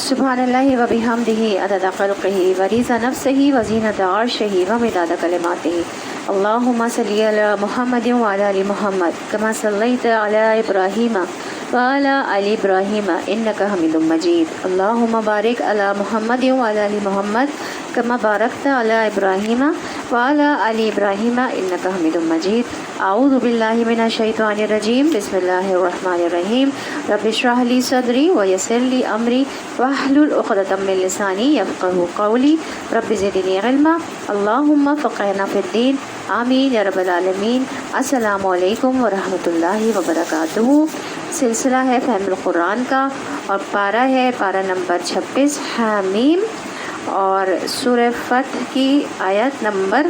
سبحان اللہ و بحمدہ عدد خلقہ ورضا نفسہ وزینۃ عرشہ ومداد کلماتہ اللہم صلی علی محمد وعلی آل محمد کما صلیت علی ابراہیم وعلی آل ابراہیم انک حمید مجید اللہم بارک علی محمد وعلی آل محمد کما بارکت علی ابراہیم وعلی آل ابراہیم انک حمید مجید اعوذ باللہ من الشیطان الرجیم بسم اللہ الرحمن الرحیم رب اشرح لی صدری ویسر لی امری واحلل عقدۃ من لسانی یفقہوا قولی رب زدنی علما اللہم فقہنا فی الدین آمین یا رب العالمین۔ السلام علیکم ورحمۃ اللہ وبرکاتہ۔ سلسلہ ہے فہم القرآن کا اور پارہ ہے پارہ نمبر 26 حامیم، اور سورہ فتح کی آیت نمبر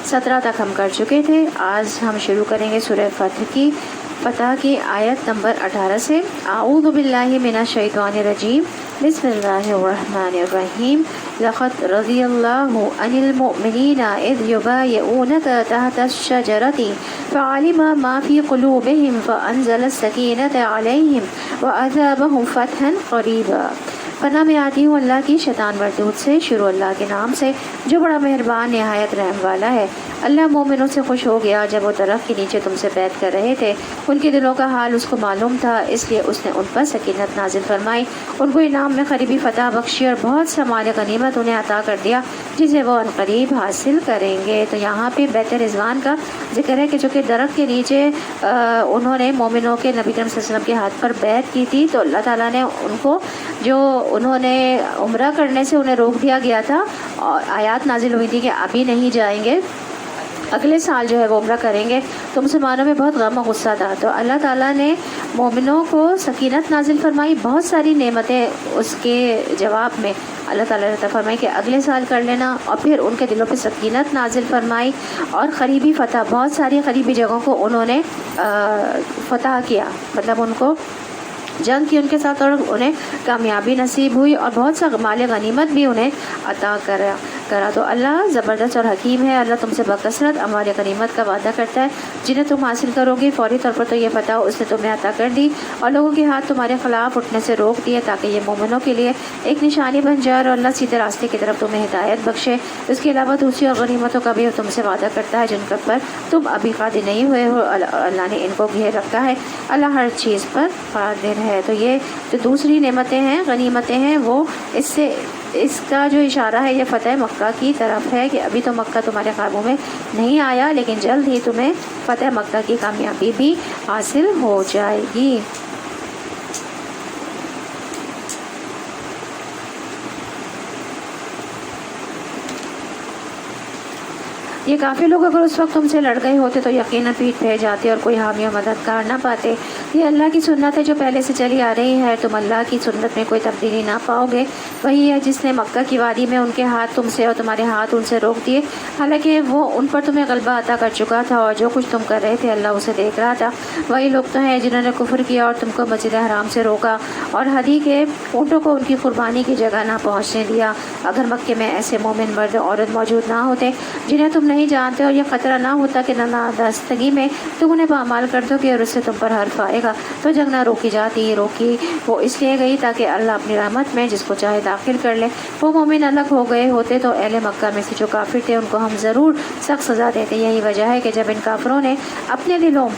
17 تک ہم کر چکے تھے۔ آج ہم شروع کریں گے سورہ فتح کی آیت نمبر 18 سے۔ اعوذ باللہ من الشیطان الرجیم بسم اللہ الرحمن الرحیم لقد رضی اللہ عن المؤمنین اذ یبایعونک تحت الشجرۃ فعلم ما فی قلوبہم فانزل السکینۃ علیہم واثابہم فتحا قریبا۔ پناہ میں آتی ہوں اللہ کی شیطان مردود سے۔ شروع اللہ کے نام سے جو بڑا مہربان نہایت رحم والا ہے۔ اللہ مومنوں سے خوش ہو گیا جب وہ درخت کے نیچے تم سے بیعت کر رہے تھے، ان کے دلوں کا حال اس کو معلوم تھا، اس لیے اس نے ان پر سکینت نازل فرمائی، ان کو انعام میں قریبی فتح بخشی اور بہت سا مال غنیمت انہیں عطا کر دیا جسے وہ ان قریب حاصل کریں گے۔ تو یہاں پہ بیت رضوان کا ذکر ہے کہ چونکہ درخت کے نیچے انہوں نے مومنوں کے نبی کریم صلی اللہ علیہ وسلم کے ہاتھ پر بیعت کی تھی، تو اللہ تعالیٰ نے ان کو جو انہوں نے عمرہ کرنے سے انہیں روک دیا گیا تھا اور آیات نازل ہوئی تھی کہ ابھی نہیں جائیں گے، اگلے سال جو ہے وہ عمرہ کریں گے، تو مسلمانوں میں بہت غم و غصہ تھا۔ تو اللہ تعالیٰ نے مومنوں کو سکینت نازل فرمائی، بہت ساری نعمتیں اس کے جواب میں اللہ تعالیٰ نے فرمائی کہ اگلے سال کر لینا، اور پھر ان کے دلوں پہ سکینت نازل فرمائی اور قریبی فتح، بہت ساری قریبی جگہوں کو انہوں نے فتح کیا، مطلب ان کو جنگ کی ان کے ساتھ اور انہیں کامیابی نصیب ہوئی اور بہت سا مال غنیمت بھی انہیں عطا کرا۔ تو اللہ زبردست اور حکیم ہے۔ اللہ تم سے بکثرت اموال غنیمت کا وعدہ کرتا ہے، جنہیں تم حاصل کرو گی فوری طور پر تو یہ فتح اس نے تمہیں عطا کر دی اور لوگوں کے ہاتھ تمہارے خلاف اٹھنے سے روک دیے تاکہ یہ مومنوں کے لیے ایک نشانی بن جائے اور اللہ سیدھے راستے کی طرف تمہیں ہدایت بخشے۔ اس کے علاوہ دوسری اور غنیمتوں کا بھی تم سے وعدہ کرتا ہے جن پر تم ابھی قادر نہیں ہوئے ہو، اللہ نے ان کو گھیر رکھا ہے، اللہ ہر چیز پر قادر ہے۔ تو یہ جو دوسری نعمتیں ہیں، غنیمتیں ہیں، وہ اس کا جو اشارہ ہے یہ فتح مکہ کی طرف ہے کہ ابھی تو مکہ تمہارے قابو میں نہیں آیا، لیکن جلد ہی تمہیں فتح مکہ کی کامیابی بھی حاصل ہو جائے گی۔ یہ کافی لوگ اگر اس وقت تم سے لڑ گئے ہوتے تو یقیناً پیٹ پھیر جاتے اور کوئی حامی و مددگار نہ پاتے۔ یہ اللہ کی سنت ہے جو پہلے سے چلی آ رہی ہے، تم اللہ کی سنت میں کوئی تبدیلی نہ پاؤ گے۔ وہی ہے جس نے مکہ کی وادی میں ان کے ہاتھ تم سے اور تمہارے ہاتھ ان سے روک دیے، حالانکہ وہ ان پر تمہیں غلبہ عطا کر چکا تھا اور جو کچھ تم کر رہے تھے اللہ اسے دیکھ رہا تھا۔ وہی لوگ تو ہیں جنہوں نے کفر کیا اور تم کو مسجد حرام سے روکا اور ہدی کے اونٹوں کو ان کی قربانی کی جگہ نہ پہنچنے دیا۔ اگر مکے میں ایسے مومن مرد عورت موجود نہ ہوتے جنہیں تم نہیں جانتے اور یہ خطرہ نہ ہوتا کہ نادانستگی میں تم انہیں پامال کر دو کہ اور اس سے تم پر حرف آئے گا، تو جنگ نہ روکی جاتی۔ روکی وہ اس لیے گئی تاکہ اللہ اپنی رحمت میں جس کو چاہے داخل کر لے۔ وہ مومن الگ ہو گئے ہوتے تو اہل مکہ میں سے جو کافر تھے ان کو ہم ضرور سخت سزا دیتے۔ یہی وجہ ہے کہ جب ان کافروں نے اپنے دلوں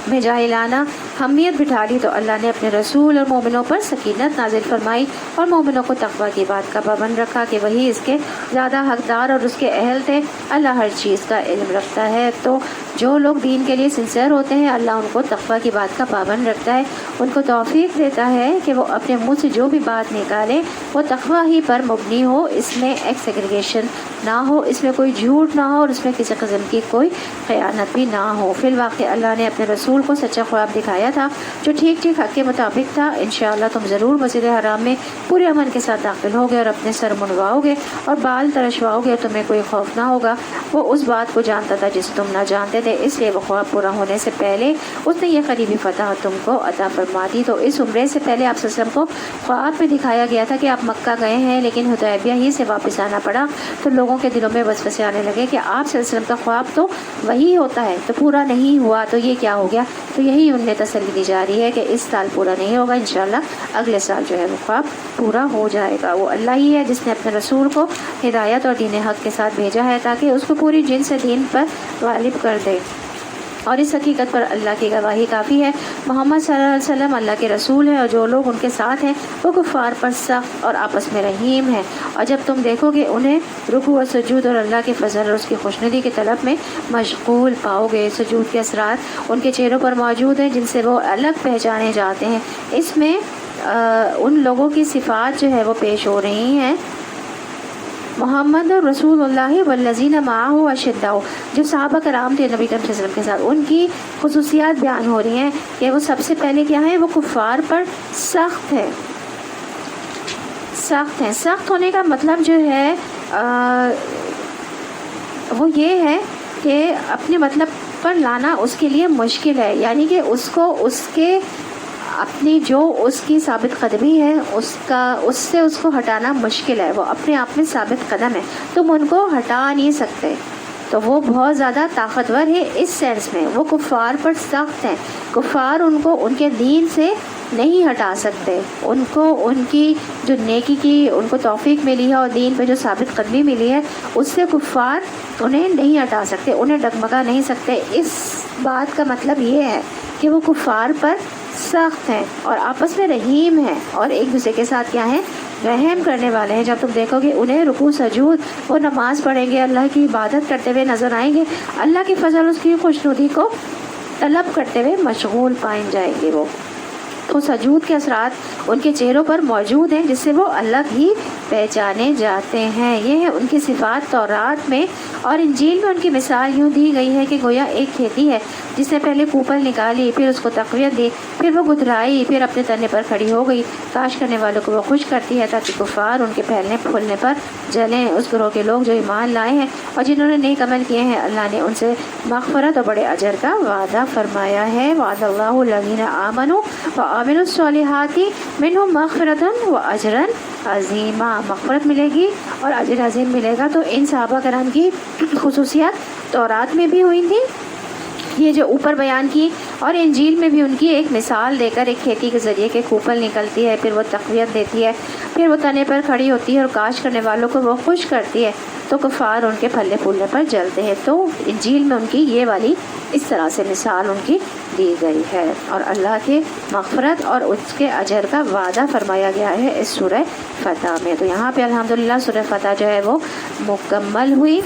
میں جاہلانہ حمیت بٹھا لی تو اللہ نے اپنے رسول اور مومنوں پر سکینت نازل فرمائی اور مومنوں کو تقوی کی بات کا پابند رکھا کہ وہی اس کے زیادہ حقدار اور اس کے اہل تھے۔ اللہ ہر چیز کا علم رکھتا ہے، تو جو لوگ دین کے لیے سنسیئر ہوتے ہیں اللہ ان کو تقوی کی بات کا پابند رکھتا ہے، ان کو توفیق دیتا ہے کہ وہ اپنے منہ سے جو بھی بات نکالے وہ تقوی ہی پر مبنی ہو، اس میں ایک سیگریگیشن نہ ہو، اس میں کوئی جھوٹ نہ ہو اور اس میں کسی قسم کی کوئی خیانت بھی نہ ہو۔ فی الواقع اللہ نے اپنے رسول کو سچا خواب دکھایا تھا جو ٹھیک ٹھیک حق کے مطابق تھا۔ انشاءاللہ تم ضرور مسجد حرام میں پورے امن کے ساتھ داخل ہوگے اور اپنے سر منڈواؤ گے اور بال ترشواؤ گے، تمہیں کوئی خوف نہ ہوگا۔ وہ اس بات کو جانتا تھا جسے تم نہ جانتے تھے، اس لیے وہ خواب پورا ہونے سے پہلے اس نے یہ قریبی فتح تم کو عطا فرما دی۔ تو اس عمرے سے پہلے آپ صلی اللہ علیہ وسلم کو خواب میں دکھایا گیا تھا کہ آپ مکہ گئے ہیں لیکن حدیبیہ ہی سے واپس آنا پڑا، تو لوگوں کے دلوں میں وسوسے آنے لگے کہ آپ صلی اللہ علیہ وسلم کا خواب تو وہی ہوتا ہے تو پورا نہیں ہوا، تو یہ کیا ہو گیا؟ تو یہی ان نے تسلی دی جا رہی ہے کہ اس سال پورا نہیں ہوگا، انشاءاللہ اگلے سال جو ہے وہ خواب پورا ہو جائے گا۔ وہ اللہ ہی ہے جس نے اپنے رسول کو ہدایت اور دین حق کے ساتھ بھیجا ہے تاکہ اس کو پوری جن سے دین پر غالب کر دے، اور اس حقیقت پر اللہ کی گواہی کافی ہے۔ محمد صلی اللہ علیہ وسلم اللہ کے رسول ہیں، اور جو لوگ ان کے ساتھ ہیں وہ کفار پر سخت اور آپس میں رحیم ہیں۔ اور جب تم دیکھو گے انہیں رکوع و سجود اور اللہ کے فضل اور اس کی خوشنودی کی طلب میں مشغول پاؤ گے۔ سجود کے اثرات ان کے چہروں پر موجود ہیں جن سے وہ الگ پہچانے جاتے ہیں۔ اس میں ان لوگوں کی صفات جو ہے وہ پیش ہو رہی ہیں۔ محمد رسول اللہ والذین معہ اشداء، جو صحابہ کرام تھے نبی کریم صلی اللہ علیہ وسلم کے ساتھ، ان کی خصوصیات بیان ہو رہی ہیں کہ وہ سب سے پہلے کیا ہے، وہ کفار پر سخت ہے۔ سخت ہونے کا مطلب جو ہے وہ یہ ہے کہ اپنے مطلب پر لانا اس کے لیے مشکل ہے، یعنی کہ اس کو اس کے اپنی جو اس کی ثابت قدمی ہے اس سے اس کو ہٹانا مشکل ہے۔ وہ اپنے آپ میں ثابت قدم ہے، تم ان کو ہٹا نہیں سکتے، تو وہ بہت زیادہ طاقتور ہے اس سینس میں۔ وہ کفار پر سخت ہیں، کفار ان کو ان کے دین سے نہیں ہٹا سکتے، ان کو ان کی جو نیکی کی ان کو توفیق ملی ہے اور دین پہ جو ثابت قدمی ملی ہے اس سے کفار انہیں نہیں ہٹا سکتے، انہیں ڈگمگا نہیں سکتے۔ اس بات کا مطلب یہ ہے کہ وہ کفار پر سخت ہیں اور آپس میں رحیم ہیں، اور ایک دوسرے کے ساتھ کیا ہیں، رحم کرنے والے ہیں۔ جب تم دیکھو گے انہیں رکوع سجود، وہ نماز پڑھیں گے، اللہ کی عبادت کرتے ہوئے نظر آئیں گے، اللہ کے فضل اس کی خوشنودی کو طلب کرتے ہوئے مشغول پائیں جائیں گے۔ وہ تو سجود کے اثرات ان کے چہروں پر موجود ہیں جس سے وہ الگ ہی پہچانے جاتے ہیں۔ یہ ہے ان کی صفات تورات میں، اور انجیل میں ان کی مثال یوں دی گئی ہے کہ گویا ایک کھیتی ہے جس نے پہلے کوپل نکالی، پھر اس کو تقویت دی، پھر وہ گدرائی، پھر اپنے تنے پر کھڑی ہو گئی۔ کاشت کرنے والوں کو وہ خوش کرتی ہے تاکہ کفار ان کے پھیلنے پھولنے پر جلیں۔ اس گروہ کے لوگ جو ایمان لائے ہیں اور جنہوں نے نیک عمل کیے ہیں، اللہ نے ان سے مغفرت اور بڑے اجر کا وعدہ فرمایا ہے۔ وعد اللہ الذین آمنوا وعملوا الصالحات منہم مغفرۃ واجرا عظیما، مغفرت ملے گی اور اجر عظیم ملے گا۔ تو ان صحابہ کرام کی خصوصیات تورات میں بھی ہوئی تھیں، یہ جو اوپر بیان کی، اور انجیل میں بھی ان کی ایک مثال دے کر ایک کھیتی کے ذریعے کے کوپل نکلتی ہے، پھر وہ تقویت دیتی ہے، پھر وہ تنے پر کھڑی ہوتی ہے اور کاشت کرنے والوں کو وہ خوش کرتی ہے، تو کفار ان کے پھلے پھولنے پر جلتے ہیں۔ تو انجیل میں ان کی یہ والی اس طرح سے مثال ان کی دی گئی ہے، اور اللہ کے مغفرت اور اس کے اجر کا وعدہ فرمایا گیا ہے اس سورہ فتح میں۔ تو یہاں پہ الحمدللہ سورہ فتح جو ہے وہ مکمل ہوئی،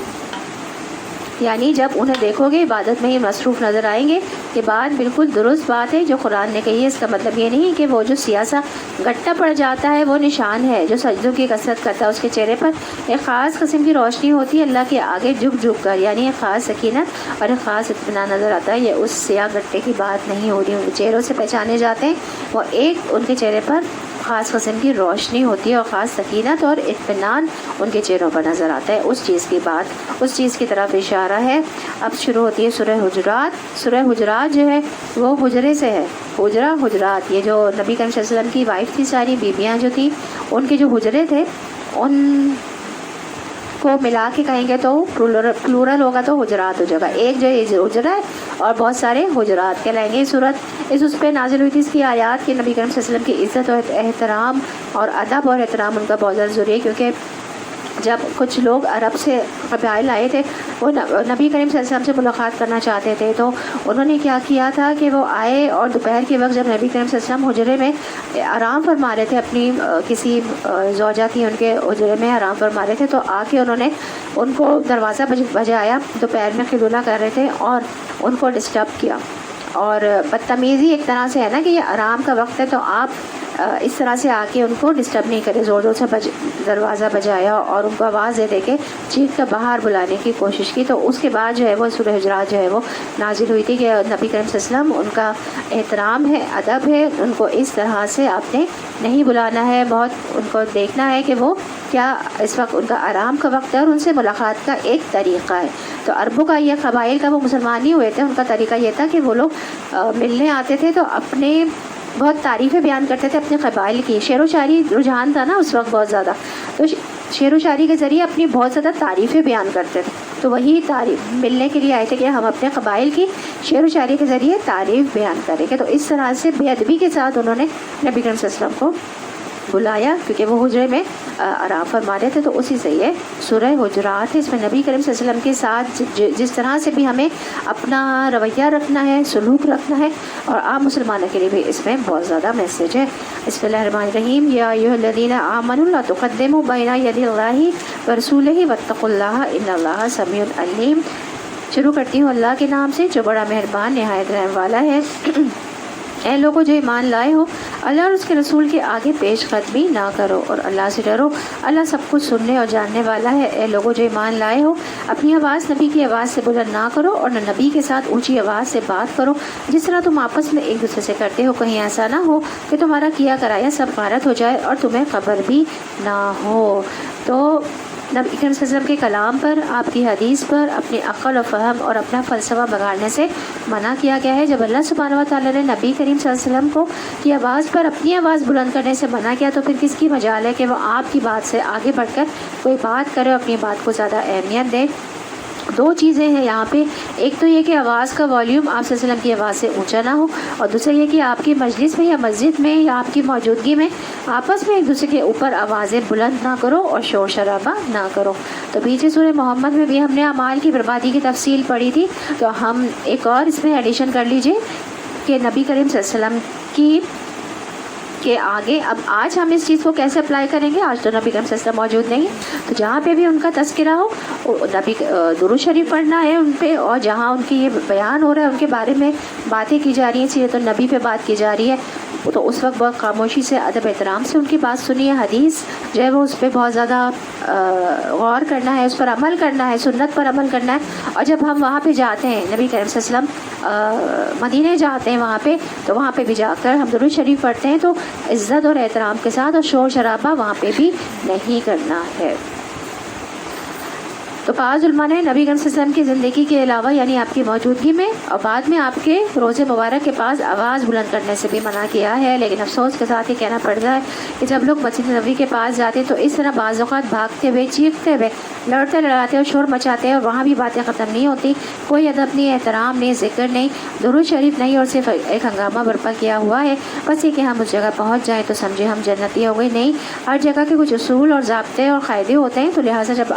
یعنی جب انہیں دیکھو گے عبادت میں ہی مصروف نظر آئیں گے، یہ بات بالکل درست بات ہے جو قرآن نے کہی ہے۔ اس کا مطلب یہ نہیں کہ وہ جو سیاسہ گٹا پڑ جاتا ہے وہ نشان ہے، جو سجدوں کی کثرت کرتا ہے اس کے چہرے پر ایک خاص قسم کی روشنی ہوتی ہے اللہ کے آگے جھک جھک کر، یعنی ایک خاص سکینت اور ایک خاص اطمینان نظر آتا ہے۔ یہ اس سیاہ گٹے کی بات نہیں ہو رہی، ان کے چہروں سے پہچانے جاتے ہیں، وہ ایک ان کے چہرے پر خاص قسم کی روشنی ہوتی ہے اور خاص سکینت اور اطمینان ان کے چہروں پر نظر آتا ہے۔ اس چیز کی بات، اس چیز کی طرف اشارہ ہے۔ اب شروع ہوتی ہے سورہ حجرات۔ سورہ حجرات جو ہے وہ حجرے سے ہے، حجرات، یہ جو نبی کریم صلی اللہ علیہ وسلم کی وائف تھی، ساری بیویاں جو تھیں ان کے جو حجرے تھے ان کو ملا کے کہیں گے تو پلورل ہوگا تو حجرات ہو جائے گا، ایک جو حجرہ ہے اور بہت سارے حجرات کہلائیں گے۔ سورت اس پہ نازل ہوئی تھی، اس کی آیات کہ نبی کریم صلی اللہ علیہ وسلم کی عزت اور احترام اور ادب اور احترام ان کا بہت زیادہ ضروری ہے، کیونکہ جب کچھ لوگ عرب سے قبائل آئے تھے، وہ نبی کریم صلی اللہ علیہ وسلم سے ملاقات کرنا چاہتے تھے، تو انہوں نے کیا کیا تھا کہ وہ آئے اور دوپہر کے وقت جب نبی کریم صلی اللہ علیہ وسلم حجرے میں آرام فرما رہے تھے، اپنی کسی زوجہ تھی ان کے حجرے میں آرام فرما رہے تھے، تو آ کے انہوں نے ان کو دروازہ بجایا، دوپہر میں قیلولہ کر رہے تھے اور ان کو ڈسٹرب کیا، اور بدتمیزی ایک طرح سے ہے نا کہ یہ آرام کا وقت ہے تو آپ اس طرح سے آ کے ان کو ڈسٹرب نہیں کرے، زور زور سے دروازہ بجایا اور ان کو آواز دے دے کے چیخ کر باہر بلانے کی کوشش کی۔ تو اس کے بعد جو ہے وہ سورہ حجرات جو ہے وہ نازل ہوئی تھی کہ نبی کریم صلی اللہ علیہ وسلم ان کا احترام ہے، ادب ہے، ان کو اس طرح سے آپ نے نہیں بلانا ہے، بہت ان کو دیکھنا ہے کہ وہ کیا اس وقت ان کا آرام کا وقت ہے، اور ان سے ملاقات کا ایک طریقہ ہے۔ تو عربوں کا یہ قبائل کا وہ مسلمان ہی ہوئے تھے، ان کا طریقہ یہ تھا کہ وہ لوگ ملنے آتے تھے تو اپنے بہت تعریفیں بیان کرتے تھے اپنے قبائل کی، شعر و شاعری رجحان تھا نا اس وقت بہت زیادہ، تو شعر و شاعری کے ذریعے اپنی بہت زیادہ تعریفیں بیان کرتے تھے۔ تو وہی تعریف ملنے کے لیے آئے تھے کہ ہم اپنے قبائل کی شعر و شاعری کے ذریعے تعریف بیان کریں گے. تو اس طرح سے بے ادبی کے ساتھ انہوں نے نبی کریم صلی اللہ علیہ وسلم کو بلایا کیونکہ وہ حجرے میں آرام فرما رہے تھے. تو اسی سے یہ سورہ حجرات ہے. اس میں نبی کریم صلی اللہ علیہ وسلم کے ساتھ جس طرح سے بھی ہمیں اپنا رویہ رکھنا ہے, سلوک رکھنا ہے, اور عام مسلمانوں کے لیے بھی اس میں بہت زیادہ میسیج ہے. بسم اللہ الرحمن الرحیم. یا ایھا الذین آمنوا لا تقدموا بین یدی اللہ ورسولہ واتقوا اللہ ان اللہ سمیع علیم. شروع کرتی ہوں اللہ کے نام سے جو بڑا مہربان نہایت رحم والا ہے. اے لوگوں جو ایمان لائے ہو, اللہ اور اس کے رسول کے آگے پیش قدمی نہ کرو اور اللہ سے ڈرو, اللہ سب کچھ سننے اور جاننے والا ہے. اے لوگوں جو ایمان لائے ہو, اپنی آواز نبی کی آواز سے بلند نہ کرو اور نہ نبی کے ساتھ اونچی آواز سے بات کرو جس طرح تم آپس میں ایک دوسرے سے کرتے ہو, کہیں ایسا نہ ہو کہ تمہارا کیا کرایا سب غارت ہو جائے اور تمہیں خبر بھی نہ ہو. تو نبی کریم صلی اللہ علیہ وسلم کے کلام پر, آپ کی حدیث پر اپنی عقل و فہم اور اپنا فلسفہ بگاڑنے سے منع کیا گیا ہے. جب اللہ سبحانہ و تعالیٰ نے نبی کریم صلی اللہ علیہ وسلم کو کی آواز پر اپنی آواز بلند کرنے سے منع کیا تو پھر کس کی مجال ہے کہ وہ آپ کی بات سے آگے بڑھ کر کوئی بات کرے اور اپنی بات کو زیادہ اہمیت دے. دو چیزیں ہیں یہاں پہ, ایک تو یہ کہ آواز کا والیوم آپ صلی اللہ علیہ وسلم کی آواز سے اونچا نہ ہو, اور دوسرا یہ کہ آپ کی مجلس میں یا مسجد میں یا آپ کی موجودگی میں آپس میں ایک دوسرے کے اوپر آوازیں بلند نہ کرو اور شور شرابہ نہ کرو. تو پیچھے سورہ محمد میں بھی ہم نے اعمال کی بربادی کی تفصیل پڑھی تھی, تو ہم ایک اور اس میں ایڈیشن کر لیجئے کہ نبی کریم صلی اللہ علیہ وسلم کی کہ آگے اب آج ہم اس چیز کو کیسے اپلائی کریں گے. آج تو نبی کریم صلی اللہ علیہ وسلم موجود نہیں, تو جہاں پہ بھی ان کا تذکرہ ہو نبی درود شریف پڑھنا ہے ان پہ, اور جہاں ان کی یہ بیان ہو رہا ہے ان کے بارے میں باتیں کی جا رہی ہیں, سیرت النبی پہ بات کی جا رہی ہے, تو اس وقت بہت خاموشی سے ادب احترام سے ان کی بات سنیے. حدیث جو ہے وہ اس پہ بہت زیادہ غور کرنا ہے, اس پر عمل کرنا ہے, سنت پر عمل کرنا ہے. اور جب ہم وہاں پہ جاتے ہیں, نبی کریم صلی اللہ علیہ وسلم مدینے جاتے ہیں وہاں پہ, تو وہاں پہ بھی جا کر ہم درود شریف پڑھتے ہیں تو عزت اور احترام کے ساتھ, اور شور شرابہ وہاں پہ بھی نہیں کرنا ہے. تو بعض علماء نے نبی کریم صلی اللہ علیہ وسلم کی زندگی کے علاوہ یعنی آپ کی موجودگی میں اور بعد میں آپ کے روزے مبارک کے پاس آواز بلند کرنے سے بھی منع کیا ہے. لیکن افسوس کے ساتھ یہ کہنا پڑتا ہے کہ جب لوگ مسجد نبوی کے پاس جاتے تو اس طرح بعض اوقات بھاگتے ہوئے, چیختے ہوئے, لڑتے لڑاتے اور شور مچاتے ہیں, اور وہاں بھی باتیں ختم نہیں ہوتی, کوئی ادب نہیں, احترام نہیں, ذکر نہیں, درود شریف نہیں, اور صرف ایک ہنگامہ برپا کیا ہوا ہے بس یہ کہ ہم اس جگہ پہنچ جائیں تو سمجھے ہم جنتی ہو گئے. نہیں, ہر جگہ کے کچھ اصول اور ضابطے اور قاعدے ہوتے ہیں. تو لہٰذا جب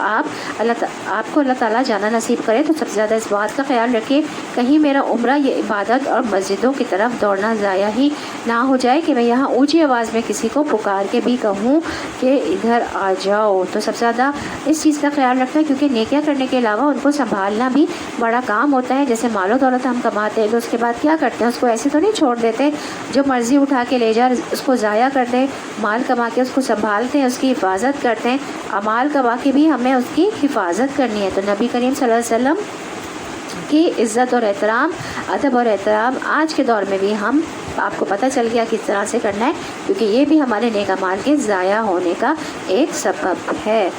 آپ کو اللہ تعالیٰ جانا نصیب کرے تو سب سے زیادہ اس بات کا خیال رکھیے کہیں میرا عمرہ یہ عبادت اور مسجدوں کی طرف دوڑنا ضائع ہی نہ ہو جائے کہ میں یہاں اونچی آواز میں کسی کو پکار کے بھی کہوں کہ ادھر آ جاؤ. تو سب سے زیادہ اس چیز کا خیال رکھنا ہے کیونکہ نیکیاں کرنے کے علاوہ ان کو سنبھالنا بھی بڑا کام ہوتا ہے. جیسے مال و دولت ہم کماتے ہیں تو اس کے بعد کیا کرتے ہیں, اس کو ایسے تو نہیں چھوڑ دیتے جو مرضی اٹھا کے لے جائے, اس کو ضائع کر دیں. مال کما کے اس کو سنبھالتے ہیں, اس کی حفاظت کرتے ہیں. اعمال کما کے بھی ہمیں اس کی حفاظت کرنی ہے. تو نبی کریم صلی اللہ علیہ وسلم کی عزت اور احترام, ادب اور احترام آج کے دور میں بھی ہم آپ کو پتہ چل گیا کس طرح سے کرنا ہے, کیونکہ یہ بھی ہمارے نیک اعمال کے ضائع ہونے کا ایک سبب ہے.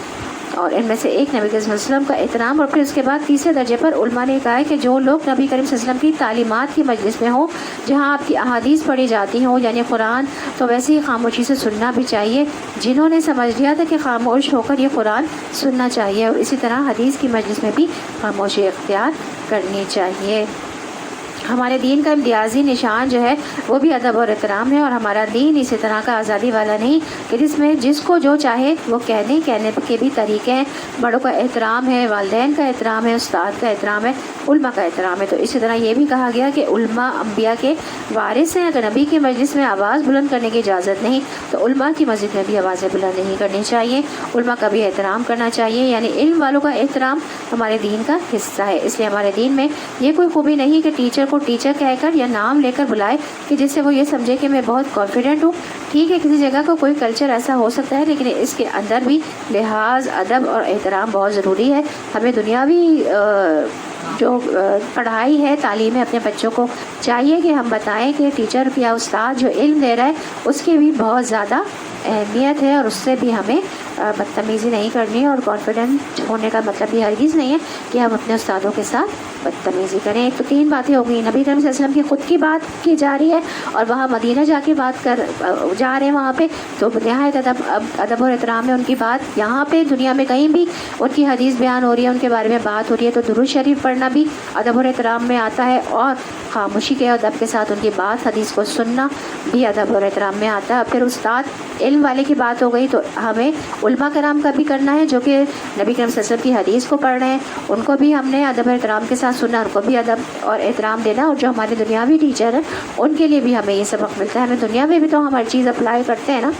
اور ان میں سے ایک نبی کریم صلی اللہ علیہ وسلم کا احترام. اور پھر اس کے بعد تیسرے درجے پر علماء نے کہا ہے کہ جو لوگ نبی کریم صلی اللہ علیہ وسلم کی تعلیمات کی مجلس میں ہوں, جہاں آپ کی احادیث پڑھی جاتی ہوں یعنی قرآن, تو ویسے ہی خاموشی سے سننا بھی چاہیے. جنہوں نے سمجھ لیا تھا کہ خاموش ہو کر یہ قرآن سننا چاہیے, اور اسی طرح حدیث کی مجلس میں بھی خاموشی اختیار کرنی چاہیے. ہمارے دین کا امتیازی نشان جو ہے وہ بھی ادب اور احترام ہے, اور ہمارا دین اسی طرح کا آزادی والا نہیں کہ جس میں جس کو جو چاہے وہ کہنے کے بھی طریقے ہیں. بڑوں کا احترام ہے, والدین کا احترام ہے, استاد کا احترام ہے, علماء کا احترام ہے. تو اسی طرح یہ بھی کہا گیا کہ علماء انبیاء کے وارث ہیں. اگر نبی کی مجلس میں آواز بلند کرنے کی اجازت نہیں تو علماء کی مسجد میں بھی آوازیں بلند نہیں کرنی چاہیے. علماء کا بھی احترام کرنا چاہیے, یعنی علم والوں کا احترام ہمارے دین کا حصہ ہے. اس لیے ہمارے دین میں یہ کوئی خوبی نہیں کہ ٹیچر کو ٹیچر کہہ کر یا نام لے کر بلائے کہ جس سے وہ یہ سمجھے کہ میں بہت کانفیڈنٹ ہوں. ٹھیک ہے, کسی جگہ کا کوئی کلچر ایسا ہو سکتا ہے, لیکن اس کے اندر بھی لحاظ, ادب اور احترام بہت ضروری ہے. ہمیں دنیاوی جو پڑھائی ہے, تعلیم ہے, اپنے بچوں کو چاہیے کہ ہم بتائیں کہ ٹیچر یا استاد جو علم دے رہا ہے اس کی بھی بہت زیادہ اہمیت ہے, اور اس سے بھی ہمیں بدتمیزی نہیں کرنی، اور کانفیڈنٹ ہونے کا مطلب یہ ہرگز نہیں ہے کہ ہم اپنے استادوں کے ساتھ بدتمیزی کریں۔ ایک تو 3 باتیں ہو گئی، نبی کریم صلی اللہ علیہ وسلم کی خود کی بات کی جا رہی ہے، اور وہاں مدینہ جا کے بات جا رہے ہیں وہاں پہ، تو نہایت ادب اور احترام ہے ان کی بات۔ یہاں پہ دنیا میں کہیں بھی ان کی حدیث بیان ہو رہی ہے، ان کے بارے میں بات ہو رہی ہے، تو درود شریف پڑھنا بھی ادب اور احترام میں آتا ہے، اور خاموشی کے ادب کے ساتھ ان کی بات حدیث کو سننا بھی ادب اور احترام میں آتا ہے۔ پھر استاد علم والے کی بات ہو گئی، تو ہمیں علماء کرام کا بھی کرنا ہے جو کہ نبی کریم صلی اللہ علیہ وسلم کی حدیث کو پڑھ رہے ہیں، ان کو بھی ہم نے ادب اور احترام کے ساتھ سننا، ان کو بھی ادب اور احترام دینا، اور جو ہمارے دنیاوی ٹیچر ہیں ان کے لیے بھی ہمیں یہ سبق ملتا ہے۔ ہمیں دنیا میں بھی تو ہم ہر چیز اپلائی کرتے ہیں نا،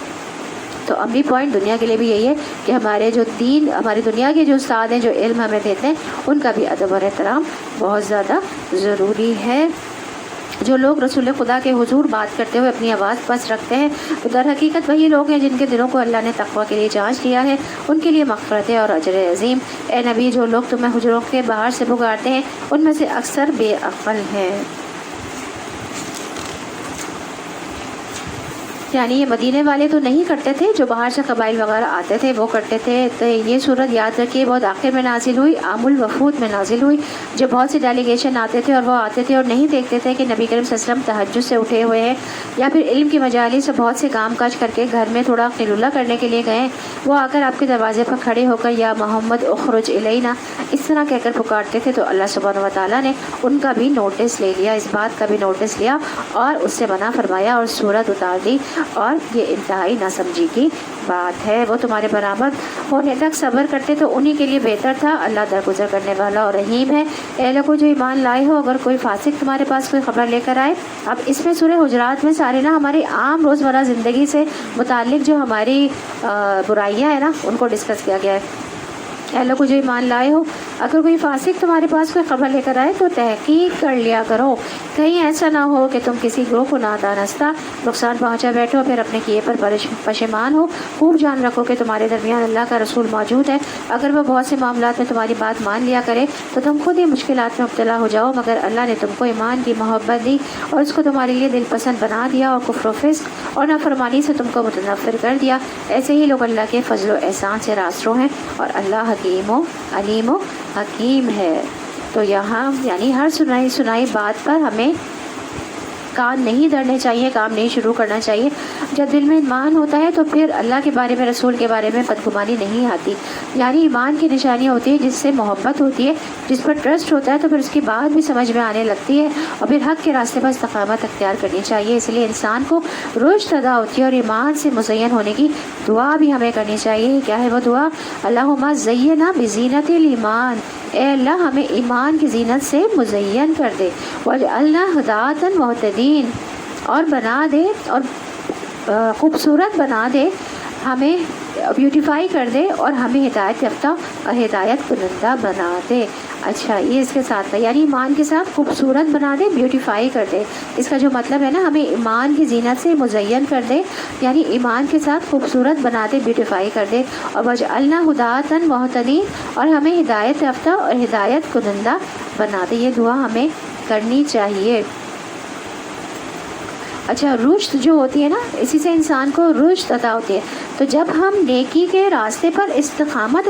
تو امی پوائنٹ دنیا کے لیے بھی یہی ہے کہ ہمارے جو دین، ہماری دنیا کے جو استاد ہیں جو علم ہمیں دیتے ہیں، ان کا بھی ادب اور احترام بہت زیادہ ضروری ہے۔ جو لوگ رسول خدا کے حضور بات کرتے ہوئے اپنی آواز پست رکھتے ہیں، تو در حقیقت وہی لوگ ہیں جن کے دلوں کو اللہ نے تقویٰ کے لیے جانچ لیا ہے، ان کے لیے مغفرت ہے اور اجر عظیم۔ اے نبی، جو لوگ تمہیں حجروں کے باہر سے پکارتے ہیں ان میں سے اکثر بے عقل ہیں۔ یعنی یہ مدینے والے تو نہیں کرتے تھے، جو باہر سے قبائل وغیرہ آتے تھے وہ کرتے تھے۔ تو یہ صورت یاد رکھیے بہت آخر میں نازل ہوئی، عام الوفود میں نازل ہوئی، جو بہت سے ڈیلیگیشن آتے تھے اور وہ آتے تھے اور نہیں دیکھتے تھے کہ نبی کریم صلی اللہ علیہ وسلم تہجد سے اٹھے ہوئے ہیں، یا پھر علم کی مجالس سے بہت سے کام کاج کر کے گھر میں تھوڑا قیلولہ کرنے کے لیے گئے، وہ آ کر آپ کے دروازے پر کھڑے ہو کر یا محمد اخرج الینا اس طرح کہہ کر پکارتے تھے، تو اللہ سبحانہ و تعالیٰ نے ان کا بھی نوٹس لے لیا، اس بات کا بھی نوٹس لیا اور اس سے منع فرمایا اور سورت اتار دی، اور یہ انتہائی ناسمجھی کی بات ہے۔ وہ تمہارے برآمد ہونے تک صبر کرتے تو انہی کے لیے بہتر تھا، اللہ درگزر کرنے والا اور رحیم ہے۔ اے لوگو جو ایمان لائے ہو، اگر کوئی فاسق تمہارے پاس کوئی خبر لے کر آئے، اب اس میں سورہ حجرات میں سارے نا ہماری عام روزمرہ زندگی سے متعلق جو ہماری برائیاں ہیں نا ان کو ڈسکس کیا گیا ہے۔ اے لوگو جو ایمان لائے ہو، اگر کوئی فاسق تمہارے پاس کوئی خبر لے کر آئے تو تحقیق کر لیا کرو، کہیں ایسا نہ ہو کہ تم کسی گروہ کو نادانستہ نقصان پہنچا بیٹھو، پھر اپنے کیے پر پشیمان ہو۔ خوب جان رکھو کہ تمہارے درمیان اللہ کا رسول موجود ہے، اگر وہ بہت سے معاملات میں تمہاری بات مان لیا کرے تو تم خود ہی مشکلات میں مبتلا ہو جاؤ، مگر اللہ نے تم کو ایمان کی محبت دی اور اس کو تمہارے لیے دل پسند بنا دیا، اور کفر و فسق اور نافرمانی سے تم کو متنفر کر دیا۔ ایسے ہی لوگ اللہ کے فضل و احسان سے راسترو ہیں، اور اللہ حکیم و علیم و حکیم ہے۔ تو یہاں یعنی ہر سنائی بات پر ہمیں کان نہیں دھرنے چاہیے، کام نہیں شروع کرنا چاہیے۔ جب دل میں ایمان ہوتا ہے تو پھر اللہ کے بارے میں، رسول کے بارے میں بدگمانی نہیں آتی۔ یعنی ایمان کی نشانیاں ہوتی ہے جس سے محبت ہوتی ہے، جس پر ٹرسٹ ہوتا ہے، تو پھر اس کی بات بھی سمجھ میں آنے لگتی ہے، اور پھر حق کے راستے پر استقامت اختیار کرنی چاہیے۔ اس لیے انسان کو رشد ادا ہوتی ہے، اور ایمان سے مزین ہونے کی دعا بھی ہمیں کرنی چاہیے۔ کیا ہے وہ دعا؟ اللہم زینا بزینت الایمان، اے اللہ ہمیں ایمان کی زینت سے مزین کر دے، واجعلنا ہداۃ مہتدین، اور بنا دے اور خوبصورت بنا دے، ہمیں بیوٹیفائی کر دے اور ہمیں ہدایت یافتہ اور ہدایت کنندہ بنا دے۔ اچھا، یہ اس کے ساتھ ہے، یعنی ایمان کے ساتھ خوبصورت بنا دے، بیوٹیفائی کر دے۔ اس کا جو مطلب ہے نا، ہمیں ایمان کی زینت سے مزین کر دے، یعنی ایمان کے ساتھ خوبصورت بنا دے، بیوٹیفائی کر دے، اور وجعلنا ہداۃ مہتدین، اور ہمیں ہدایت یافتہ اور ہدایت کنندہ بنا دے۔ یہ دعا ہمیں کرنی چاہیے۔ اچھا، رشد جو ہوتی ہے نا، اسی سے انسان کو رشد عطا ہوتی ہے۔ تو جب ہم نیکی کے راستے پر استقامت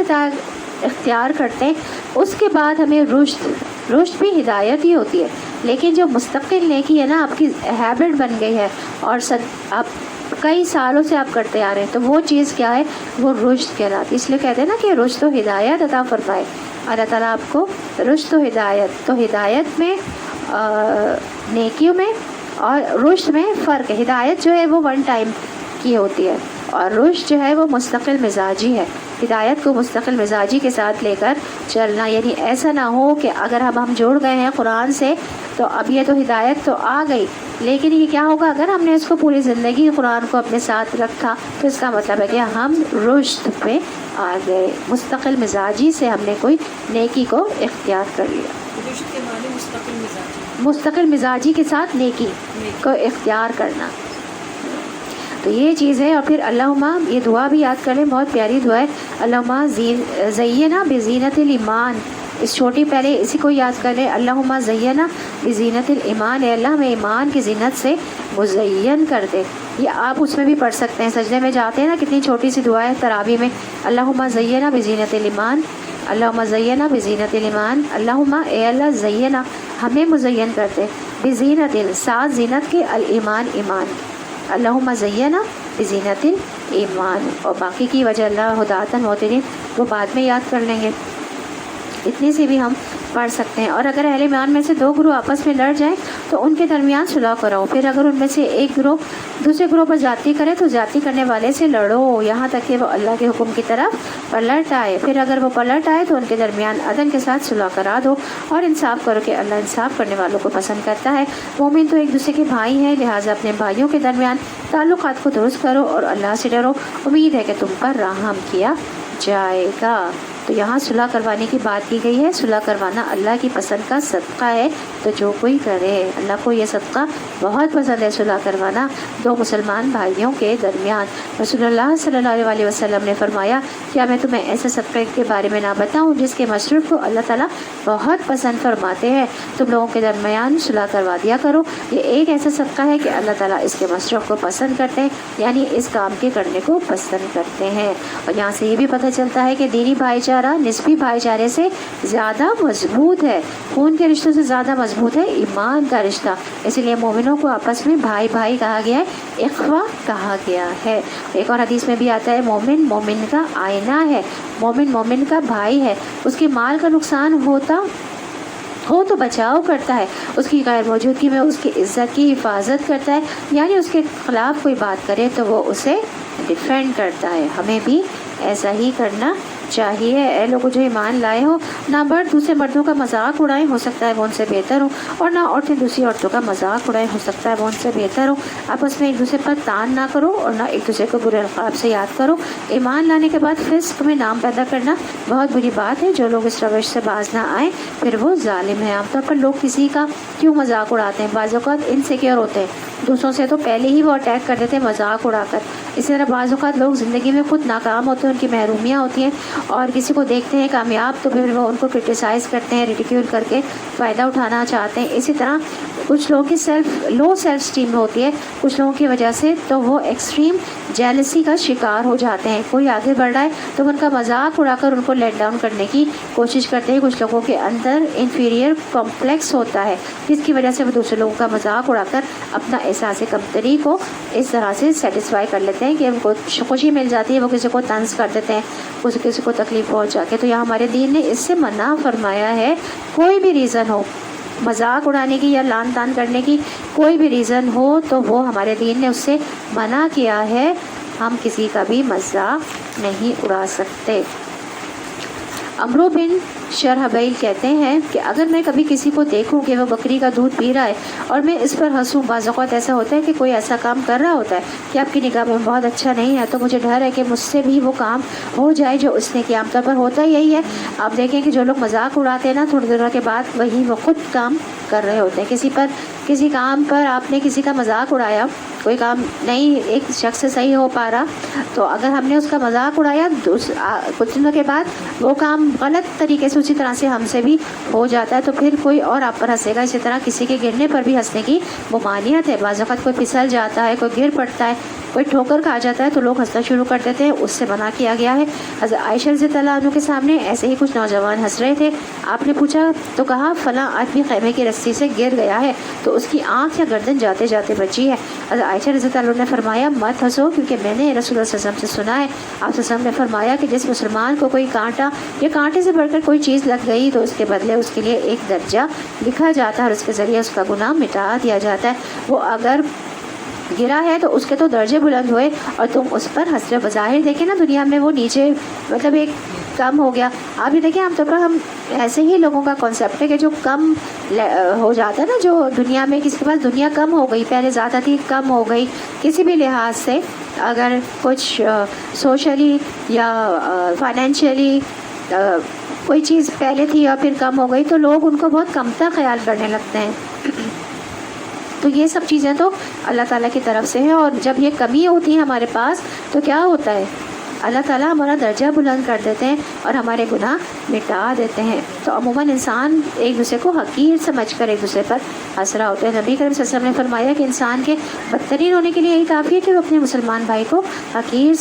اختیار کرتے ہیں، اس کے بعد ہمیں رشد بھی ہدایت ہی ہوتی ہے۔ لیکن جو مستقل نیکی ہے نا، آپ کی ہیبٹ بن گئی ہے اور آپ کئی سالوں سے آپ کرتے آ رہے ہیں، تو وہ چیز کیا ہے؟ وہ رشد کہلاتی ہے۔ اس لیے کہتے ہیں نا کہ رشد و ہدایت عطا فرمائے اللہ تعالیٰ آپ کو، رشد و ہدایت۔ تو ہدایت میں، نیکیوں میں اور رشد میں فرق ہے۔ ہدایت جو ہے وہ ون ٹائم کی ہوتی ہے، اور رشد جو ہے وہ مستقل مزاجی ہے۔ ہدایت کو مستقل مزاجی کے ساتھ لے کر چلنا، یعنی ایسا نہ ہو کہ اگر ہم جوڑ گئے ہیں قرآن سے تو اب یہ تو ہدایت تو آ گئی، لیکن یہ کیا ہوگا اگر ہم نے اس کو پوری زندگی قرآن کو اپنے ساتھ رکھا، تو اس کا مطلب ہے کہ ہم رشد پہ آ گئے، مستقل مزاجی سے ہم نے کوئی نیکی کو اختیار کر لیا۔ رشد کے معنی مستقل مزاجی، مستقل مزاجی کے ساتھ نیکی کو اختیار کرنا، تو یہ چیز ہے۔ اور پھر اللہم، یہ دعا بھی یاد کر لیں، بہت پیاری دعا ہے، اللہم زینا بزینت الایمان۔ اس چھوٹی پہلے اسی کو یاد کر لیں، اللہم زینا بزینت الایمان، اے اللہ ہمیں ایمان کی زینت سے مزین کر دے۔ یا آپ اس میں بھی پڑھ سکتے ہیں. سجدے میں جاتے ہیں نا, کتنی چھوٹی سی دعا ہے تراویح میں, اللہم زینا بزینت الایمان, اللہم زینا بزینت الایمان, اللہم اے اللہ زینا ہمیں مزین کرتے بزینت ساتھ زینت کے الایمان ایمان, اللہم زینا بزینت الایمان. اور باقی کی وجہ اللہ ہدایتاً محترین وہ بعد میں یاد کر لیں گے. اتنی سی بھی ہم پڑھ سکتے ہیں. اور اگر اہل ایمان میں سے دو گروہ آپس میں لڑ جائیں تو ان کے درمیان صلح کراؤ. پھر اگر ان میں سے ایک گروہ دوسرے گروہ پر زیادتی کرے تو زیادتی کرنے والے سے لڑو یہاں تک کہ وہ اللہ کے حکم کی طرف پلٹ آئے. پھر اگر وہ پلٹ آئے تو ان کے درمیان عدل کے ساتھ صلح کرا دو اور انصاف کرو کہ اللہ انصاف کرنے والوں کو پسند کرتا ہے. مومن تو ایک دوسرے کے بھائی ہیں, لہٰذا اپنے بھائیوں کے درمیان تعلقات کو درست کرو اور اللہ سے ڈرو. امید ہے کہ تم پر رحم کیا جائے گا. تو یہاں صلح کروانے کی بات کی گئی ہے. صلح کروانا اللہ کی پسند کا صدقہ ہے, تو جو کوئی کرے اللہ کو یہ صدقہ بہت پسند ہے, صلح کروانا دو مسلمان بھائیوں کے درمیان. رسول اللہ صلی اللہ علیہ وسلم نے فرمایا, کیا میں تمہیں ایسے صدقے کے بارے میں نہ بتاؤں جس کے مصرف کو اللہ تعالیٰ بہت پسند فرماتے ہیں؟ تم لوگوں کے درمیان صلح کروا دیا کرو. یہ ایک ایسا صدقہ ہے کہ اللہ تعالیٰ اس کے مصرف کو پسند کرتے ہیں, یعنی اس کام کے کرنے کو پسند کرتے ہیں. اور یہاں سے یہ بھی پتہ چلتا ہے کہ دینی بھائی چارہ نسبی بھائی چارے سے زیادہ مضبوط ہے, خون کے رشتوں سے زیادہ مضبوط ہے ایمان کا رشتہ. اسی لیے مومنوں کو آپس میں بھائی بھائی کہا گیا ہے, اخوہ کہا گیا ہے. ایک اور حدیث میں بھی آتا ہے مومن مومن کا آئینہ ہے, مومن مومن کا بھائی ہے. اس کے مال کا نقصان ہوتا ہو تو بچاؤ کرتا ہے, اس کی غیر موجودگی میں اس کی عزت کی حفاظت کرتا ہے, یعنی اس کے خلاف کوئی بات کرے تو وہ اسے ڈیفینڈ کرتا ہے. ہمیں بھی ایسا ہی کرنا چاہیے. اے لوگوں جو ایمان لائے ہو, نہ مرد دوسرے مردوں کا مذاق اڑائیں, ہو سکتا ہے وہ ان سے بہتر ہو, اور نہ عورتیں دوسری عورتوں کا مذاق اڑائیں, ہو سکتا ہے وہ ان سے بہتر ہو. آپس میں ایک دوسرے پر تان نہ کرو اور نہ ایک دوسرے کو برے القاب سے یاد کرو. ایمان لانے کے بعد فسق میں نام پیدا کرنا بہت بری بات ہے. جو لوگ اس روش سے باز نہ آئیں پھر وہ ظالم ہیں. عام طور پر لوگ کسی کا کیوں مذاق اڑاتے ہیں؟ بعض اوقات انسیکیور ہوتے ہیں, دوسروں سے تو پہلے ہی وہ اٹیک کر دیتے ہیں مذاق اڑا کر. اسی طرح بعض اوقات لوگ زندگی میں خود ناکام ہوتے ہیں, ان کی محرومیاں ہوتی ہیں, اور کسی کو دیکھتے ہیں کامیاب تو پھر وہ ان کو کرٹیسائز کرتے ہیں, ریڈیکیول کر کے فائدہ اٹھانا چاہتے ہیں. اسی طرح کچھ لوگوں کی لو سیلف اسٹیم ہوتی ہے کچھ لوگوں کی وجہ سے, تو وہ ایکسٹریم جیلسی کا شکار ہو جاتے ہیں. کوئی آگے بڑھ رہا ہے تو ان کا مذاق اڑا کر ان کو لیٹ ڈاؤن کرنے کی کوشش کرتے ہیں. کچھ لوگوں کے اندر انفیریئر کمپلیکس ہوتا ہے جس کی وجہ سے وہ دوسرے لوگوں کا مذاق اڑا کر اپنا احساس کمتری کو اس طرح سے سیٹسفائی کر لیتے ہیں کہ ان کو خوشی مل جاتی ہے, وہ کسی کو طنز کر دیتے ہیں, کسی کو تکلیف پہنچا کے. تو یہاں ہمارے دین نے اس سے منع فرمایا ہے. کوئی بھی ریزن ہو مذاق اڑانے کی یا لان تان کرنے کی, کوئی بھی ریزن ہو تو وہ ہمارے دین نے اس سے منع کیا ہے. ہم کسی کا بھی مذاق نہیں اڑا سکتے. عمرو بن شرحبیل کہتے ہیں کہ اگر میں کبھی کسی کو دیکھوں کہ وہ بکری کا دودھ پی رہا ہے اور میں اس پر ہنسوں, بعض اوقات ایسا ہوتا ہے کہ کوئی ایسا کام کر رہا ہوتا ہے کہ آپ کی نگاہ میں بہت اچھا نہیں ہے, تو مجھے ڈر ہے کہ مجھ سے بھی وہ کام ہو جائے جو اس نے کیا. عام طور پر ہوتا یہی ہے. آپ دیکھیں کہ جو لوگ مذاق اڑاتے ہیں نا, تھوڑی دیر کے بعد وہی وہ خود کام کر رہے ہوتے ہیں. کسی کام پر آپ نے کسی کا مذاق اڑایا, کوئی کام نہیں ایک شخص سے صحیح ہو پا رہا, تو اگر ہم نے اس کا مذاق اڑایا کچھ دنوں کے بعد وہ کام غلط طریقے سے اسی طرح سے ہم سے بھی ہو جاتا ہے, تو پھر کوئی اور آپ پر ہنسے گا. اسی طرح کسی کے گرنے پر بھی ہنسنے کی ممانعت ہے. بعض اوقات کوئی پھسل جاتا ہے, کوئی گر پڑتا ہے, کوئی ٹھوکر کھا جاتا ہے تو لوگ ہنسنا شروع کر دیتے ہیں, اس سے منع کیا گیا ہے. حضرت عائشہ رضی اللہ عنہ کے سامنے ایسے ہی کچھ نوجوان ہنس رہے تھے. آپ نے پوچھا تو کہا فلاں آدمی خیمے کی رسی سے گر گیا ہے تو اس کی آنکھ یا گردن جاتے جاتے بچی ہے. حضرت عائشہ رضی اللہ عنہ نے فرمایا مت ہنسو, کیونکہ میں نے رسول اللہ صلی اللہ علیہ وسلم سے سنا ہے, آپ صلی اللہ علیہ وسلم نے فرمایا کہ جس مسلمان کو کوئی کانٹا یا کانٹے سے بڑھ کر کوئی چیز لگ گئی تو اس کے بدلے اس کے لیے ایک درجہ لکھا جاتا ہے اور اس کے ذریعے اس کا گناہ مٹا دیا جاتا ہے. وہ اگر گرا ہے تو اس کے تو درجے بلند ہوئے اور تم اس پر ہنس رہے. بظاہر دیکھیں نا دنیا میں وہ نیچے مطلب ایک کم ہو گیا. آپ یہ دیکھیں عام طور پر ہم ایسے ہی لوگوں کا کانسیپٹ ہے کہ جو کم ہو جاتا ہے نا, جو دنیا میں کسی کے پاس دنیا کم ہو گئی, پہلے زیادہ تھی کم ہو گئی کسی بھی لحاظ سے, اگر کچھ سوشلی یا فائنینشلی کوئی چیز پہلے تھی اور پھر کم ہو گئی تو لوگ ان کو بہت کمتر خیال کرنے لگتے ہیں. تو یہ سب چیزیں تو اللہ تعالیٰ کی طرف سے ہیں, اور جب یہ کمی ہوتی ہے ہمارے پاس تو کیا ہوتا ہے, اللہ تعالیٰ ہمارا درجہ بلند کر دیتے ہیں اور ہمارے گناہ مٹا دیتے ہیں۔ تو عموماً انسان ایک دوسرے کو حقیر سمجھ کر ایک دوسرے پر ہنس رہا ہوتا ہے۔ نبی کریم صلی اللہ علیہ وسلم نے فرمایا کہ انسان کے بدترین ہونے کے لیے یہی کافی ہے کہ وہ اپنے مسلمان بھائی کو حقیر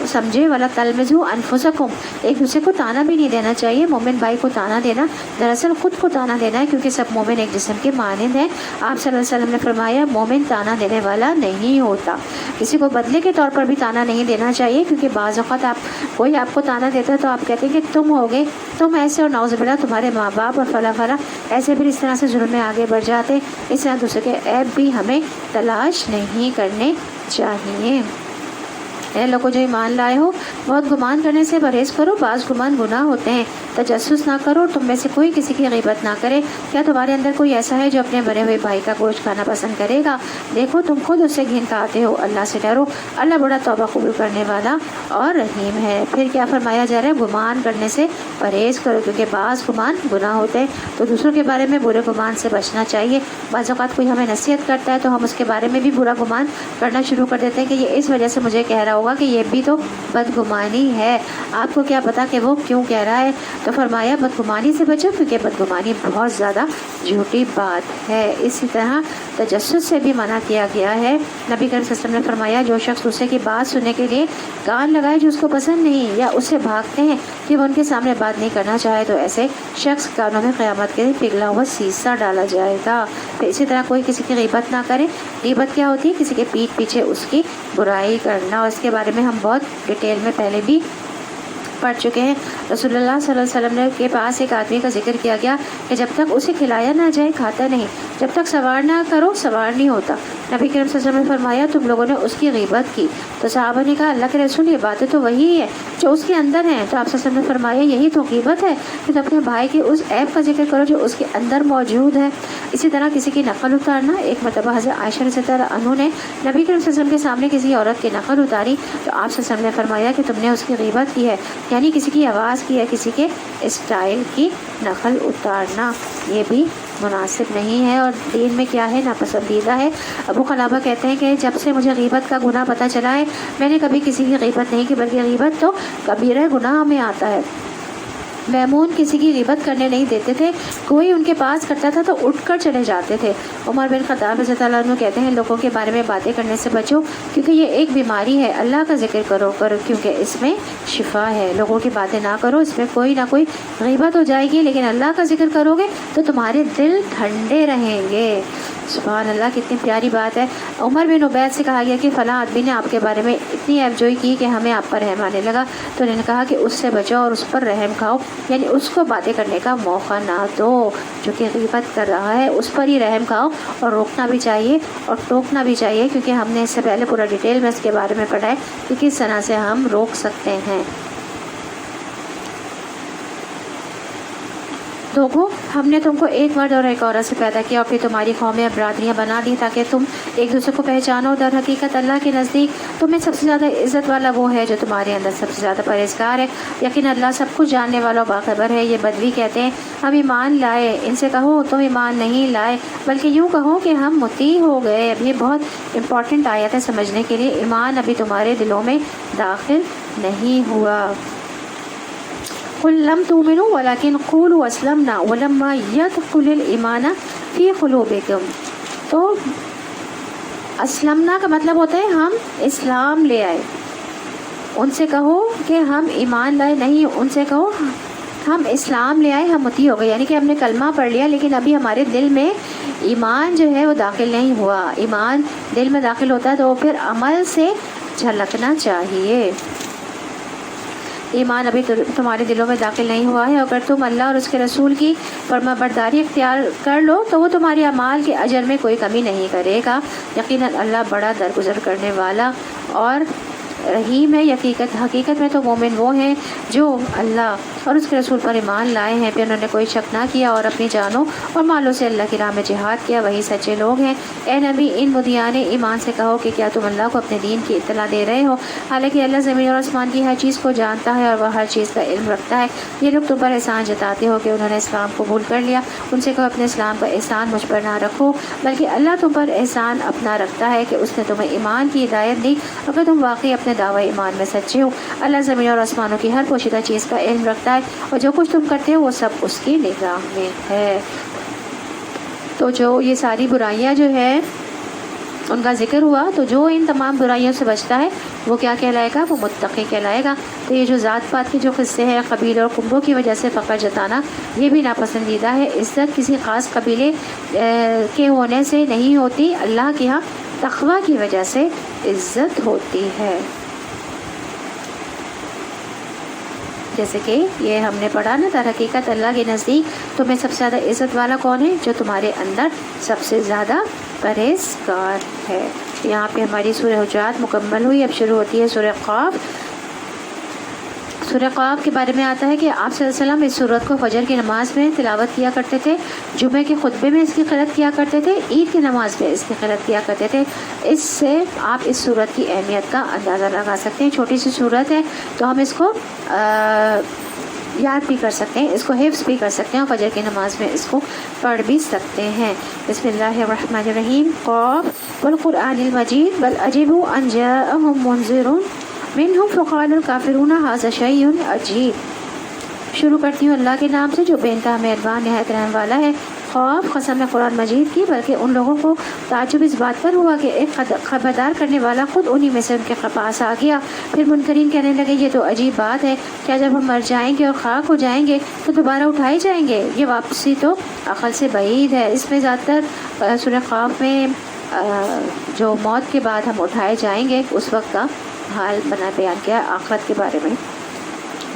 سمجھے، ولا تلمزوا انفسکم، ایک دوسرے کو تانا بھی نہیں دینا چاہیے۔ مومن بھائی کو تانا دینا دراصل خود کو تانا دینا ہے، کیونکہ سب مومن ایک جسم کے مانند ہیں۔ آپ صلی اللہ علیہ وسلم نے فرمایا مومن تانا دینے والا نہیں ہوتا، کسی کو بدلے کے طور پر بھی تانا نہیں دینا چاہیے، کیونکہ بعض اوقات کوئی آپ کو تانا دیتا ہے تو آپ کہتے ہیں کہ تم ہوگے، تم ایسے، اور نعوذ باللہ تمہارے ماں باپ اور فلاں فلاں ایسے بھی اس طرح سے ظلم میں آگے بڑھ جاتے۔ اس طرح دوسرے کے عیب بھی ہمیں تلاش نہیں کرنے چاہیے۔ اے لوگوں جو ایمان لائے ہو، بہت گمان کرنے سے پرہیز کرو، بعض گمان گناہ ہوتے ہیں۔ تجسس نہ کرو، تم میں سے کوئی کسی کی غیبت نہ کرے۔ کیا تمہارے اندر کوئی ایسا ہے جو اپنے مرے ہوئے بھائی کا گوشت کھانا پسند کرے گا؟ دیکھو تم خود اس سے گھن کھاتے ہو۔ اللہ سے ڈرو، اللہ بڑا توبہ قبول کرنے والا اور رحیم ہے۔ پھر کیا فرمایا جا رہا ہے؟ گمان کرنے سے پرہیز کرو، کیونکہ بعض گمان گناہ ہوتے ہیں۔ تو دوسروں کے بارے میں برے گمان سے بچنا چاہیے۔ بعض اوقات کوئی ہمیں نصیحت کرتا ہے تو ہم اس کے بارے میں بھی برا گمان کرنا شروع کر دیتے ہیں کہ یہ اس وجہ سے مجھے کہہ رہا ہوگا کہ یہ بھی تو بدگمانی ہے۔ آپ کو کیا پتا کہ وہ کیوں کہہ رہا ہے؟ تو فرمایا بدگمانی سے بچو، کیونکہ بدگمانی بہت زیادہ جھوٹی بات ہے۔ اسی طرح تجسس سے بھی منع کیا گیا ہے۔ نبی کریم صلی اللہ علیہ وسلم نے فرمایا جو شخص دوسرے کی بات سننے کے لیے کان لگائے جو اس کو پسند نہیں، یا اس سے بھاگتے ہیں کہ وہ ان کے سامنے بات نہیں کرنا چاہے، تو ایسے شخص کانوں میں قیامت کے دن پگھلا ہوا سیسا ڈالا جائے گا۔ پھر اسی طرح کوئی کسی کی غیبت نہ کرے۔ غیبت کیا ہوتی ہے؟ کسی کے پیٹھ پیچھے اس کی برائی کرنا، اور اس کے بارے میں ہم بہت ڈیٹیل میں پہلے بھی پڑھ چکے ہیں۔ رسول اللہ صلی اللہ علیہ وسلم کے پاس ایک آدمی کا ذکر کیا گیا کہ جب تک اسے کھلایا نہ جائے کھاتا نہیں، جب تک سوار نہ کرو سوار نہیں ہوتا۔ نبی کریم صلی اللہ علیہ وسلم نے فرمایا تم لوگوں نے اس کی غیبت کی، تو صحابہ نے کہا اللہ کے رسول یہ باتیں تو وہی ہے جو اس کے اندر ہیں۔ تو آپ صلی اللہ علیہ وسلم نے فرمایا یہی تو غیبت ہے کہ تم اپنے بھائی کے اس عیب کا ذکر کرو جو اس کے اندر موجود ہے۔ اسی طرح کسی کی نقل اتارنا، ایک مرتبہ حضرت عائشہ رضی اللہ عنہ نے نبی کریم صلی اللہ علیہ وسلم کے سامنے کسی عورت کی نقل اتاری، تو آپ صلی اللہ علیہ وسلم نے فرمایا کہ تم نے اس کی غیبت کی ہے، یعنی کسی کی آواز کی ہے، کسی کے اسٹائل کی نقل اتارنا یہ بھی مناسب نہیں ہے، اور دین میں کیا ہے ناپسندیدہ ہے۔ ابو قلابہ کہتے ہیں کہ جب سے مجھے غیبت کا گناہ پتہ چلا ہے میں نے کبھی کسی کی غیبت نہیں کی، بلکہ غیبت تو کبیرہ گناہ میں آتا ہے۔ میمون کسی کی غیبت کرنے نہیں دیتے تھے، کوئی ان کے پاس کرتا تھا تو اٹھ کر چلے جاتے تھے۔ عمر بن خطاب رضی اللہ عنہ کہتے ہیں لوگوں کے بارے میں باتیں کرنے سے بچو، کیونکہ یہ ایک بیماری ہے۔ اللہ کا ذکر کرو کیونکہ اس میں شفا ہے۔ لوگوں کی باتیں نہ کرو، اس میں کوئی نہ کوئی غیبت ہو جائے گی، لیکن اللہ کا ذکر کرو گے تو تمہارے دل ٹھنڈے رہیں گے۔ سبحان اللہ، کتنی پیاری بات ہے۔ عمر بن عبید سے کہا گیا کہ فلاں آدمی نے آپ کے بارے میں اتنی عیب جوئی کی کہ ہمیں آپ پر رحم آنے لگا، تو انہوں نے کہا کہ اس سے بچو اور اس پر رحم کھاؤ، یعنی اس کو باتیں کرنے کا موقع نہ دو جو کہ غیبت کر رہا ہے، اس پر ہی رحم کھاؤ، اور روکنا بھی چاہیے اور ٹوکنا بھی چاہیے، کیونکہ ہم نے اس سے پہلے پورا ڈیٹیل میں اس کے بارے میں پڑھا ہے کہ کس طرح سے ہم روک سکتے ہیں۔ لوگوں ہم نے تم کو ایک مرد اور ایک عورت سے پیدا کیا، اور پھر تمہاری قومیں اور برادریاں بنا دی تاکہ تم ایک دوسرے کو پہچانو۔ در حقیقت اللہ کے نزدیک تمہیں سب سے زیادہ عزت والا وہ ہے جو تمہارے اندر سب سے زیادہ پرہیزگار ہے۔ یقینا اللہ سب کچھ جاننے والا و باخبر ہے۔ یہ بدوی کہتے ہیں ہم ایمان لائے، ان سے کہو تم ایمان نہیں لائے بلکہ یوں کہو کہ ہم مطیع ہو گئے۔ اب یہ بہت امپورٹنٹ آیت ہے سمجھنے کے لیے، ایمان ابھی تمہارے دلوں میں داخل نہیں ہوا۔ قل لم تؤمنوا ولكن قولوا اسلمنا ولما يدخل الايمان في قلوبكم۔ تو اسلمنا کا مطلب ہوتا ہے ہم اسلام لے آئے۔ ان سے کہو کہ ہم ایمان لائے نہیں، ان سے کہو ہم اسلام لے آئے، ہم مطیع ہو گئے، یعنی کہ ہم نے کلمہ پڑھ لیا لیکن ابھی ہمارے دل میں ایمان جو ہے وہ داخل نہیں ہوا۔ ایمان دل میں داخل ہوتا ہے تو پھر عمل سے جھلکنا چاہیے۔ ایمان ابھی تمہارے دلوں میں داخل نہیں ہوا ہے، اگر تم اللہ اور اس کے رسول کی فرما برداری اختیار کر لو تو وہ تمہارے اعمال کے اجر میں کوئی کمی نہیں کرے گا۔ یقیناً اللہ بڑا درگزر کرنے والا اور رحیم ہے۔ حقیقت میں تو مومن وہ ہیں جو اللہ اور اس کے رسول پر ایمان لائے ہیں، پھر انہوں نے کوئی شک نہ کیا اور اپنی جانوں اور مالوں سے اللہ کی راہ میں جہاد کیا، وہی سچے لوگ ہیں۔ اے نبی، ان مدعیان ایمان سے کہو کہ کیا تم اللہ کو اپنے دین کی اطلاع دے رہے ہو، حالانکہ اللہ زمین اور آسمان کی ہر چیز کو جانتا ہے اور وہ ہر چیز کا علم رکھتا ہے۔ یہ لوگ تم پر احسان جتاتے ہو کہ انہوں نے اسلام قبول کر لیا، ان سے کہو اپنے اسلام کا احسان مجھ پر نہ رکھو، بلکہ اللہ تم پر احسان اپنا رکھتا ہے کہ اس نے تمہیں ایمان کی ہدایت دی، اگر تم واقعی اپنے دعوی ایمان میں سچے ہو۔ اللہ زمین اور آسمانوں کی ہر پوشیدہ چیز کا علم رکھتا ہے اور جو کچھ تم کرتے ہو وہ سب اس کی نگاہ میں ہے۔ تو جو یہ ساری برائیاں جو ہے ان کا ذکر ہوا، تو جو ان تمام برائیوں سے بچتا ہے وہ کیا کہلائے گا؟ وہ متقی کہلائے گا۔ تو یہ جو ذات پات کے جو قصے ہیں، قبیلے اور کنبوں کی وجہ سے فخر جتانا، یہ بھی ناپسندیدہ ہے۔ عزت کسی خاص قبیلے کے ہونے سے نہیں ہوتی، اللہ کے ہاں تقویٰ کی وجہ سے عزت ہوتی ہے۔ جیسے کہ یہ ہم نے پڑھا نا، در حقیقت اللہ کے نزدیک تمہیں سب سے زیادہ عزت والا کون ہے؟ جو تمہارے اندر سب سے زیادہ پرہیزگار ہے۔ یہاں پہ ہماری سورہ حجرات مکمل ہوئی، اب شروع ہوتی ہے سورہ قاف۔ سورہ قاف کے بارے میں آتا ہے کہ آپ صلی اللہ علیہ وسلم اس سورت کو فجر کی نماز میں تلاوت کیا کرتے تھے، جمعہ کے خطبے میں اس کی قرأت کیا کرتے تھے، عید کی نماز میں اس کی قرأت کیا کرتے تھے۔ اس سے آپ اس سورت کی اہمیت کا اندازہ لگا سکتے ہیں۔ چھوٹی سی سورت ہے تو ہم اس کو یاد بھی کر سکتے ہیں، اس کو حفظ بھی کر سکتے ہیں اور فجر کی نماز میں اس کو پڑھ بھی سکتے ہیں۔ بسم اللہ الرحمن الرحیم۔ قاف والقرآن المجید بل عجبوا ان جاءهم منذر منهم فقال الكافرون هذا شيء عجیب۔ شروع کرتی ہوں اللہ کے نام سے جو بے انتہا مہربان نہایت رحم والا ہے۔ خوف قسم ہے قرآن مجید کی، بلکہ ان لوگوں کو تعجب اس بات پر ہوا کہ ایک خبردار کرنے والا خود انہی میں سے ان کے پاس آ گیا۔ پھر منکرین کہنے لگے یہ تو عجیب بات ہے، کیا جب ہم مر جائیں گے اور خاک ہو جائیں گے تو دوبارہ اٹھائے جائیں گے؟ یہ واپسی تو عقل سے بعید ہے۔ اس میں زیادہ تر سورہ خوف میں جو موت کے بعد ہم اٹھائے جائیں گے اس وقت کا حال بنا بیان کیا، آخرت کے بارے میں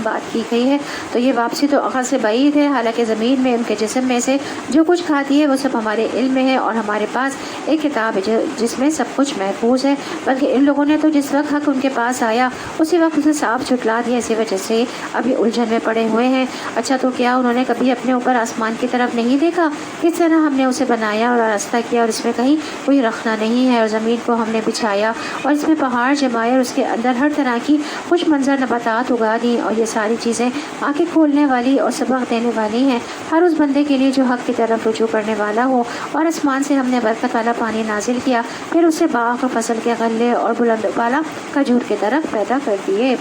بات کی گئی ہے۔ تو یہ واپسی تو عقل سے بعید ہے، حالانکہ زمین میں ان کے جسم میں سے جو کچھ کھاتی ہے وہ سب ہمارے علم میں ہے اور ہمارے پاس ایک کتاب ہے جس میں سب کچھ محفوظ ہے، بلکہ ان لوگوں نے تو جس وقت حق ان کے پاس آیا اسی وقت اسے صاف جھٹلا دیا، اسی وجہ سے ابھی الجھن میں پڑے ہوئے ہیں۔ اچھا تو کیا انہوں نے کبھی اپنے اوپر آسمان کی طرف نہیں دیکھا؟ کس طرح ہم نے اسے بنایا اور آراستہ کیا اور اس میں کہیں کوئی رخنا نہیں ہے، اور زمین کو ہم نے بچھایا اور اس میں پہاڑ جمائے اور اس کے اندر ہر طرح کی خوش منظر نباتات اگا دی، اور یہ ساری چیزیں آنکھیں کھولنے والی اور سبق دینے والی ہیں ہر اس بندے کے لیے جو حق کی طرف رجوع کرنے والا ہو۔ اور آسمان سے ہم نے برکت والا پانی نازل کیا، پھر اسے باغ اور فصل کے غلے اور بلند بالا کھجور کے درخت پیدا کر دیے۔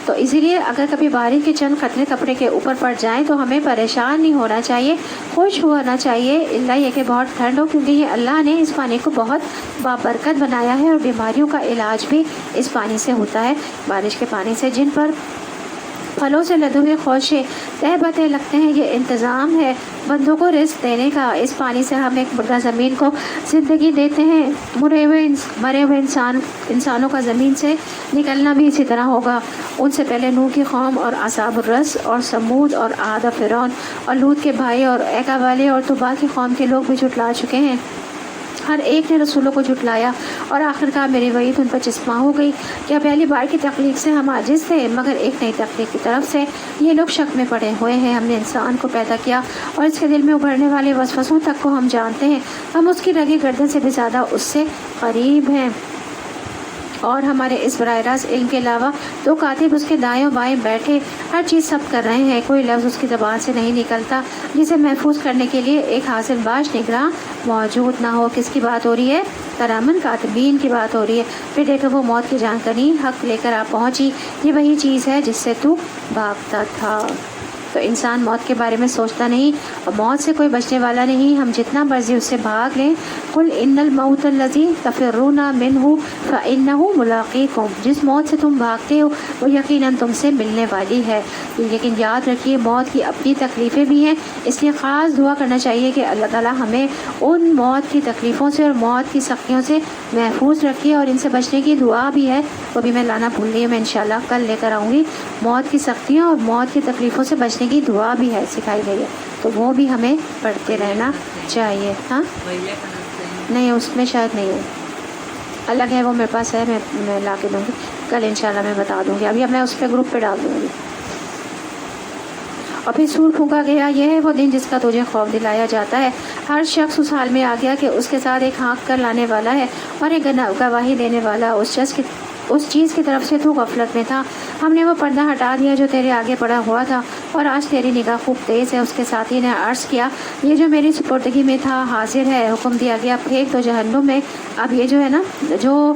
تو اسی لیے اگر کبھی بارش کے چند قطرے کپڑے کے اوپر پڑ جائیں تو ہمیں پریشان نہیں ہونا چاہیے، خوش ہونا چاہیے، اللہ یہ کہ بہت ٹھنڈ ہو، کیونکہ یہ اللہ نے اس پانی کو بہت بابرکت بنایا ہے اور بیماریوں کا علاج بھی اس پانی سے ہوتا ہے، بارش کے پانی سے۔ جن پر پھلوں سے لدے ہوئے خوشے تہ بتہ لگتے ہیں، یہ انتظام ہے بندوں کو رزق دینے کا۔ اس پانی سے ہم ایک مردہ زمین کو زندگی دیتے ہیں، مرے ہوئے انسانوں کا زمین سے نکلنا بھی اسی طرح ہوگا۔ ان سے پہلے نوح کی قوم اور اصحاب الرس اور سمود اور عاد اور فرعون اور لوط کے بھائی اور ایکا والے اور طبا کی قوم کے لوگ بھی جھٹلا چکے ہیں، ہر ایک نے رسولوں کو جھٹلایا اور آخرکار میری وعید ان پر چسپاں ہو گئی۔ کیا پہلی بار کی تخلیق سے ہم عاجز تھے؟ مگر ایک نئی تخلیق کی طرف سے یہ لوگ شک میں پڑے ہوئے ہیں۔ ہم نے انسان کو پیدا کیا اور اس کے دل میں ابھرنے والے وسوسوں تک کو ہم جانتے ہیں، ہم اس کی رگے گردن سے بھی زیادہ اس سے قریب ہیں، اور ہمارے اس براہ راست علم کے علاوہ دو کاتب اس کے دائیں بائیں بیٹھے ہر چیز سب کر رہے ہیں، کوئی لفظ اس کی زبان سے نہیں نکلتا جسے محفوظ کرنے کے لیے ایک حاصل باش نگراں موجود نہ ہو۔ کس کی بات ہو رہی ہے؟ کرامن کاتبین کی بات ہو رہی ہے۔ پھر دیکھو وہ موت کی جانکنی حق لے کر آپ پہنچی، یہ وہی چیز ہے جس سے تو بھاگتا تھا۔ تو انسان موت کے بارے میں سوچتا نہیں اور موت سے کوئی بچنے والا نہیں، ہم جتنا مرضی اس سے بھاگ لیں۔ قل ان الموت الذی تفرون منہ فانہ ملاقیکم، جس موت سے تم بھاگتے ہو وہ یقیناً تم سے ملنے والی ہے۔ لیکن یاد رکھیے موت کی اپنی تکلیفیں بھی ہیں، اس لیے خاص دعا کرنا چاہیے کہ اللہ تعالیٰ ہمیں ان موت کی تکلیفوں سے اور موت کی سختیوں سے محفوظ رکھیے، اور ان سے بچنے کی دعا بھی ہے، وہ بھی میں لانا بھول گئی، میں انشاءاللہ کل لے کر آؤں گی۔ موت کی سختیوں اور موت کی تکلیفوں سے بچنے کی دعا بھی ہے، سکھائی گئی ہے، تو وہ بھی ہمیں پڑھتے رہنا چاہیے۔ ہاں نہیں، اس میں شاید نہیں ہے، الگ ہے، وہ میرے پاس ہے، میں لا کے دوں گی۔ کل انشاءاللہ میں بتا دوں گی. ابھی اب میں اس پہ گروپ پہ ڈال دوں گی. اور پھر سور پھونکا گیا. یہ ہے وہ دن جس کا تجھے خوف دلایا جاتا ہے. ہر شخص اس حال میں آ گیا کہ اس کے ساتھ ایک ہانک کر لانے والا ہے اور ایک گواہی دینے والا. اس چیز کی طرف سے تو غفلت میں تھا. ہم نے وہ پردہ ہٹا دیا جو تیرے آگے پڑا ہوا تھا اور آج تیری نگاہ خوب تیز ہے. اس کے ساتھی نے عرض کیا یہ جو میری سپردگی میں تھا حاضر ہے. حکم دیا گیا پھینک تو جہنم میں. اب یہ جو ہے نا جو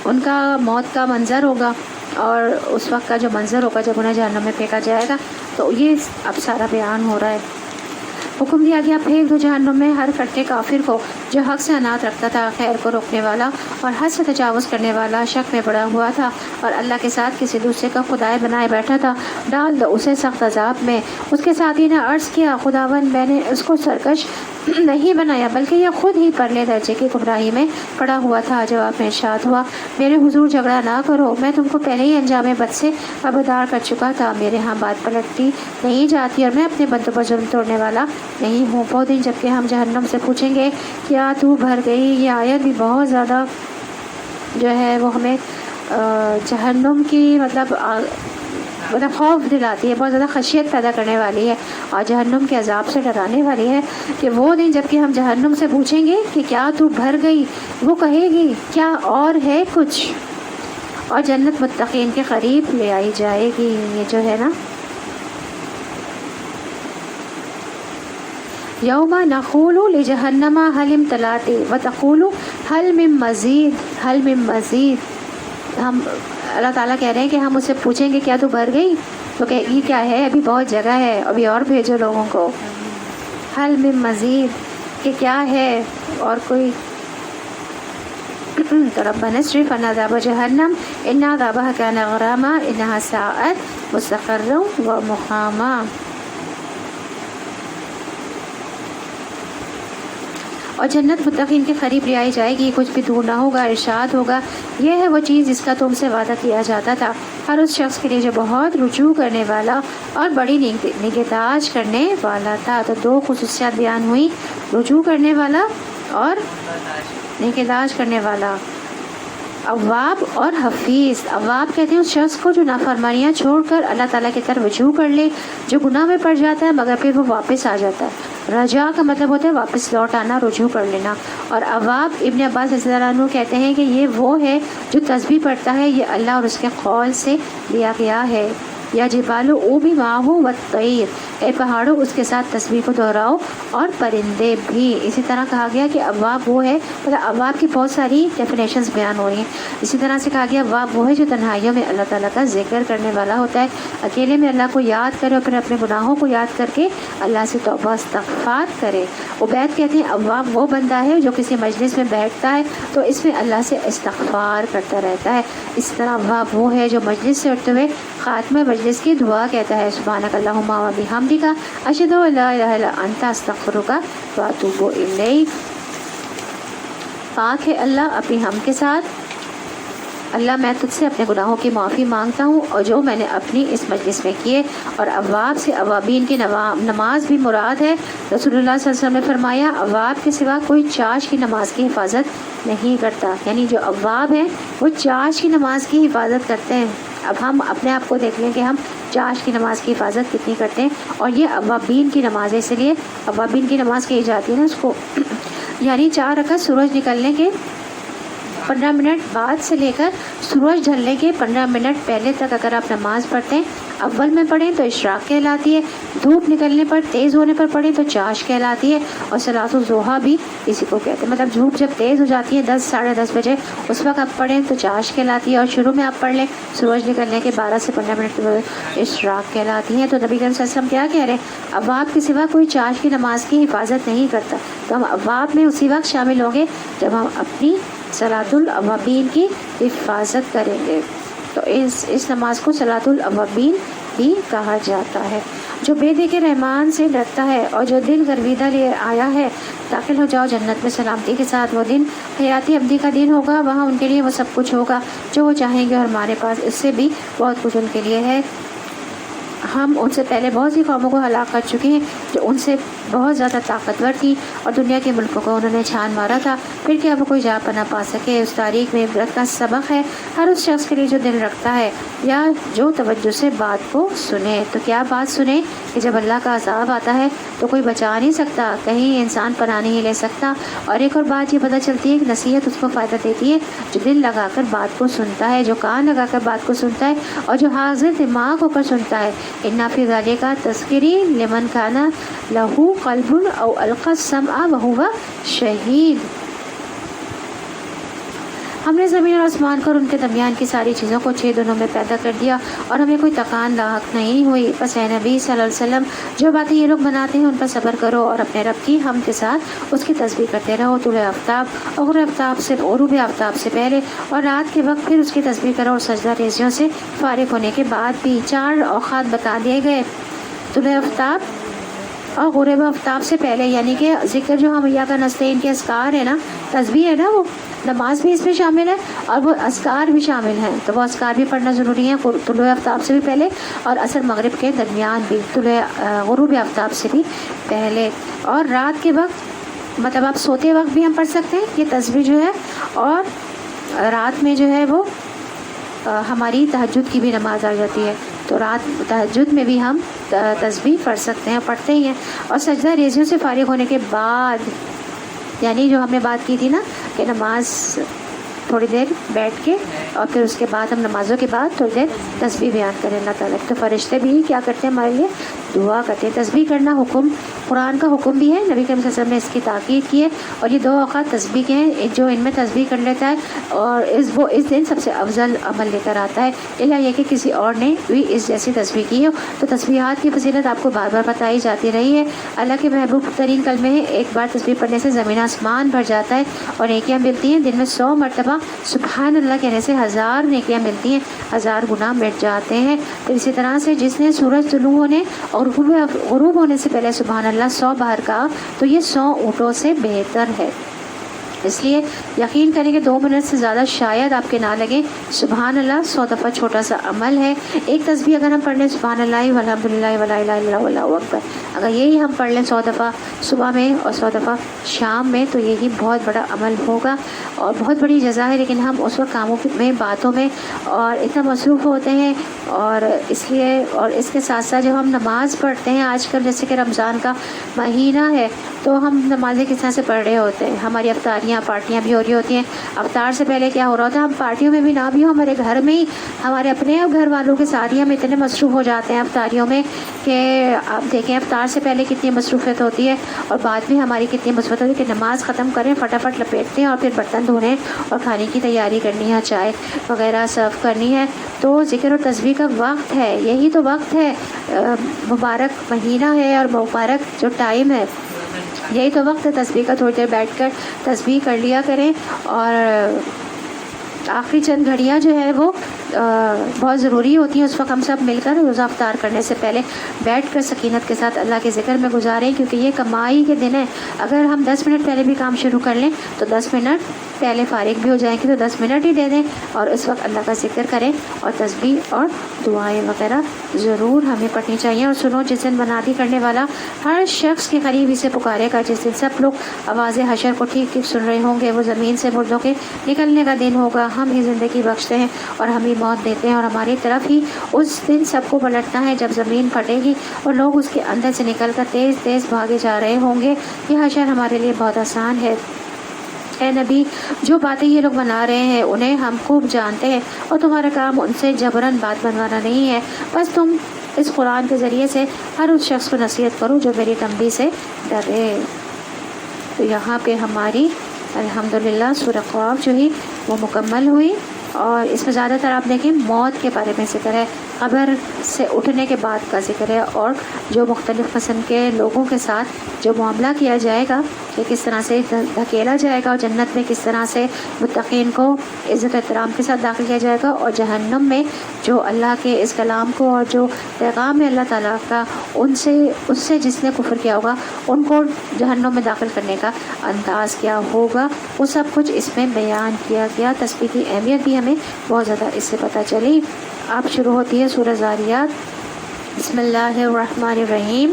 ان کا موت کا منظر ہوگا اور اس وقت کا جو منظر ہوگا جب انہیں جہنم میں پھینکا جائے گا تو یہ اب سارا بیان ہو رہا ہے. حکم دیا گیا پھینک دو جہنم میں ہر کٹے کافر کو جو حق سے عناد رکھتا تھا, خیر کو روکنے والا اور حد سے تجاوز کرنے والا, شک میں پڑا ہوا تھا اور اللہ کے ساتھ کسی دوسرے کا خدائے بنائے بیٹھا تھا. ڈال دو اسے سخت عذاب میں. اس کے ساتھی نے عرض کیا خداوند میں نے اس کو سرکش نہیں بنایا بلکہ یہ خود ہی پرلے درجے کی گمراہی میں پڑا ہوا تھا. جواب میں ارشاد ہوا میرے حضور جھگڑا نہ کرو, میں تم کو پہلے ہی انجام بد سے خبردار کر چکا تھا. میرے ہاں بات پلٹتی نہیں جاتی اور میں اپنے بندوں پر ظلم توڑنے والا نہیں ہوں. وہ دن جب کہ ہم جہنم سے پوچھیں گے کیا تو بھر گئی. یہ آیت بھی بہت زیادہ جو ہے وہ ہمیں جہنم کی مطلب خوف دلاتی ہے, بہت زیادہ خشیت پیدا کرنے والی ہے اور جہنم کے عذاب سے ڈرانے والی ہے. کہ وہ دن جب کہ ہم جہنم سے پوچھیں گے کہ کیا تو بھر گئی, وہ کہے گی کیا اور ہے کچھ, اور جنت متقین کے قریب لے آئی جائے گی. یہ جو ہے نا یوم نقول لجہنم حل امتلأت وتقول حل من مزید حل من مزید. ہم اللہ تعالیٰ کہہ رہے ہیں کہ ہم اسے پوچھیں گے کیا تو بھر گئی, تو کہے گی کیا ہے ابھی بہت جگہ ہے, ابھی اور بھیجو لوگوں کو. حل من مزید کہ کیا ہے اور کوئی. تو ربنا اصرف عنا عذاب جہنم ان عذابها كان غراما انها ساءت مستقرا ومقاما. اور جنت متقین کے قریب لے آئی جائے گی, کچھ بھی دور نہ ہوگا. ارشاد ہوگا یہ ہے وہ چیز جس کا تم سے وعدہ کیا جاتا تھا ہر اس شخص کے لیے جو بہت رجوع کرنے والا اور بڑی نگہداشت کرنے والا تھا. تو دو خصوصیات بیان ہوئی, رجوع کرنے والا اور نگہداشت کرنے والا. اواب اور حفیظ. اواب کہتے ہیں اس شخص کو جو نافرمانیاں چھوڑ کر اللہ تعالیٰ کی طرف رجوع کر لے, جو گناہ میں پڑ جاتا ہے مگر پھر وہ واپس آ جاتا ہے. رجا کا مطلب ہوتا ہے واپس لوٹ آنا, رجوع کر لینا. اور اواب ابن عباس رضی اللہ عنہ کہتے ہیں کہ یہ وہ ہے جو تسبیح پڑھتا ہے, یہ اللہ اور اس کے قول سے لیا گیا ہے. یا جبالو اوبی ماہو والطیر, اے پہاڑوں اس کے ساتھ تسبیح کو دہراؤ اور پرندے بھی. اسی طرح کہا گیا کہ اواب وہ ہے, مطلب اواب کی بہت ساری ڈیفینیشنز بیان ہو رہی ہیں. اسی طرح سے کہا گیا اواب وہ ہے جو تنہائیوں میں اللہ تعالیٰ کا ذکر کرنے والا ہوتا ہے, اکیلے میں اللہ کو یاد کرے اور پھر اپنے گناہوں کو یاد کر کے اللہ سے توبہ استغفار کرے. عبید کہتے ہیں اواب وہ بندہ ہے جو کسی مجلس میں بیٹھتا ہے تو اس میں اللہ سے استغفار کرتا رہتا ہے. اس طرح اواب وہ ہے جو مجلس سے اٹھتے ہوئے خاتمہ مجلس کی دعا کہتا ہے سبحانک اللہم و بحمدک اشہد ان لا الہ الا انت استغفرک و اتوب الیک. پاک ہے اللہ اپنی ہم کے ساتھ. اللہ میں تجھ سے اپنے گناہوں کی معافی مانگتا ہوں اور جو میں نے اپنی اس مجلس میں کیے. اور اواب سے اوابین کی نماز بھی مراد ہے. رسول اللہ صلی اللہ علیہ وسلم نے فرمایا اواب کے سوا کوئی چاش کی نماز کی حفاظت نہیں کرتا, یعنی جو اواب ہیں وہ چاش کی نماز کی حفاظت کرتے ہیں. اب ہم اپنے آپ کو دیکھ لیں کہ ہم چاش کی نماز کی حفاظت کتنی کرتے ہیں, اور یہ اوابین کی نماز ہے. اس لیے اوابین کی نماز کہی جاتی ہے نا اس کو, یعنی 4 رکعت سورج نکلنے کے 15 منٹ بعد سے لے کر سورج ڈھلنے کے 15 منٹ پہلے تک اگر آپ نماز پڑھتے ہیں, اول میں پڑھیں تو اشراق کہلاتی ہے, دھوپ نکلنے پر تیز ہونے پر پڑھیں تو چاش کہلاتی ہے. اور صلاۃ الضحیٰ بھی اسی کو کہتے ہیں, مطلب دھوپ جب تیز ہو جاتی ہے 10 ساڑھے 10 بجے اس وقت آپ پڑھیں تو چاش کہلاتی ہے, اور شروع میں آپ پڑھ لیں سورج نکلنے کے 12 سے 15 منٹ کے بعد اشراق کہلاتی ہے. تو نبی کریم صلی اللہ علیہ وسلم کیا کہہ رہے ہیں, اواب کے سوا کوئی چاش کی نماز کی حفاظت نہیں کرتا. تو ہم اواب میں اسی وقت شامل ہوں گے جب ہم اپنی صلاۃ الاوابین کی حفاظت کریں گے. تو اس نماز کو صلاۃ الاوابین بھی کہا جاتا ہے. جو بے دیکھے رحمان سے ڈرتا ہے اور جو دل گرویدہ لے آیا ہے, داخل ہو جاؤ جنت میں سلامتی کے ساتھ. وہ دن حیاتی ابدی کا دن ہوگا, وہاں ان کے لیے وہ سب کچھ ہوگا جو وہ چاہیں گے, اور ہمارے پاس اس سے بھی بہت کچھ ان کے لیے ہے. ہم ان سے پہلے بہت سی قوموں کو ہلاک کر چکے ہیں جو ان سے بہت زیادہ طاقتور تھی اور دنیا کے ملکوں کو انہوں نے چھان مارا تھا، پھر کیا وہ کوئی جا پناہ پا سکے۔ اس تاریخ میں عبرت کا سبق ہے ہر اس شخص کے لیے جو دل رکھتا ہے یا جو توجہ سے بات کو سنے۔ تو کیا بات سنے کہ جب اللہ کا عذاب آتا ہے تو کوئی بچا نہیں سکتا، کہیں انسان پناہ نہیں لے سکتا۔ اور ایک اور بات یہ پتہ چلتی ہے کہ نصیحت اس کو فائدہ دیتی ہے جو دل لگا کر بات کو سنتا ہے، جو کان لگا کر بات کو سنتا ہے اور جو حاضر دماغ ہو کر سنتا ہے۔ اِنَّ فِي ذَلِكَ تَذْكِرَةً لِمَنْ كَانَ لَهُ قَلْبٌ أَوْ أَلْقَى السَّمْعَ وَهُوَ شَهِيدٌ۔ ہم نے زمین اور آسمان کو اور ان کے درمیان کی ساری چیزوں کو 6 دنوں میں پیدا کر دیا اور ہمیں کوئی تکان لاحق نہیں ہوئی۔ بس اے نبی صلی اللہ علیہ وسلم، جو باتیں یہ لوگ بناتے ہیں ان پر صبر کرو اور اپنے رب کی حمد کے ساتھ اس کی تسبیح کرتے رہو۔ طلوع آفتاب اور غروب آفتاب سے پہلے اور رات کے وقت پھر اس کی تسبیح کرو، اور سجدہ ریزیوں سے فارغ ہونے کے بعد بھی 4 اوقات بتا دیے گئے۔ طلوع آفتاب اور غروب آفتاب سے پہلے، یعنی کہ ذکر جو ہم یا کا نستعین کے اذکار ہے نا، تسبیح ہے نا، وہ نماز بھی اس میں شامل ہے اور وہ اذکار بھی شامل ہیں، تو وہ اذکار بھی پڑھنا ضروری ہے طلوع آفتاب سے بھی پہلے اور عصر مغرب کے درمیان بھی، غروب آفتاب سے بھی پہلے۔ اور رات کے وقت مطلب آپ سوتے وقت بھی ہم پڑھ سکتے ہیں یہ تسبیح جو ہے، اور رات میں جو ہے وہ ہماری تہجد کی بھی نماز آ جاتی ہے، تو رات تہجد میں بھی ہم تسبیح پڑھ سکتے ہیں، پڑھتے ہی ہیں۔ اور سجدہ ریزیوں سے فارغ ہونے کے بعد، یعنی جو ہم نے بات کی تھی نا کہ نماز تھوڑی دیر بیٹھ کے اور پھر اس کے بعد ہم نمازوں کے بعد تھوڑی دیر تسبیح بیان کریں اللہ تعالیٰ کی، تو فرشتے بھی کیا کرتے ہیں ہمارے لیے دعا کرتے ہیں۔ تسبیح کرنا حکم قرآن کا حکم بھی ہے، نبی کریم صلی اللہ علیہ وسلم نے اس کی تاکید کی ہے، اور یہ 2 اوقات تسبیح کے ہیں، جو ان میں تسبیح کر لیتا ہے اور وہ اس دن سب سے افضل عمل لے کر آتا ہے، الا یہ کہ کسی اور نے بھی اس جیسی تسبیح کی ہو۔ تو تسبیحات کی فضیلت آپ کو بار بار بتائی جاتی رہی ہے۔ اللہ کے محبوب ترین کلمے ہیں، ایک بار تسبیح پڑھنے سے زمین آسمان بھر جاتا ہے اور نیکیاں ملتی ہیں، دن میں 100 مرتبہ سبحان اللہ کہنے سے 1000 نیکیاں ملتی ہیں، 1000 گناہ مٹ جاتے ہیں۔ تو اسی طرح سے جس نے سورج طلوع ہونے اور غروب ہونے سے پہلے سبحان اللہ 100 بار کہا تو یہ 100 اونٹوں سے بہتر ہے۔ اس لیے یقین کریں کہ 2 منٹ سے زیادہ شاید آپ کے نہ لگیں۔ سبحان اللہ 100 دفعہ چھوٹا سا عمل ہے۔ ایک تسبیح اگر ہم پڑھ لیں سبحان اللہ والحمدللہ ولا الہ الا اللہ واللہ اکبر، اگر یہی ہم پڑھ لیں 100 دفعہ صبح میں اور 100 دفعہ شام میں، تو یہی بہت بڑا عمل ہوگا اور بہت بڑی جزا ہے۔ لیکن ہم اس وقت کاموں میں، باتوں میں اور اتنا مصروف ہوتے ہیں، اور اس لیے اور اس کے ساتھ ساتھ جب ہم نماز پڑھتے ہیں آج کل، جیسے کہ رمضان کا مہینہ ہے، تو ہم نمازیں کس طرح سے پڑھ رہے ہوتے ہیں، ہماری افطاریاں پارٹیاں بھی ہو رہی ہوتی ہیں۔ افطار سے پہلے کیا ہو رہا ہوتا ہے، ہم پارٹیوں میں بھی نہ بھی ہو، ہمارے گھر میں ہی ہمارے اپنے اور گھر والوں کے ساتھ ہی ہم اتنے مصروف ہو جاتے ہیں افطاریوں میں کہ آپ دیکھیں افطار سے پہلے کتنی مصروفیت ہوتی ہے اور بعد میں ہماری کتنی مصروفیت ہوتی ہے کہ نماز ختم کریں، فٹافٹ لپیٹتے ہیں اور پھر برتن دھونے اور کھانے کی تیاری کرنی ہے، چائے وغیرہ سرو کرنی ہے۔ تو ذکر اور تسبیح کا وقت ہے، یہی تو وقت ہے، مبارک مہینہ ہے اور مبارک جو ٹائم ہے، یہی تو وقت ہے تسبیح کا۔ تھوڑی دیر بیٹھ کر تسبیح کر لیا کریں، اور آخری چند گھڑیاں جو ہے وہ بہت ضروری ہوتی ہیں، اس وقت ہم سب مل کر روزہ افطار کرنے سے پہلے بیٹھ کر سکینت کے ساتھ اللہ کے ذکر میں گزاریں، کیونکہ یہ کمائی کے دن ہے۔ اگر ہم 10 منٹ پہلے بھی کام شروع کر لیں تو 10 منٹ پہلے فارغ بھی ہو جائیں گے، تو 10 منٹ ہی دے دیں اور اس وقت اللہ کا ذکر کریں، اور تسبیح اور دعائیں وغیرہ ضرور ہمیں پڑھنی چاہیے۔ اور سنو، جس دن منادی کرنے والا ہر شخص کے قریب اسے پکارے گا، جس دن سب لوگ آواز حشر کو ٹھیک ٹھیک سن رہے ہوں گے، وہ زمین سے مردوں کے نکلنے کا دن ہوگا۔ ہم ہی زندگی بخشتے ہیں اور ہم ہی موت دیتے ہیں، اور ہماری طرف ہی اس دن سب کو پلٹنا ہے جب زمین پھٹے گی اور لوگ اس کے اندر سے نکل کر تیز تیز بھاگے جا رہے ہوں گے۔ یہ حشر ہمارے لیے بہت آسان ہے۔ اے نبی، جو باتیں یہ لوگ بنا رہے ہیں انہیں ہم خوب جانتے ہیں، اور تمہارا کام ان سے جبراً بات بنوانا نہیں ہے، بس تم اس قرآن کے ذریعے سے ہر اس شخص کو نصیحت کرو جو میری تنبیہ سے ڈرے۔ تو یہاں پہ ہماری الحمدللہ سورہ قاف جو ہی وہ مکمل ہوئی، اور اس میں زیادہ تر آپ دیکھیں موت کے بارے میں ذکر ہے، قبر سے اٹھنے کے بعد کا ذکر ہے، اور جو مختلف قسم کے لوگوں کے ساتھ جو معاملہ کیا جائے گا کہ کس طرح سے دھکیلا جائے گا، اور جنت میں کس طرح سے متقین کو عزت و احترام کے ساتھ داخل کیا جائے گا، اور جہنم میں جو اللہ کے اس کلام کو اور جو پیغام ہے اللہ تعالیٰ کا اس سے جس نے کفر کیا ہوگا ان کو جہنم میں داخل کرنے کا انداز کیا ہوگا، وہ سب کچھ اس میں بیان کیا گیا۔ تسبیح کی اہمیت بھی ہمیں بہت زیادہ اس سے پتہ چلی۔ اب شروع ہوتی ہے سورہ ذاریات۔ بسم اللہ الرحمن الرحیم۔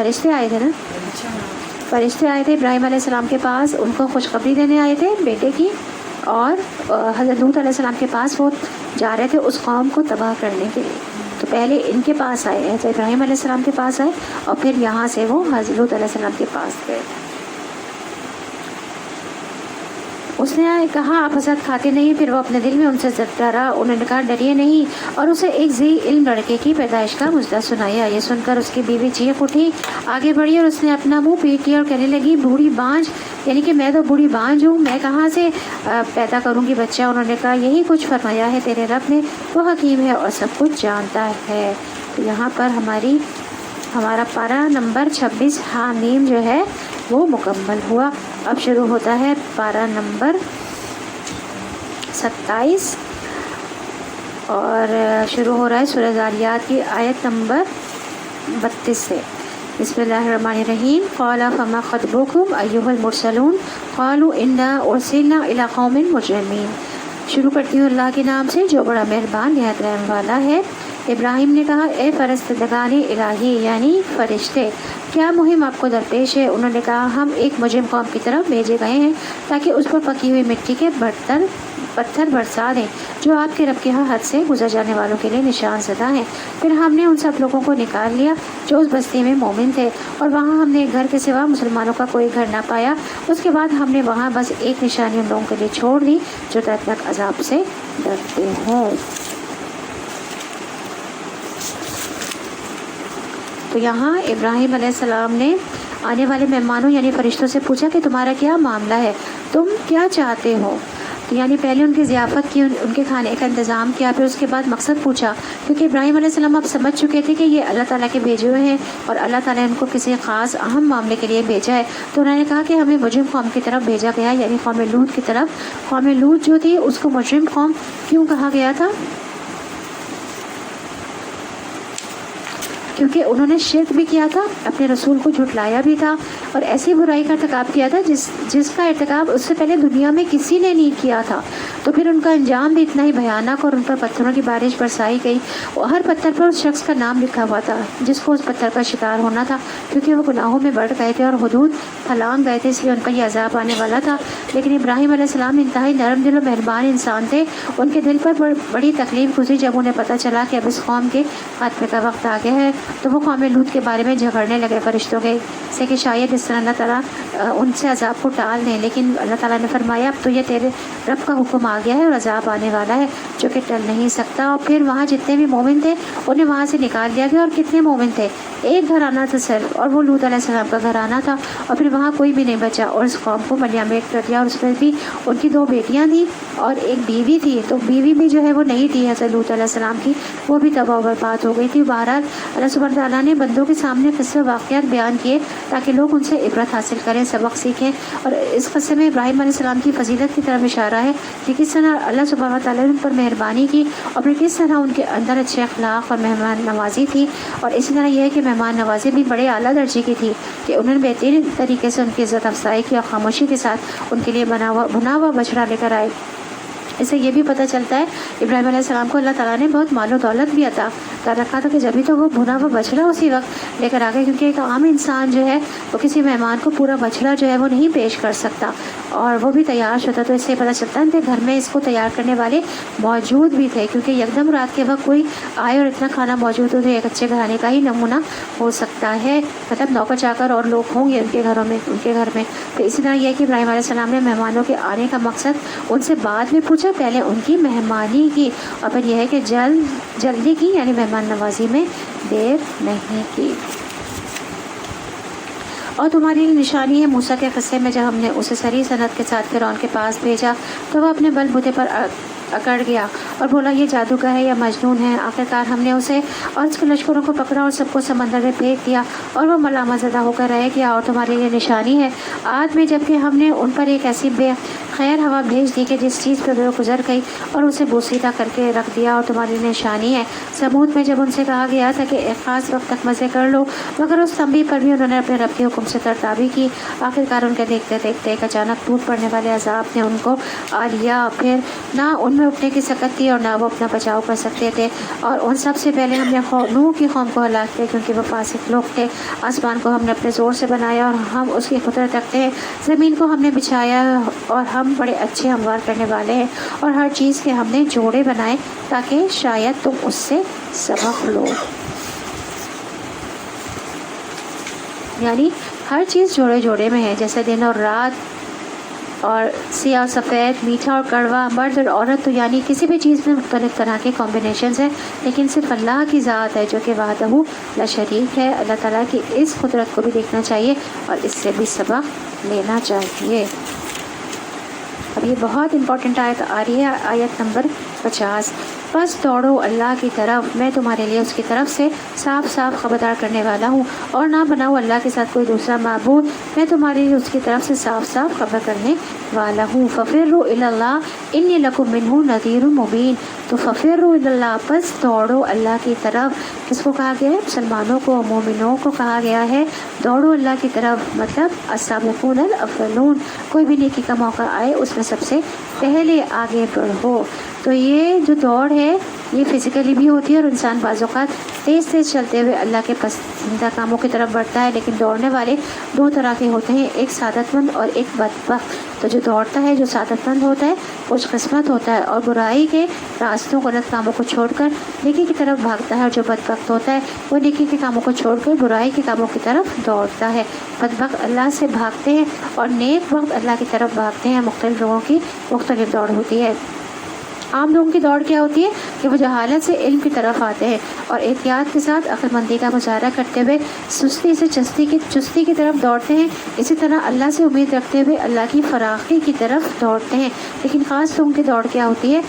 فرشتے آئے تھے نا، اچھا فرشتے آئے تھے ابراہیم علیہ السلام کے پاس، ان کو خوشخبری دینے آئے تھے بیٹے کی، اور حضرت لوط علیہ السلام کے پاس وہ جا رہے تھے اس قوم کو تباہ کرنے کے لیے. تو پہلے ان کے پاس آئے، حضرت ابراہیم علیہ السلام کے پاس آئے، اور پھر یہاں سے وہ حضرت لوط علیہ السلام کے پاس گئے. اس نے کہا آپ حضرت کھاتے نہیں؟ پھر وہ اپنے دل میں ان سے ڈرا. انہوں نے کہا ڈریے نہیں، اور اسے ایک ذی علم لڑکے کی پیدائش کا مژدہ سنایا. یہ سن کر اس کی بیوی چیخ اٹھی، آگے بڑھی اور اس نے اپنا منہ پیٹ لیا اور کہنے لگی بوڑھی بانجھ، یعنی کہ میں تو بوڑھی بانجھ ہوں، میں کہاں سے پیدا کروں گی بچہ؟ انہوں نے کہا یہی کچھ فرمایا ہے تیرے رب نے، وہ حکیم ہے اور سب کچھ جانتا ہے. تو یہاں پر ہمارا پارہ نمبر 26 حامیم جو ہے وہ مکمل ہوا. اب شروع ہوتا ہے پارہ نمبر 27، اور شروع ہو رہا ہے سورہ ذاریات کی آیت نمبر 32 سے. بسم اللہ الرحمن الرحیم. قال فما خطبکم ایھا المرسلون قالوا انا ارسلنا الی قوم مجرمین. شروع کرتی ہوں اللہ کے نام سے جو بڑا مہربان نہایت رحم والا ہے. ابراہیم نے کہا اے فرستگان الہی یعنی فرشتے، کیا مہم آپ کو درپیش ہے؟ انہوں نے کہا ہم ایک مجرم قوم کی طرف بھیجے گئے ہیں تاکہ اس پر پکی ہوئی مٹی کے پتھر برسا دیں جو آپ کے رب کے ہاں حد سے گزر جانے والوں کے لیے نشان زدہ ہیں. پھر ہم نے ان سب لوگوں کو نکال لیا جو اس بستی میں مومن تھے، اور وہاں ہم نے گھر کے سوا مسلمانوں کا کوئی گھر نہ پایا. اس کے بعد ہم نے وہاں بس ایک نشانی ان لوگوں کے لیے چھوڑ دی جو دردناک عذاب سے ڈرتے ہوں. تو یہاں ابراہیم علیہ السلام نے آنے والے مہمانوں یعنی فرشتوں سے پوچھا کہ تمہارا کیا معاملہ ہے، تم کیا چاہتے ہو؟ تو یعنی پہلے ان کی ضیافت کی، ان کے کھانے کا انتظام کیا، پھر اس کے بعد مقصد پوچھا، کیونکہ ابراہیم علیہ السلام اب سمجھ چکے تھے کہ یہ اللہ تعالیٰ کے بھیجے ہوئے ہیں اور اللہ تعالیٰ نے ان کو کسی خاص اہم معاملے کے لیے بھیجا ہے. تو انہوں نے کہا کہ ہمیں مجرم قوم کی طرف بھیجا گیا، یعنی قوم لوط کی طرف. قوم لوط جو تھی اس کو مجرم قوم کیوں کہا گیا تھا؟ کیونکہ انہوں نے شرک بھی کیا تھا، اپنے رسول کو جھٹلایا بھی تھا، اور ایسی برائی کا ارتکاب کیا تھا جس کا ارتکاب اس سے پہلے دنیا میں کسی نے نہیں کیا تھا. تو پھر ان کا انجام بھی اتنا ہی بھیانک، اور ان پر پتھروں کی بارش برسائی گئی. ہر پتھر پر اس شخص کا نام لکھا ہوا تھا جس کو اس پتھر کا شکار ہونا تھا، کیونکہ وہ گناہوں میں بڑھ گئے تھے اور حدود پھلانگ گئے تھے، اس لیے ان پر یہ عذاب آنے والا تھا. لیکن ابراہیم علیہ السلام انتہائی نرم دل و مہربان انسان تھے. ان کے دل پر بڑی تکلیف گزری جب انہیں پتہ چلا کہ اب اس قوم کے خاتمے کا وقت آ گیا ہے. تو وہ قوم لوط کے بارے میں جھگڑنے لگے فرشتوں کے سے کہ شاید اس طرح اللہ تعالیٰ ان سے عذاب کو ٹال دیں. لیکن اللہ تعالیٰ نے فرمایا اب تو یہ تیرے رب کا حکم آ گیا ہے اور عذاب آنے والا ہے جو کہ ٹل نہیں سکتا. اور پھر وہاں جتنے بھی مومن تھے انہیں وہاں سے نکال دیا گیا. اور کتنے مومن تھے؟ ایک گھرانہ تھا صرف، اور وہ لوط علیہ السلام کا گھرانہ تھا. اور پھر وہاں کوئی بھی نہیں بچا، اور اس قوم کو ملیامت کر دیا. اور اس میں بھی ان کی 2 بیٹیاں تھیں اور ایک بیوی تھی. تو بیوی بھی جو ہے وہ نہیں تھی حضرت لوط علیہ السلام کی، وہ بھی تباہ و برباد ہو گئی تھی. بہرحال اللہ سبحانہ تعالیٰ نے بندوں کے سامنے قصے واقعات بیان کیے تاکہ لوگ ان سے عبرت حاصل کریں، سبق سیکھیں. اور اس قصے میں ابراہیم علیہ السلام کی فضیلت کی طرف اشارہ ہے کہ کس طرح اللہ سبحانہ تعالیٰ نے ان پر مہربانی کی، اور پھر کس طرح ان کے اندر اچھے اخلاق اور مہمان نوازی تھی. اور اسی طرح یہ ہے کہ مہمان نوازی بھی بڑے اعلیٰ درجے کی تھی کہ انہوں نے بہترین طریقے سے ان کی عزت افزائی کی اور خاموشی کے ساتھ ان کے لیے بنا ہوا بچڑا لے کر آئے. اس سے یہ بھی پتہ چلتا ہے ابراہیم علیہ السلام کو اللہ تعالیٰ نے بہت مال و دولت بھی عطا کر رکھا تھا کہ جبھی تو وہ بھنا ہوا بچڑا اسی وقت لے کر آ گئے، کیونکہ ایک عام انسان جو ہے وہ کسی مہمان کو پورا بچڑا جو ہے وہ نہیں پیش کر سکتا، اور وہ بھی تیار ہوتا. تو اس سے پتہ چلتا ہے کہ گھر میں اس کو تیار کرنے والے موجود بھی تھے، کیونکہ یکدم رات کے وقت کوئی آئے اور اتنا کھانا موجود ہو تو ایک اچھے گھرانے کا ہی نمونہ ہو سکتا ہے، مطلب نوکر چاکر اور لوگ ہوں گے ان کے گھر میں. تو اسی طرح یہ کہ ابراہیم علیہ السلام نے مہمانوں کے آنے کا مقصد ان سے بعد میں پوچھا، پہلے ان کی مہمانی کی، اور پھر یہ ہے کہ جلدی کی یعنی مہمان نوازی میں دیر نہیں کی. اور تمہاری نشانی ہے موسیٰ کے قصے میں جب ہم نے اسے سری سند کے ساتھ فرعون کے پاس بھیجا تو وہ اپنے بل بوتے پر اکڑ گیا اور بولا یہ جادوگر ہے یا مجنون ہے. آخرکار ہم نے اسے اور اس کے لشکروں کو پکڑا اور سب کو سمندر میں پھینک دیا اور وہ ملامت زدہ ہو کر رہ گیا. اور تمہارے لیے نشانی ہے عاد میں جبکہ ہم نے ان پر ایک ایسی بے خیر ہوا بھیج دی کہ جس چیز پر وہ گزر گئی اور اسے بوسیدہ کر کے رکھ دیا اور تمہاری نشانی ہے۔ سمود میں جب ان سے کہا گیا تھا کہ ایک خاص وقت تک مزے کر لو، مگر اس تنبیہ پر بھی انہوں نے اپنے رب کے حکم سے ترتابی کی۔ آخرکار ان کے دیکھتے دیکھتے ایک اچانک ٹوٹ پڑنے والے عذاب نے ان کو آ لیا، پھر نہ ان میں اٹھنے کی سکت تھی اور نہ وہ اپنا بچاؤ کر سکتے تھے۔ اور ان سب سے پہلے ہم نے نوح کی قوم کو ہلاک کیا کیونکہ وہ فاسق لوگ تھے۔ آسمان کو ہم نے اپنے زور سے بنایا اور ہم اس کی قدرت رکھتے ہیں، زمین کو ہم نے بچھایا اور ہم بڑے اچھے ہموار کرنے والے ہیں، اور ہر چیز کے ہم نے جوڑے بنائے تاکہ شاید تم اس سے سبق لو۔ یعنی ہر چیز جوڑے جوڑے میں ہے، جیسے دن اور رات اور سیاہ سفید، میٹھا اور کڑوا، مرد اور عورت، تو یعنی کسی بھی چیز میں مختلف طرح کے کمبینیشنز ہیں، لیکن صرف اللہ کی ذات ہے جو کہ وحدہ لا شریک ہے۔ اللہ تعالیٰ کی اس قدرت کو بھی دیکھنا چاہیے اور اس سے بھی سبق لینا چاہیے۔ اب یہ بہت امپورٹنٹ آیت آ رہی ہے، آیت نمبر 50۔ بس دوڑو اللہ کی طرف، میں تمہارے لیے اس کی طرف سے صاف صاف خبردار کرنے والا ہوں، اور نہ بناؤ اللہ کے ساتھ کوئی دوسرا معبود، میں تمہارے لیے اس کی طرف سے صاف صاف خبر کرنے والا ہوں۔ ففروا الی اللہ انی لکم منہ نذیر مبین۔ تو ففروا الی اللہ، بس دوڑو اللہ کی طرف۔ کس کو کہا گیا ہے؟ مسلمانوں کو، مومنوں کو کہا گیا ہے دوڑو اللہ کی طرف، مطلب السابقون الاولون، کوئی بھی نیکی کا موقع آئے اس میں سب سے پہلے آگے بڑھو۔ تو یہ جو دوڑ ہے یہ فزیکلی بھی ہوتی ہے، اور انسان بعض اوقات تیز تیز چلتے ہوئے اللہ کے پسندیدہ کاموں کی طرف بڑھتا ہے، لیکن دوڑنے والے دو طرح کے ہوتے ہیں، ایک سعادت مند اور ایک بدبخت۔ تو جو دوڑتا ہے، جو سعادت مند ہوتا ہے، خوش قسمت ہوتا ہے اور برائی کے راستوں غلط کاموں کو چھوڑ کر نیکی کی طرف بھاگتا ہے، اور جو بدبخت ہوتا ہے وہ نیکی کے کاموں کو چھوڑ کر برائی کے کاموں کی طرف دوڑتا ہے۔ بدبخت اللہ سے بھاگتے ہیں اور نیک وقت اللہ کی طرف بھاگتے ہیں۔ مختلف لوگوں کی مختلف دوڑ ہوتی ہے۔ عام لوگوں کی دوڑ کیا ہوتی ہے کہ وہ جہالت سے علم کی طرف آتے ہیں اور احتیاط کے ساتھ عقل مندی کا مظاہرہ کرتے ہوئے سستی سے چستی کی طرف دوڑتے ہیں، اسی طرح اللہ سے امید رکھتے ہوئے اللہ کی فراخی کی طرف دوڑتے ہیں۔ لیکن خاص لوگوں کی دوڑ کیا ہوتی ہے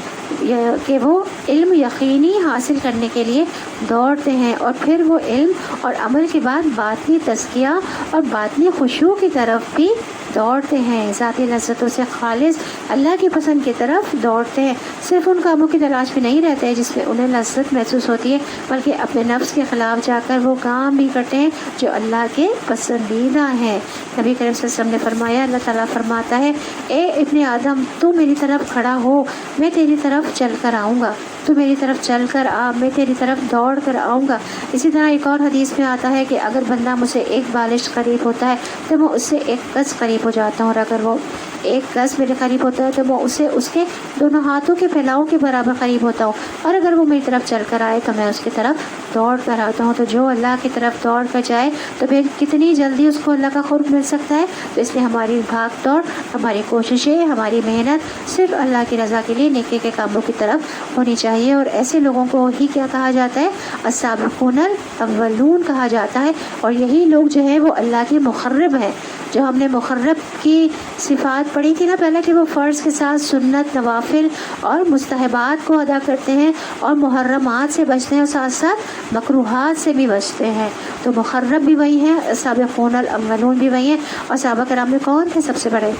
کہ وہ علم یقینی حاصل کرنے کے لیے دوڑتے ہیں، اور پھر وہ علم اور عمل کے بعد باطنی تزکیہ اور باطنی خشوع کی طرف بھی دوڑتے ہیں، ذاتی لذتوں سے خالص اللہ کی پسند کی طرف دوڑتے ہیں۔ صرف ان کاموں کی تلاش میں نہیں رہتے جس میں انہیں لذت محسوس ہوتی ہے، بلکہ اپنے نفس کے خلاف جا کر وہ کام بھی کرتے ہیں جو اللہ کے پسندیدہ ہیں۔ نبی کریم صلی اللہ علیہ وسلم نے فرمایا، اللہ تعالیٰ فرماتا ہے، اے ابن آدم، تو میری طرف کھڑا ہو، میں تیری طرف چل کر آؤں گا، تو میری طرف چل کر آ، میں تیری طرف دوڑ کر آؤں گا۔ اسی طرح ایک اور حدیث میں آتا ہے کہ اگر بندہ مجھ سے ایک بالش قریب ہوتا ہے تو میں اس سے ایک گز قریب ہو جاتا ہوں، اور اگر وہ ایک گز میرے قریب ہوتا ہے تو میں اسے اس کے دونوں ہاتھوں کے پھیلاؤں کے برابر قریب ہوتا ہوں، اور اگر وہ میری طرف چل کر آئے تو میں اس کی طرف دوڑ کر آتا ہوں۔ تو جو اللہ کی طرف دوڑ کر جائے تو پھر کتنی جلدی اس کو اللہ کا قرب مل سکتا ہے۔ تو اس لیے ہماری بھاگ دوڑ، ہماری کوششیں، ہماری محنت صرف اللہ کی رضا کے لیے نیکی کے کاموں کی طرف ہونی چاہیے، اور ایسے لوگوں کو ہی کیا کہا جاتا ہے؟ السابقون الاولون کہا جاتا ہے، اور یہی لوگ جو ہے وہ اللہ کے مقرب ہیں۔ جو ہم نے مقرب کی صفات پڑھی تھی نا پہلے، کہ وہ فرض کے ساتھ سنت، نوافل اور مستحبات کو ادا کرتے ہیں اور محرمات سے بچتے ہیں اور ساتھ ساتھ مکروہات سے بھی بچتے ہیں، تو مقرب بھی وہی ہیں، سابقون الاولون بھی وہی ہیں۔ اور صحابہ کرام میں کون تھے سب سے بڑے؟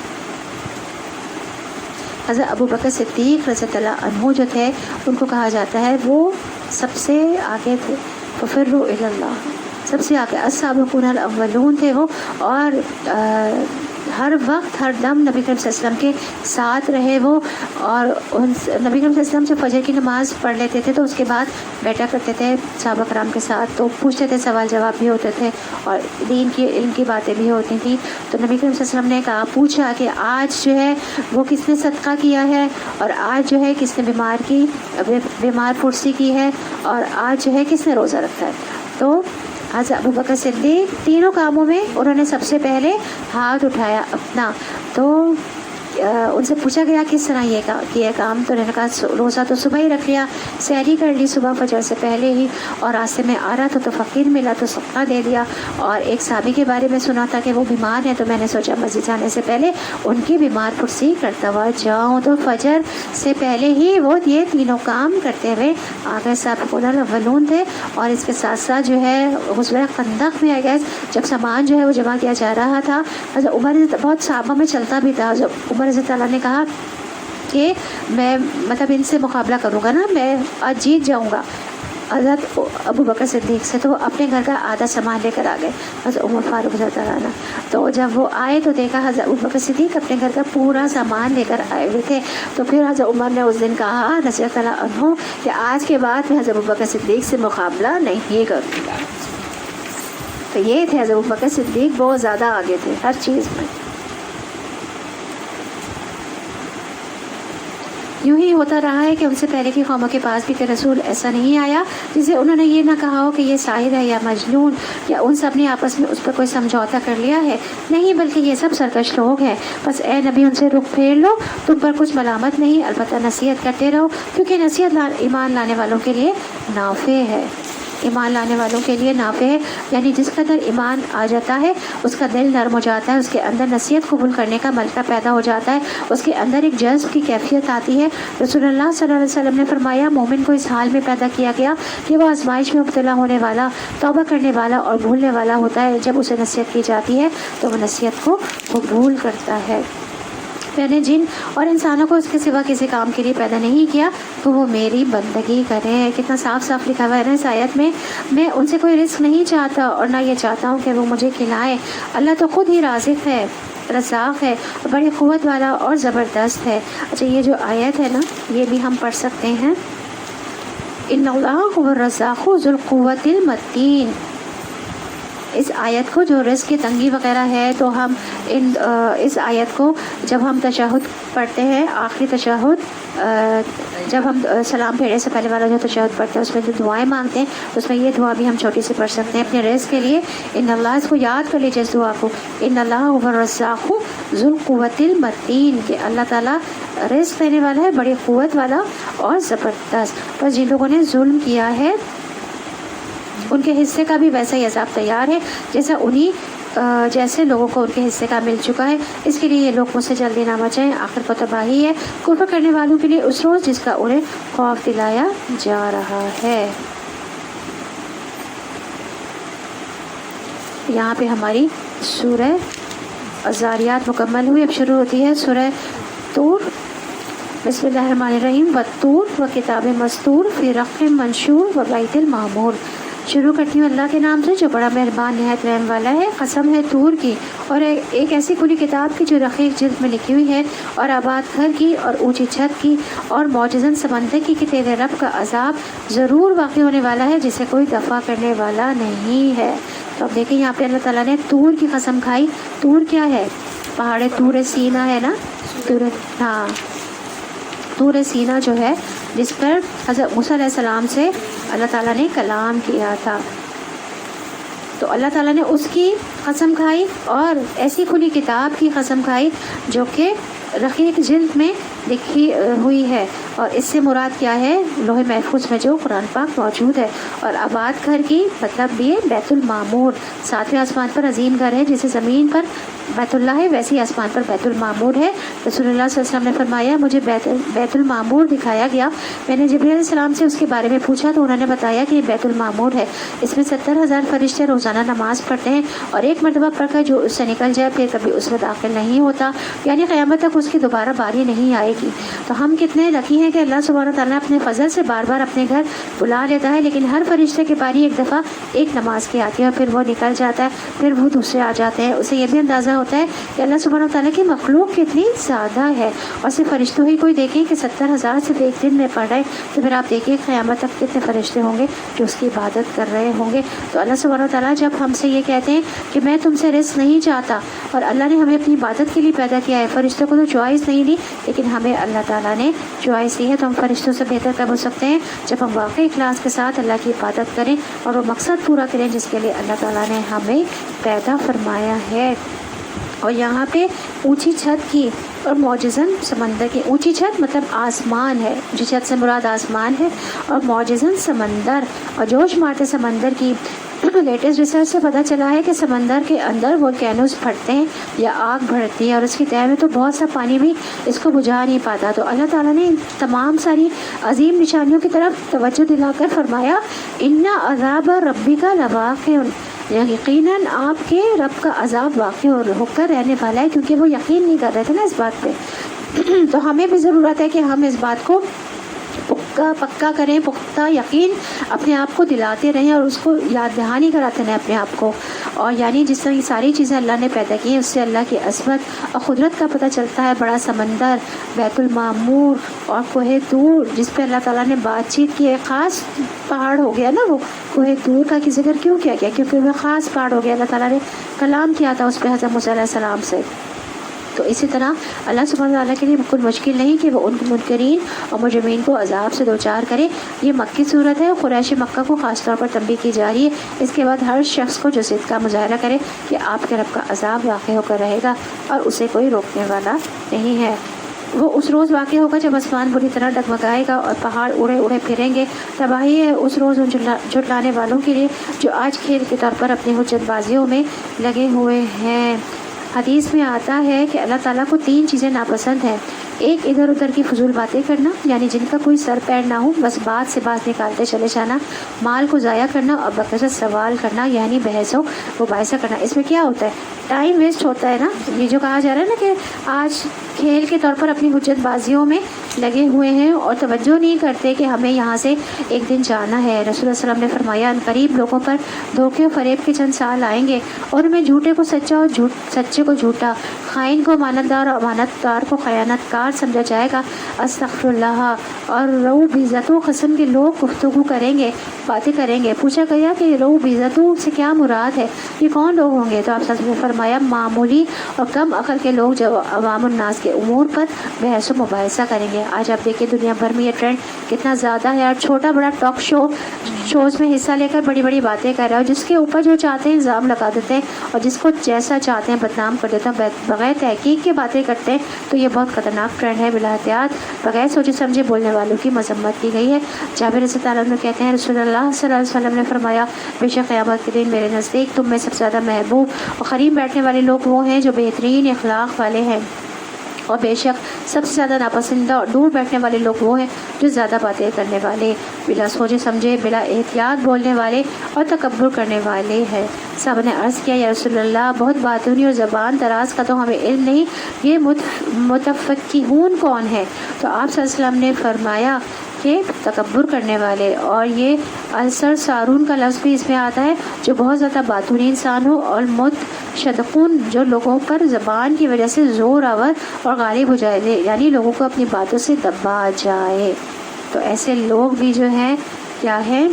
حضرت ابو بکر صدیق رضی اللہ عنہ جو تھے، ان کو کہا جاتا ہے وہ سب سے آگے تھے، ففروا الی اللہ، سب سے آگے السابقون الاولون تھے وہ، اور ہر وقت ہر دم نبی کریم صلی اللہ علیہ وسلم کے ساتھ رہے وہ، اور نبی کریم صلی اللہ علیہ وسلم سے فجر کی نماز پڑھ لیتے تھے تو اس کے بعد بیٹھا کرتے تھے صحابہ کرام کے ساتھ، تو پوچھتے تھے، سوال جواب بھی ہوتے تھے اور دین کی علم کی باتیں بھی ہوتی تھیں۔ تو نبی کریم صلی اللہ علیہ وسلم نے کہا، پوچھا کہ آج جو ہے وہ کس نے صدقہ کیا ہے، اور آج جو ہے کس نے بیمار پرسی کی ہے، اور آج جو ہے کس نے روزہ رکھا ہے۔ تو حضرت ابو بکر صدیق تینوں کاموں میں انہوں نے سب سے پہلے ہاتھ اٹھایا اپنا۔ تو ان سے پوچھا گیا کس طرح یہ کیا کام، تو انہوں نے کہا روزہ تو صبح ہی رکھ لیا، سحری کر لی صبح فجر سے پہلے ہی، اور راستے میں آ رہا تھا تو فقیر ملا تو صدقہ دے دیا، اور ایک صحابی کے بارے میں سنا تھا کہ وہ بیمار ہیں تو میں نے سوچا مسجد جانے سے پہلے ان کی بیمار پرسی کرتا ہوا جاؤں، تو فجر سے پہلے ہی وہ یہ تینوں کام کرتے ہوئے آگے سابقون الاولون تھے۔ اور اس کے ساتھ ساتھ جو ہے غزوہ خندق میں جب سامان جو ہے وہ جمع کیا جا رہا تھا، حضرت عمر بہت صحابہ میں چلتا بھی تھا، جب عمر عمر رضی اللہ عنہ نے کہا کہ میں مطلب ان سے مقابلہ کروں گا نا، میں آج جیت جاؤں گا حضرت ابو بکر صدیق سے، تو وہ اپنے گھر کا آدھا سامان لے کر آ گئے حضرت عمر فاروق رضی اللہ عنہ۔ تو جب وہ آئے تو دیکھا حضرت ابو بکر صدیق اپنے گھر کا پورا سامان لے کر آئے ہوئے تھے۔ تو پھر حضرت عمر نے اس دن کہا رضی اللہ عنہ کہ آج کے بعد میں حضرت ابو بکر صدیق سے مقابلہ نہیں کروں گا۔ تو یہ تھے حضرت ابو بکر صدیق، بہت زیادہ آگے تھے ہر چیز میں۔ یوں ہی ہوتا رہا ہے کہ ان سے پہلے کی قوموں کے پاس بھی کہ رسول ایسا نہیں آیا جسے انہوں نے یہ نہ کہا ہو کہ یہ ساحر ہے یا مجنون، یا ان سب نے آپس میں اس پر کوئی سمجھوتا کر لیا ہے، نہیں بلکہ یہ سب سرکش لوگ ہیں۔ بس اے نبی ان سے رخ پھیر لو، تم پر کچھ ملامت نہیں، البتہ نصیحت کرتے رہو، کیونکہ نصیحت ایمان لانے والوں کے لیے نافع ہے۔ ایمان لانے والوں کے لیے نافع ہے، یعنی جس قدر ایمان آ جاتا ہے اس کا دل نرم ہو جاتا ہے، اس کے اندر نصیحت قبول کرنے کا ملکہ پیدا ہو جاتا ہے، اس کے اندر ایک جذب کی کیفیت آتی ہے۔ رسول اللہ صلی اللہ علیہ وسلم نے فرمایا مومن کو اس حال میں پیدا کیا گیا کہ وہ آزمائش میں مبتلا ہونے والا، توبہ کرنے والا اور بھولنے والا ہوتا ہے۔ جب اسے نصیحت کی جاتی ہے تو وہ نصیحت کو قبول کرتا ہے۔ میں نے جن اور انسانوں کو اس کے سوا کسی کام کے لیے پیدا نہیں کیا تو وہ میری بندگی کریں۔ کتنا صاف صاف لکھا ہوا ہے نا اس آیت میں، میں ان سے کوئی رزق نہیں چاہتا اور نہ یہ چاہتا ہوں کہ وہ مجھے کھلائیں، اللہ تو خود ہی رازق ہے، رزاق ہے، بڑی قوت والا اور زبردست ہے۔ اچھا یہ جو آیت ہے نا یہ بھی ہم پڑھ سکتے ہیں، ان اللہ هو الرزاق ذو القوۃ المتین۔ اس آیت کو جو رزق کی تنگی وغیرہ ہے تو ہم اس آیت کو جب ہم تشہد پڑھتے ہیں، آخری تشہد جب ہم سلام پھیرنے سے پہلے والا جو تشہد پڑھتے ہیں اس میں جو دعائیں مانگتے ہیں اس میں یہ دعا بھی ہم چھوٹی سی پڑھ سکتے ہیں اپنے رزق کے لیے۔ ان اللہ، اس کو یاد کر لیجیے اس دعا کو، ان اللہ هو الرزاق ذو القوۃ المتین، کہ اللہ تعالیٰ رزق دینے والا ہے، بڑی قوت والا اور زبردست۔ بس جن لوگوں نے ظلم کیا ہے ان کے حصے کا بھی ویسا ہی عذاب تیار ہے جیسے لوگوں کو ان کے حصے کا مل چکا ہے۔ اس کے لیے یہ لوگ مجھ سے جلدی نہ بچیں، آخر کو تباہی ہے کفر کرنے والوں کے لیے اس روز جس کا انہیں خوف دلایا جا رہا ہے۔ یہاں پہ ہماری سورہ الذاریات مکمل ہوئی۔ اب شروع ہوتی ہے سورہ طور۔ بسم اللہ الرحمن الرحیم، والطور وکتاب مستور فی رق منشور وبیت المعمور۔ شروع کرتی ہوں اللہ کے نام سے جو بڑا مہربان نہایت رحم والا ہے۔ قسم ہے طور کی اور ایک ایسی کھلی کتاب کی جو رقیق جلد میں لکھی ہوئی ہے، اور آباد گھر کی اور اونچی چھت کی اور معجزن سمندر کی کہ تیرے رب کا عذاب ضرور واقع ہونے والا ہے جسے کوئی دفع کرنے والا نہیں ہے۔ تو اب دیکھیں یہاں پہ اللہ تعالیٰ نے طور کی قسم کھائی۔ طور کیا ہے؟ پہاڑ طور سینا ہے نا، ہاں طور سینا جو ہے جس پر حضرت موسیٰ علیہ السلام سے اللہ تعالیٰ نے کلام کیا تھا، تو اللہ تعالیٰ نے اس کی قسم کھائی اور ایسی کھلی کتاب کی قسم کھائی جو کہ رقیق جلد میں لکھی ہوئی ہے، اور اس سے مراد کیا ہے؟ لوح محفوظ میں جو قرآن پاک موجود ہے۔ اور آباد گھر کی مطلب بھی بیت المعمور، ساتویں آسمان پر عظیم گھر ہے، جسے زمین پر بیت اللہ ہے ویسے آسمان پر بیت المعمور ہے۔ رسول اللہ صلی اللہ علیہ وسلم نے فرمایا مجھے بیت المعمور دکھایا گیا، میں نے جبرائیل علیہ السلام سے اس کے بارے میں پوچھا تو انہوں نے بتایا کہ یہ بیت المعمور ہے، اس میں 70,000 فرشتے روزانہ نماز پڑھتے ہیں، اور ایک مرتبہ پڑھ کر جو اس سے نکل جائے پھر کبھی اس میں داخل نہیں ہوتا، یعنی قیامت تک اس کی دوبارہ باری نہیں آئے گی۔ تو ہم کتنے لکی ہیں کہ اللہ سبحانہ تعالیٰ اپنے فضل سے بار بار اپنے گھر بلا لیتا ہے، لیکن ہر فرشتے کی باری ایک دفعہ ایک نماز کی آتی ہے اور پھر وہ نکل جاتا ہے، پھر وہ دوسرے آ جاتے ہیں۔ اسے یہ بھی اندازہ ہوتا ہے کہ اللہ سبحانہ تعالیٰ کی مخلوق کتنی زیادہ ہے، اور صرف فرشتوں ہی کوئی دیکھیں کہ 70,000 صرف ایک دن میں پڑھ رہے، تو پھر آپ دیکھیے قیامت تک کتنے فرشتے ہوں گے جو اس کی عبادت کر رہے ہوں گے۔ تو اللہ سبحانہ تعالیٰ جب ہم سے یہ کہتے ہیں کہ میں تم سے رزق نہیں چاہتا، اور اللہ نے ہمیں اپنی عبادت کے لیے پیدا کیا ہے، فرشتوں کو تو چوائس نہیں دی لیکن ہمیں اللہ تعالیٰ نے چوائس دی ہے، تو ہم فرشتوں سے بہتر کب ہو سکتے ہیں جب ہم واقعی اخلاص کے ساتھ اللہ کی عبادت کریں اور وہ مقصد پورا کریں جس کے لیے اللہ تعالیٰ نے ہمیں پیدا فرمایا ہے۔ اور یہاں پہ اونچی چھت کی اور معجزن سمندر کی، اونچی چھت مطلب آسمان ہے، اونچی چھت سے مراد آسمان ہے، اور معجزن سمندر اور جوش مارتے سمندر کی۔ لیٹسٹ ریسرچ سے پتہ چلا ہے کہ سمندر کے اندر وولکینوز پھٹتے ہیں یا آگ بھڑکتی ہے، اور اس کی تہہ میں تو بہت سا پانی بھی اس کو بجھا نہیں پاتا۔ تو اللہ تعالیٰ نے تمام ساری عظیم نشانیوں کی طرف توجہ دلا کر فرمایا ان عذاب ربک لواقع، یقیناً آپ کے رب کا عذاب واقع ہو کر رہنے والا ہے، کیونکہ وہ یقین نہیں کر رہے تھے نا اس بات پہ. تو ہمیں بھی ضرورت ہے کہ ہم اس بات کو پکا کریں، پختہ یقین اپنے آپ کو دلاتے رہیں اور اس کو یاد دہانی کراتے رہیں اپنے آپ کو. اور یعنی جس طرح یہ ساری چیزیں اللہ نے پیدا کی ہیں اس سے اللہ کی عظمت اور قدرت کا پتہ چلتا ہے. بڑا سمندر، بیت المعمور اور کوہ طور جس پہ اللہ تعالیٰ نے بات چیت کی، ایک خاص پہاڑ ہو گیا نا وہ کوہ طور کا کہ ذکر کیوں کیا گیا؟ کیونکہ وہ خاص پہاڑ ہو گیا، اللہ تعالیٰ نے کلام کیا تھا اس پہ حضرت موسیٰ علیہ السلام سے. تو اسی طرح اللہ سبحانہ وتعالیٰ کے لیے بالکل مشکل نہیں کہ وہ ان منکرین اور مجرمین کو عذاب سے دوچار کرے. یہ مکی صورت ہے، قریش مکہ کو خاص طور پر تنبیہ کی جا رہی ہے. اس کے بعد ہر شخص کو جو ضد کا مظاہرہ کرے کہ آپ کے رب کا عذاب واقع ہو کر رہے گا اور اسے کوئی روکنے والا نہیں ہے. وہ اس روز واقع ہوگا جب آسمان بری طرح ڈگمگائے گا اور پہاڑ اڑے اڑے پھریں گے. تباہی ہے اس روز ان جھٹلانے والوں کے لیے جو آج کھیل کے طور پر اپنی حجت بازیوں میں لگے ہوئے ہیں. حدیث میں آتا ہے کہ اللہ تعالیٰ کو 3 چیزیں ناپسند ہیں. ایک، ادھر ادھر کی فضول باتیں کرنا، یعنی جن کا کوئی سر پیر نہ ہو، بس بات سے بات نکالتے چلے جانا. مال کو ضائع کرنا اور بکثرت سوال کرنا، یعنی بحث و مباحثہ کرنا. اس میں کیا ہوتا ہے؟ ٹائم ویسٹ ہوتا ہے نا. یہ جو کہا جا رہا ہے نا کہ آج کھیل کے طور پر اپنی حجت بازیوں میں لگے ہوئے ہیں اور توجہ نہیں کرتے کہ ہمیں یہاں سے ایک دن جانا ہے. رسول اللہ صلی اللہ علیہ وسلم نے فرمایا ان قریب لوگوں پر دھوکے و فریب کے چند سال آئیں گے اور ان میں جھوٹے کو سچا اور سچے کو جھوٹا، خائن کو امانت دار اور امانت دار کو خیانت کار سمجھا جائے گا. استغفر اللہ. اور رو بیزت و قسم کے لوگ گفتگو کریں گے، باتیں کریں گے. پوچھا گیا کہ رو بیزتوں سے کیا مراد ہے، یہ کون لوگ ہوں گے؟ تو آپ نے فرمایا معمولی اور کم عقل کے لوگ جو عوام الناس کے امور پر بحث و مباحثہ کریں گے. آج آپ دیکھیں دنیا بھر میں یہ ٹرینڈ کتنا زیادہ ہے. اور چھوٹا بڑا ٹاک شوز میں حصہ لے کر بڑی بڑی باتیں کر رہا ہے، جس کے اوپر جو چاہتے ہیں الزام لگا دیتے ہیں اور جس کو جیسا چاہتے ہیں بدنام کر دیتے ہیں، بغیر تحقیق کے باتیں کرتے ہیں. تو یہ بہت خطرناک ٹرینڈ ہے. بلا احتیاط بغیر سوچے سمجھے بولنے والوں کی مذمت کی گئی ہے. جابر رضی اللہ عنہ کہتے ہیں رسول اللہ صلی اللہ علیہ وسلم نے فرمایا بے شک قیامت کے دن میرے نزدیک تم میں سب سے زیادہ محبوب اور قریب بیٹھنے والے لوگ وہ ہیں جو بہترین اخلاق والے ہیں، اور بے شک سب سے زیادہ ناپسندہ اور دور بیٹھنے والے لوگ وہ ہیں جو زیادہ باتیں کرنے والے، بلا سوچے سمجھے بلا احتیاط بولنے والے اور تکبر کرنے والے ہیں. سب نے عرض کیا یا رسول اللہ بہت باتونی اور زبان دراز کا تو ہمیں علم نہیں، یہ متفقہون کون ہے؟ تو آپ صلی اللہ علیہ وسلم نے فرمایا کہ تکبر کرنے والے. اور یہ السر سارون کا لفظ بھی اس میں آتا ہے جو بہت زیادہ باتونی انسان ہو، اور متشدقون جو لوگوں پر زبان کی وجہ سے زور آور اور غالب ہو جائے، یعنی لوگوں کو اپنی باتوں سے دبا جائے. تو ایسے لوگ بھی جو ہیں کیا ہیں؟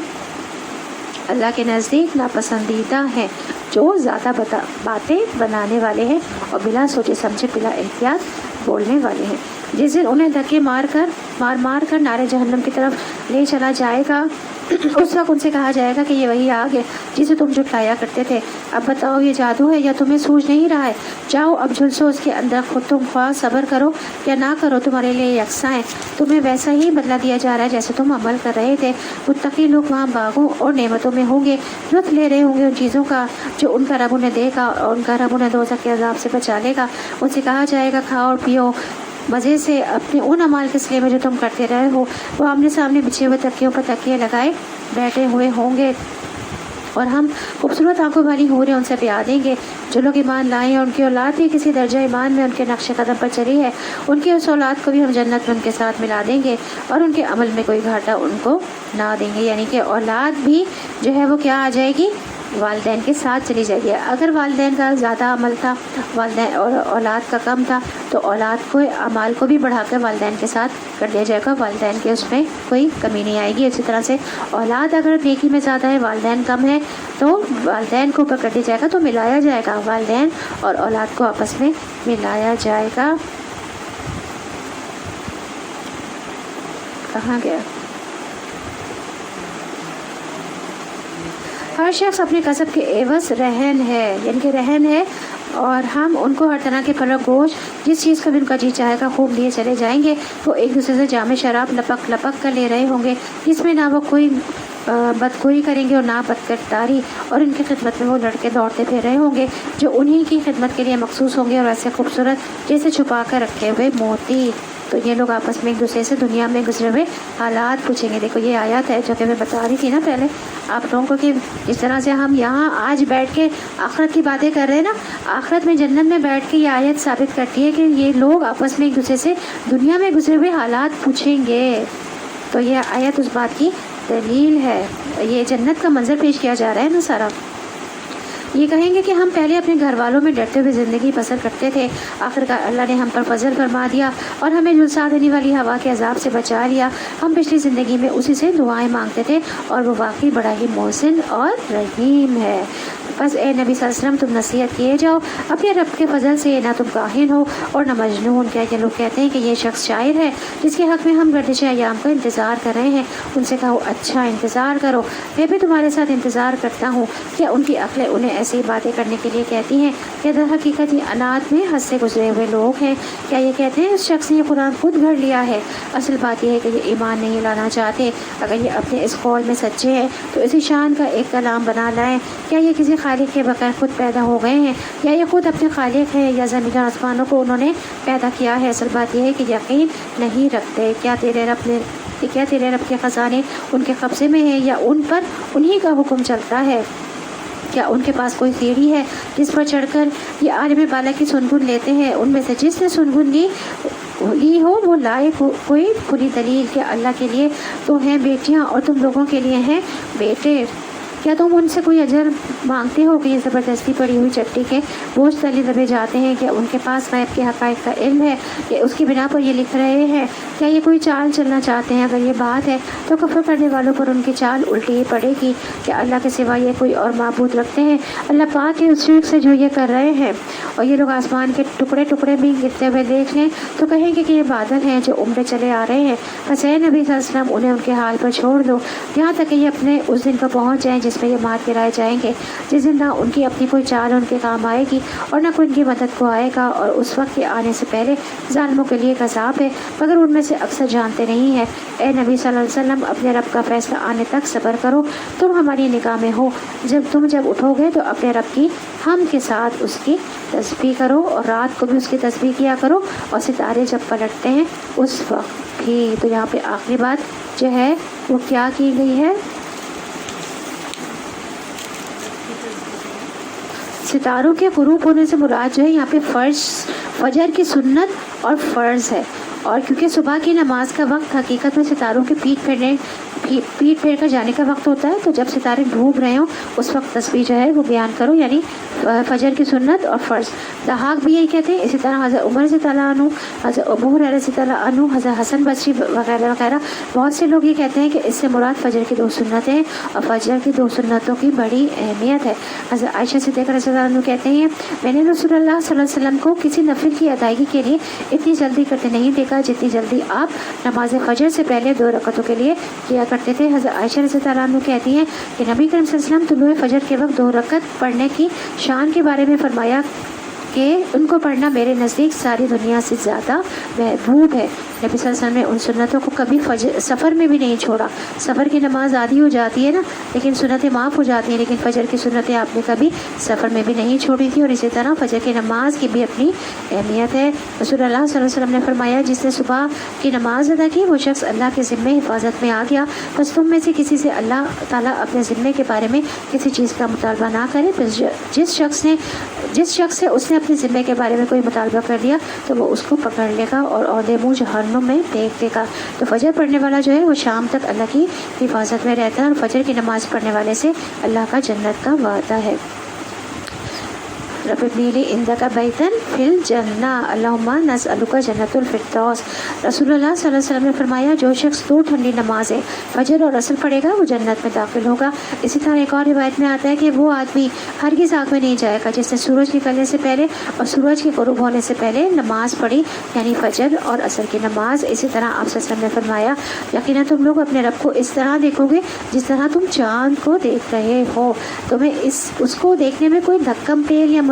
اللہ کے نزدیک ناپسندیدہ ہیں، جو زیادہ باتیں بنانے والے ہیں اور بلا سوچے سمجھے بلا احتیاط بولنے والے ہیں. جس دن انہیں دھکے مار کر نارے جہنم کی طرف لے چلا جائے گا، اس وقت ان سے کہا جائے گا کہ یہ وہی آگ ہے جسے تم جھٹلایا کرتے تھے. اب بتاؤ یہ جادو ہے یا تمہیں سوجھ نہیں رہا ہے؟ جاؤ اب جھلسو اس کے اندر، خود تم خواہ صبر کرو یا نہ کرو تمہارے لیے یکساں ہے، تمہیں ویسا ہی بدلہ دیا جا رہا ہے جیسے تم عمل کر رہے تھے. متقی لوگ وہاں باغوں اور نعمتوں میں ہوں گے، لطف لے رہے ہوں گے ان چیزوں کا جو ان کا رب انہیں دے گا، اور ان کا رب انہیں دوزخ کے عذاب سے بچا لے گا. ان سے کہا جائے گا کھاؤ اور پیو مزے سے اپنے ان اعمال کے سلے میں جو تم کرتے رہے ہو. وہ آمنے سامنے بچھے ہوئے تکیوں پر تکیے لگائے بیٹھے ہوئے ہوں گے، اور ہم خوبصورت آنکھوں والی حوریں ان سے پیا دیں گے. جو لوگ ایمان لائے ہیں ان کی اولاد بھی کسی درجہ ایمان میں ان کے نقش قدم پر چلی ہے، ان کی اس اولاد کو بھی ہم جنت میں ان کے ساتھ ملا دیں گے اور ان کے عمل میں کوئی گھاٹا ان کو نہ دیں گے. یعنی کہ اولاد بھی جو ہے وہ کیا آ جائے گی؟ والدین کے ساتھ چلی جائے گی. اگر والدین کا زیادہ عمل تھا والدین اور اولاد کا کم تھا تو اولاد کو اعمال کو بھی بڑھا کر والدین کے ساتھ کر دیا جائے گا، والدین کے اس میں کوئی کمی نہیں آئے گی. اسی طرح سے اولاد اگر نیکی میں زیادہ ہے والدین کم ہے تو والدین کو اوپر کر دیا جائے گا، تو ملایا جائے گا، والدین اور اولاد کو آپس میں ملایا جائے گا. کہاں گیا؟ ہر شخص اپنے کسب کے عوض رہن ہے، یعنی کہ رہن ہے، اور ہم ان کو ہر طرح کے پھل گوشت جس چیز کا بھی ان کا جی چاہے گا خوب لیے چلے جائیں گے. وہ ایک دوسرے سے جام شراب لپک لپک کر لے رہے ہوں گے، جس میں نہ وہ کوئی بدخوئی کریں گے اور نہ بدکرداری، اور ان کی خدمت میں وہ لڑکے دوڑتے پھر رہے ہوں گے جو انہی کی خدمت کے لیے مخصوص ہوں گے، اور ایسے خوبصورت جیسے چھپا کر رکھے ہوئے موتی. تو یہ لوگ آپس میں ایک دوسرے سے دنیا میں گزرے ہوئے حالات پوچھیں گے. دیکھو یہ آیت ہے جو کہ میں بتا رہی تھی نا پہلے آپ لوگوں کو کہ اس طرح سے ہم یہاں آج بیٹھ کے آخرت کی باتیں کر رہے ہیں نا, آخرت میں جنت میں بیٹھ کے یہ آیت ثابت کرتی ہے کہ یہ لوگ آپس میں ایک دوسرے سے دنیا میں گزرے ہوئے حالات پوچھیں گے. تو یہ آیت اس بات کی دلیل ہے. یہ جنت کا منظر پیش کیا جا رہا ہے نا سارا. یہ کہیں گے کہ ہم پہلے اپنے گھر والوں میں ڈرتے ہوئے زندگی بسر کرتے تھے, آخرکار اللہ نے ہم پر فضل فرما دیا اور ہمیں جھلسا دینے والی ہوا کے عذاب سے بچا لیا. ہم پچھلی زندگی میں اسی سے دعائیں مانگتے تھے اور وہ واقعی بڑا ہی محسن اور رحیم ہے. بس اے نبی صلی اللہ علیہ وسلم تم نصیحت کیے جاؤ اپنے رب کے فضل سے, نہ تم کاہن ہو اور نہ مجنون. کیا یہ لوگ کہتے ہیں کہ یہ شخص شاعر ہے جس کے حق میں ہم گردش ایام کا انتظار کر رہے ہیں. ان سے کہو اچھا انتظار کرو, میں بھی تمہارے ساتھ انتظار کرتا ہوں. کیا ان کی عقلیں انہیں ایسی باتیں کرنے کے لیے کہتی ہیں کہ در حقیقت یہ انات میں حد سے گزرے ہوئے لوگ ہیں. کیا یہ کہتے ہیں اس شخص نے یہ قرآن خود گھڑ لیا ہے. اصل بات یہ ہے کہ یہ ایمان نہیں لانا چاہتے. اگر یہ اپنے اس قول میں سچے ہیں تو اسی شان کا ایک کلام بنا لائیں. کیا یہ کسی خالق کے بغیر خود پیدا ہو گئے ہیں, یا یہ خود اپنے خالق ہیں, یا زمین اور آسمانوں کو انہوں نے پیدا کیا ہے. اصل بات یہ ہے کہ یقین نہیں رکھتے. کیا تیرے رب کے خزانے ان کے قبضے میں ہیں, یا ان پر انہی کا حکم چلتا ہے. کیا ان کے پاس کوئی سیڑھی ہے جس پر چڑھ کر یہ عالم بالا کی سنگن لیتے ہیں. ان میں سے جس نے سنگن لی ہو وہ لائے کوئی کھلی دلیل. کہ اللہ کے لیے تو ہیں بیٹیاں اور تم لوگوں کے لیے ہیں بیٹے. کیا تم ان سے کوئی اجر مانگتے ہو کہ یہ زبردستی پڑی ہوئی چٹی کے بوجھ تلے دبے جاتے ہیں؟ کیا ان کے پاس غیب کے حقائق کا علم ہے کہ اس کی بنا پر یہ لکھ رہے ہیں؟ کیا یہ کوئی چال چلنا چاہتے ہیں؟ اگر یہ بات ہے تو کفر کرنے والوں پر ان کی چال الٹی ہی پڑے گی. کیا اللہ کے سوا یہ کوئی اور معبود رکھتے ہیں اللہ پاک کے اس شرک سے جو یہ کر رہے ہیں؟ اور یہ لوگ آسمان کے ٹکڑے ٹکڑے بھی گرتے ہوئے دیکھ لیں تو کہیں گے کہ یہ بادل ہیں جو عمرے چلے آ رہے ہیں. بس اے نبی صلی اللہ علیہ وسلم انہیں ان کے حال پر چھوڑ دو یہاں تک کہ یہ اپنے اس دن پر پہنچ جائیں جس میں یہ مار گرائے جائیں گے, جس دن نہ ان کی اپنی کوئی چال ان کے کام آئے گی اور نہ کوئی ان کی مدد کو آئے گا. اور اس وقت کے آنے سے پہلے ظالموں کے لیے ایک عذاب ہے مگر ان میں سے اکثر جانتے نہیں ہیں. اے نبی صلی اللہ علیہ وسلم اپنے رب کا فیصلہ آنے تک صبر کرو. تم ہماری نگاہ میں ہو. جب اٹھو گے تو اپنے رب کی ہم کے ساتھ اس کی تسبیح کرو اور رات کو بھی اس کی تسبیح کیا کرو اور ستارے جب پلٹتے ہیں اس وقت بھی. تو یہاں پہ آخری بات جو ہے وہ کیا کی گئی ہے؟ ستاروں کے غروب ہونے سے مراد جو ہے یہاں پہ فجر کی سنت اور فرض ہے. اور کیونکہ صبح کی نماز کا وقت حقیقت میں ستاروں کے پیٹ پھیر کر جانے کا وقت ہوتا ہے. تو جب ستارے ڈوب رہے ہوں اس وقت تسبیح جو ہے وہ بیان کرو, یعنی فجر کی سنت اور فرض. دہاق بھی یہی کہتے ہیں. اسی طرح حضرت عمر رضی اللہ عنہ, حضرت ابو ہریرہ رضی اللہ عنہ, حضرت حسن بصری وغیرہ وغیرہ بہت سے لوگ یہ کہتے ہیں کہ اس سے مراد فجر کی 2 سنتیں ہیں اور فجر کی 2 سنتوں کی بڑی اہمیت ہے. حضرت عائشہ صدیقہ رضی اللہ عنہ کہتے ہیں میں نے رسول اللہ صلی اللہ علیہ وسلم کو کسی نفل کی ادائیگی کے لیے اتنی جلدی کرتے نہیں دیکھا جتنی جلدی آپ نماز فجر سے پہلے 2 رکعتوں کے لیے کیا کرتے تھے. حضرت عائشہ رضی اللہ عنہ کہتی ہیں کہ نبی کریم صلی اللہ علیہ وسلم طلوع فجر کے وقت 2 رکعت پڑھنے کی شان کے بارے میں فرمایا کہ ان کو پڑھنا میرے نزدیک ساری دنیا سے زیادہ محبوب ہے. نبی صلی اللہ علیہ وسلم نے ان سنتوں کو کبھی سفر میں بھی نہیں چھوڑا. سفر کی نماز آدھی ہو جاتی ہے نا لیکن سنتیں معاف ہو جاتی ہیں, لیکن فجر کی سنتیں آپ نے کبھی سفر میں بھی نہیں چھوڑی تھی. اور اسی طرح فجر کی نماز کی بھی اپنی اہمیت ہے. رسول اللہ صلی اللہ علیہ وسلم نے فرمایا جس نے صبح کی نماز ادا کی وہ شخص اللہ کے ذمے حفاظت میں آ گیا. بس تم میں سے کسی سے اللہ تعالیٰ اپنے ذمے کے بارے میں کسی چیز کا مطالبہ نہ کرے. جس شخص سے اس نے اپنے ذمے کے بارے میں کوئی مطالبہ کر دیا تو وہ اس کو پکڑ لے گا اور عہدے منہ جہنم میں پھینک دے گا. تو فجر پڑھنے والا جو ہے وہ شام تک اللہ کی حفاظت میں رہتا ہے اور فجر کی نماز پڑھنے والے سے اللہ کا جنت کا وعدہ ہے. رب ابنی لی عندک بیتا فی الجنہ اللہم نسألک جنت الفردوس. رسول اللہ صلی اللہ علیہ وسلم نے فرمایا جو شخص 2 ٹھنڈی نمازیں فجر اور عصر پڑھے گا وہ جنت میں داخل ہوگا. اسی طرح ایک اور روایت میں آتا ہے کہ وہ آدمی ہرگز آگ میں نہیں جائے گا جس نے سورج نکلنے سے پہلے اور سورج کے غروب ہونے سے پہلے نماز پڑھی, یعنی فجر اور عصر کی نماز. اسی طرح آپ صلی اللہ علیہ وسلم نے فرمایا یقیناً تم لوگ اپنے رب کو اس طرح دیکھو گے جس طرح تم چاند کو دیکھ رہے ہو. تمہیں اس کو دیکھنے میں کوئی دھکم پیر یا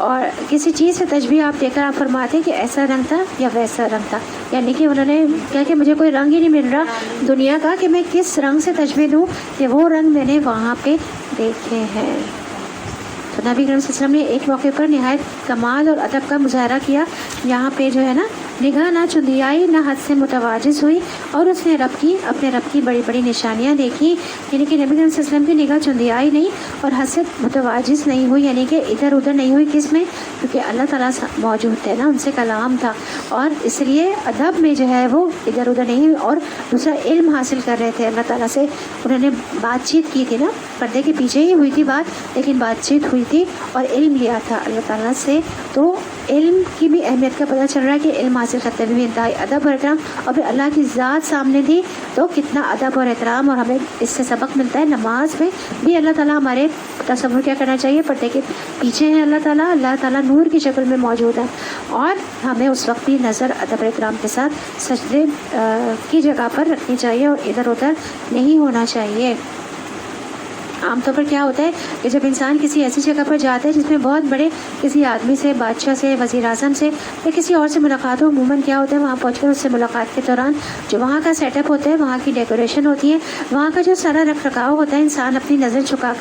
اور کسی چیز سے تشبیہ آپ دیکھ کر آپ فرماتے ہیں کہ ایسا رنگ تھا یا ویسا رنگ تھا، یعنی کہ انہوں نے کہا کہ مجھے کوئی رنگ ہی نہیں مل رہا دنیا کا کہ میں کس رنگ سے تشبیہ دوں کہ وہ رنگ میں نے وہاں پہ دیکھے ہیں۔ تو نبی کریم صلی اللہ علیہ وسلم نے ایک موقع پر نہایت کمال اور ادب کا مظاہرہ کیا، یہاں پہ جو ہے نا نگاہ نہ چندیائی نہ حد سے متواجس ہوئی، اور اس نے اپنے رب کی بڑی بڑی نشانیاں دیکھی، یعنی کہ نبی کریم صلی اللہ علیہ وسلم کی نگاہ چندیائی نہیں اور حد سے متواجس نہیں ہوئی، یعنی کہ ادھر ادھر نہیں ہوئی۔ کس میں؟ کیونکہ اللہ تعالیٰ موجود تھے نا، ان سے کلام تھا، اور اس لیے ادب میں جو ہے وہ ادھر ادھر نہیں ہوئی، اور دوسرا علم حاصل کر رہے تھے اللہ تعالیٰ سے۔ انہوں نے بات چیت کی تھی نا، پردے کے پیچھے ہی ہوئی تھی بات، لیکن بات چیت ہوئی تھی اور علم لیا تھا اللہ تعالیٰ سے۔ تو علم کی بھی اہمیت کا پتہ چل رہا ہے کہ علم حاصل کرتے ہوئے بھی انتہائی ادب اور احترام، اور پھر اللہ کی ذات سامنے تھی تو کتنا ادب اور احترام، اور ہمیں اس سے سبق ملتا ہے نماز میں بھی اللہ تعالیٰ ہمارے تصور کیا کرنا چاہیے، پردے کے پیچھے ہیں اللہ تعالیٰ نور کی شکل میں موجود ہے، اور ہمیں اس وقت بھی نظر ادب اور احترام کے ساتھ سجدے کی جگہ پر رکھنی چاہیے اور ادھر ادھر نہیں ہونا چاہیے۔ عام طور پر کیا ہوتا ہے کہ جب انسان کسی ایسی جگہ پر جاتا ہے جس میں بہت بڑے کسی آدمی سے، بادشاہ سے، وزیر اعظم سے یا کسی اور سے ملاقات ہو، عموماً کیا ہوتا ہے وہاں پہنچ کر اس سے ملاقات کے دوران جو وہاں کا سیٹ اپ ہوتا ہے، وہاں کی ڈیکوریشن ہوتی ہے، وہاں کا جو سارا رکھ رکھاؤ ہوتا ہے، انسان اپنی نظر چرا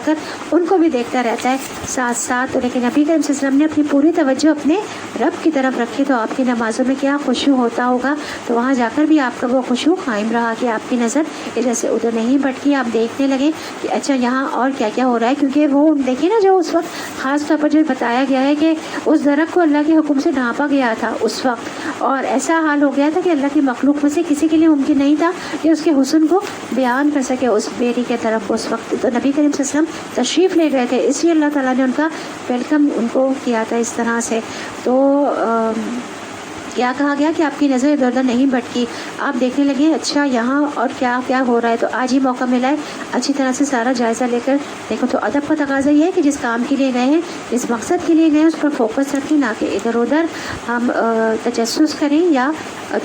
کر ان کو بھی دیکھتا رہتا ہے ساتھ ساتھ۔ لیکن نبی کریم صلی اللہ علیہ وسلم نے اپنی پوری توجہ اپنے رب کی طرف رکھی، تو آپ کی نمازوں میں کیا خشوع ہوتا ہوگا، تو وہاں جا کر بھی آپ کا وہ خشوع قائم رہا کہ آپ کی نظر ادھر سے ادھر نہیں بھٹکی، آپ دیکھنے لگے کہ اچھا یہاں اور کیا کیا ہو رہا ہے، کیونکہ وہ دیکھیں نا جو اس وقت خاص طور پر جو بتایا گیا ہے کہ اس درخت کو اللہ کے حکم سے ڈھانپا گیا تھا اس وقت، اور ایسا حال ہو گیا تھا کہ اللہ کی مخلوق میں سے کسی کے لیے ممکن نہیں تھا کہ اس کے حسن کو بیان کر سکے اس بیری کے طرف اس وقت۔ تو نبی کریم صلی اللہ علیہ وسلم تشریف لے گئے تھے، اس لیے اللہ تعالیٰ نے ان کا ویلکم ان کو کیا تھا اس طرح سے۔ تو کیا کہا گیا کہ آپ کی نظر ادھر ادھر نہیں بھٹکی، آپ دیکھنے لگے اچھا یہاں اور کیا کیا ہو رہا ہے۔ تو آج ہی موقع ملا ہے اچھی طرح سے سارا جائزہ لے کر دیکھو۔ تو ادب کا تقاضا یہ ہے کہ جس کام کے لیے گئے ہیں، جس مقصد کے لیے گئے ہیں، اس پر فوکس رکھیں، نہ کہ ادھر ادھر ہم تجسس کریں یا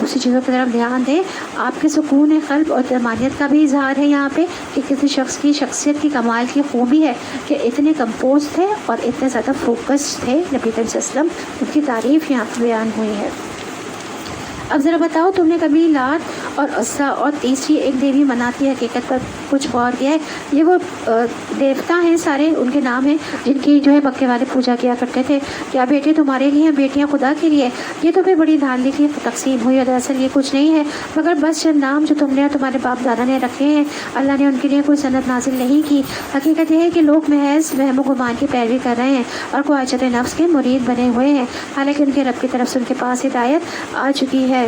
دوسری چیزوں کی طرف دھیان دیں۔ آپ کے سکون قلب اور طمانینت کا بھی اظہار ہے یہاں پہ کہ کسی شخص کی شخصیت کی کمال کی خوبی ہے کہ اتنے کمپوز تھے اور اتنے زیادہ فوکس تھے نبی کریم صلی اللہ علیہ وسلم، ان کی تعریف یہاں پہ بیان ہوئی ہے۔ اب ذرا بتاؤ تم نے کبھی لات اور عزا اور تیسری ایک دیوی مناتی حقیقت پر کچھ غور کیا ہے؟ یہ وہ دیوتا ہیں، سارے ان کے نام ہیں جن کی جو ہے مکے والے پوجا کیا کرتے تھے۔ کیا بیٹے تمہارے لیے ہیں، بیٹیاں خدا کے لیے؟ یہ تو پھر بڑی دھاندلی کی تقسیم ہوئی، اور دراصل یہ کچھ نہیں ہے مگر بس چند نام جو تم نے اور تمہارے باپ دادا نے رکھے ہیں، اللہ نے ان کے لیے کوئی سند نازل نہیں کی۔ حقیقت یہ ہے کہ لوگ محض وہم و گمان کی پیروی کر رہے ہیں اور خواہشات نفس کے مرید بنے ہوئے ہیں، حالانکہ ان کے رب کی طرف سے ان کے پاس ہدایت آ چکی ہے۔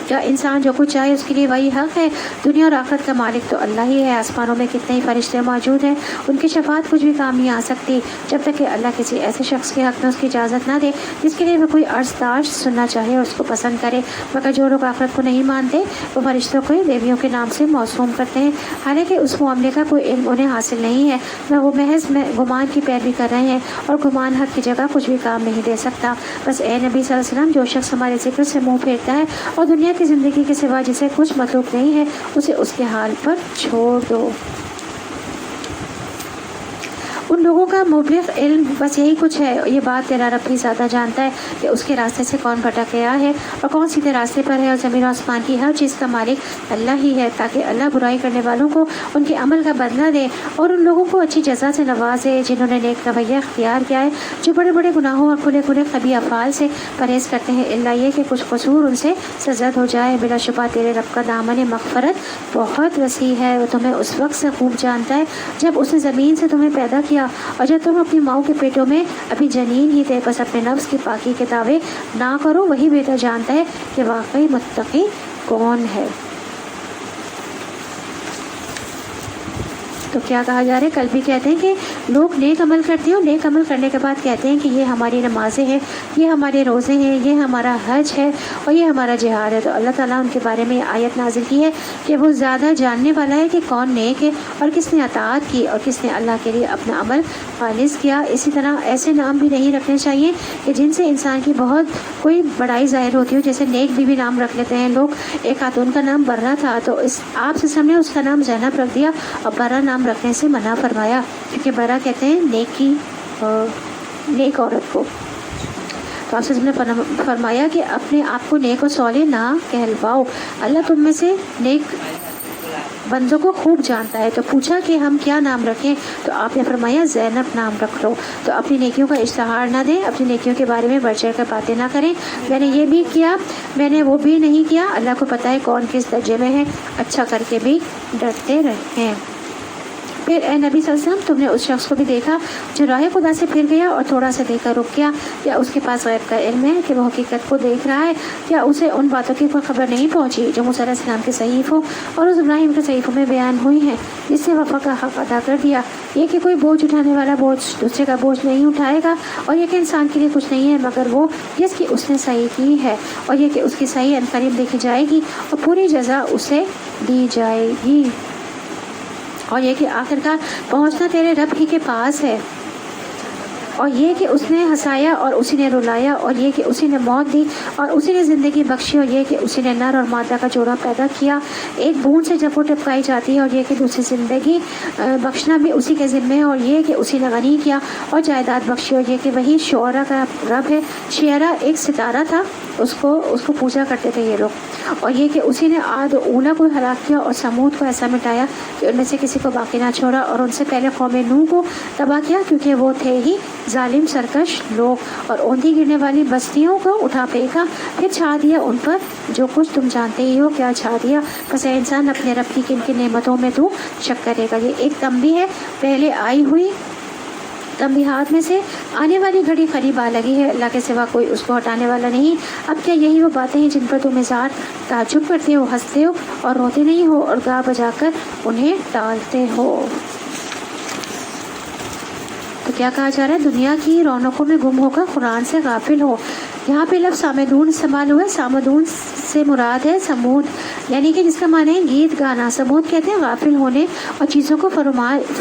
کیا انسان جو کچھ چاہے اس کے لیے وہی حق ہے؟ دنیا اور آخرت کا مالک تو اللہ ہی ہے۔ آسمانوں میں کتنے ہی فرشتے موجود ہیں، ان کی شفاعت کچھ بھی کام نہیں آ سکتی جب تک کہ اللہ کسی ایسے شخص کے حق میں اس کی اجازت نہ دے جس کے لیے وہ کوئی عرض داشت سننا چاہے اور اس کو پسند کرے۔ مگر جو لوگ آخرت کو نہیں مانتے وہ فرشتوں کو دیویوں کے نام سے موسوم کرتے ہیں، حالانکہ اس معاملے کا کوئی علم انہیں حاصل نہیں ہے، وہ محض گمان کی پیروی کر رہے ہیں، اور گمان حق کی جگہ کچھ بھی کام نہیں دے سکتا۔ بس اے نبی صلی اللہ علیہ وسلم، جو شخص ہمارے ذکر سے منہ پھیرتا ہے اور دنیا کی زندگی کے سوا جسے کچھ مطلوب نہیں ہے، اسے اس کے حال پر چھوڑ دو۔ ان لوگوں کا مبلغ علم بس یہی کچھ ہے، یہ بات تیرا رب بھی زیادہ جانتا ہے کہ اس کے راستے سے کون بھٹک گیا ہے اور کون سیدھے راستے پر ہے، اور زمین و آسمان کی ہر چیز کا مالک اللہ ہی ہے، تاکہ اللہ برائی کرنے والوں کو ان کے عمل کا بدلہ دے اور ان لوگوں کو اچھی جزا سے نوازے جنہوں نے نیک رویہ اختیار کیا ہے، جو بڑے بڑے گناہوں اور کھلے کھلے خبیث افعال سے پرہیز کرتے ہیں، الا یہ کہ کچھ قصور ان سے سرزد ہو جائے۔ بلا شبہ تیرے رب کا دامن مغفرت بہت وسیع ہے، وہ تمہیں اس وقت سے خوب جانتا ہے جب اس نے زمین سے تمہیں پیدا کیا اور جب تم اپنی ماؤں کے پیٹوں میں ابھی جنین ہی تھے۔ بس اپنے نفس کی پاکی کے دعوے نہ کرو، وہی بہتر جانتا ہے کہ واقعی متقی کون ہے۔ تو کیا کہا جا رہا ہے؟ کل بھی کہتے ہیں کہ لوگ نیک عمل کرتے ہیں اور نیک عمل کرنے کے بعد کہتے ہیں کہ یہ ہماری نمازیں ہیں، یہ ہمارے روزے ہیں، یہ ہمارا حج ہے اور یہ ہمارا جہاد ہے۔ تو اللہ تعالیٰ ان کے بارے میں یہ آیت نازل کی ہے کہ وہ زیادہ جاننے والا ہے کہ کون نیک ہے اور کس نے اطاعت کی اور کس نے اللہ کے لیے اپنا عمل خالص کیا۔ اسی طرح ایسے نام بھی نہیں رکھنے چاہیے کہ جن سے انسان کی بہت کوئی بڑائی ظاہر ہوتی ہو، جیسے نیک بھی نام رکھ لیتے ہیں لوگ۔ ایک خاتون کا نام برہ تھا تو آپ سے سامنے اس کا نام زینب رکھ دیا اور برہ نام رکھنے سے منع فرمایا، کیونکہ برہ کہتے ہیں نیکی نیک عورت کو۔ تو آپ نے فرمایا کہ اپنے آپ کو نیک و صالح نہ کہلواؤ، اللہ تم میں سے نیک بندوں کو خوب جانتا ہے۔ تو پوچھا کہ ہم کیا نام رکھیں؟ تو آپ نے فرمایا زینب نام رکھ لو۔ تو اپنی نیکیوں کا اشتہار نہ دیں، اپنی نیکیوں کے بارے میں بڑھ چڑھ کر باتیں نہ کریں، میں نے یہ بھی کیا، میں نے وہ بھی نہیں کیا، اللہ کو پتہ ہے کون کس درجے میں ہے، اچھا کر کے بھی ڈرتے رہیں۔ پھر اے نبی صلی اللہ علیہ وسلم، تم نے اس شخص کو بھی دیکھا جو راہ خدا سے پھر گیا اور تھوڑا سا دیکھ کر رک گیا؟ کیا اس کے پاس غیب کا علم ہے کہ وہ حقیقت کو دیکھ رہا ہے؟ کیا اسے ان باتوں کی کوئی خبر نہیں پہنچی جو موسیٰ علیہ السلام کے صحیفوں اور اس ابراہیم کے صحیفوں میں بیان ہوئی ہیں، جس سے وفا کا حق ادا کر دیا؟ یہ کہ کوئی بوجھ اٹھانے والا بوجھ دوسرے کا بوجھ نہیں اٹھائے گا، اور یہ کہ انسان کے لیے کچھ نہیں ہے مگر وہ جس کی اس نے صحیح کی ہے، اور یہ کہ اس کی صحیح عنقریب دیکھی جائے گی اور پوری جزا اسے دی جائے گی، اور یہ کہ آخرکار پہنچنا تیرے رب ہی کے پاس ہے، اور یہ کہ اس نے ہنسایا اور اسی نے رلایا، اور یہ کہ اسی نے موت دی اور اسی نے زندگی بخشی، اور یہ کہ اسی نے نر اور مادہ کا جوڑا پیدا کیا، ایک بوند سے جب وہ ٹپکائی جاتی ہے، اور یہ کہ دوسری زندگی بخشنا بھی اسی کے ذمے ہے، اور یہ کہ اسی نے غنی کیا اور جائیداد بخشی، اور یہ کہ وہی شعرا کا رب ہے۔ شعرا ایک ستارہ تھا، اس کو پوجا کرتے تھے یہ لوگ، اور یہ کہ اسی نے عاد و اولا کو ہلاک کیا اور سمود کو ایسا مٹایا کہ ان میں سے کسی کو باقی نہ چھوڑا، اور ان سے پہلے قوم نوح کو تباہ کیا کیونکہ وہ تھے ہی ظالم سرکش لوگ، اور اوندھی گرنے والی بستیوں کو اٹھا پھینکا، پھر چھا دیا ان پر جو کچھ تم جانتے ہی ہو کیا چھا دیا۔ پس اے انسان، اپنے رب کی کن کن نعمتوں میں تو شک کرے گا؟ یہ ایک تنبیہ ہے، پہلے آئی ہوئی تنبیہات میں سے آنے والی گھڑی قریب آ لگی ہے، اللہ کے سوا کوئی اس کو ہٹانے والا نہیں۔ اب کیا یہی وہ باتیں ہیں جن پر تم اظہار تعجب کرتے ہو، ہنستے ہو اور روتے نہیں ہو، اور گا بجا کر انہیں ٹالتے ہو؟ تو کیا کہا جا رہا ہے؟ دنیا کی رونقوں میں گم ہو کر قرآن سے غافل ہو۔ یہاں پہ لفظ سامدون استعمال ہوا ہے، سامدون سے مراد ہے سمود، یعنی کہ جس کا معنی ہے گیت گانا۔ سمود کہتے ہیں غافل ہونے اور چیزوں کو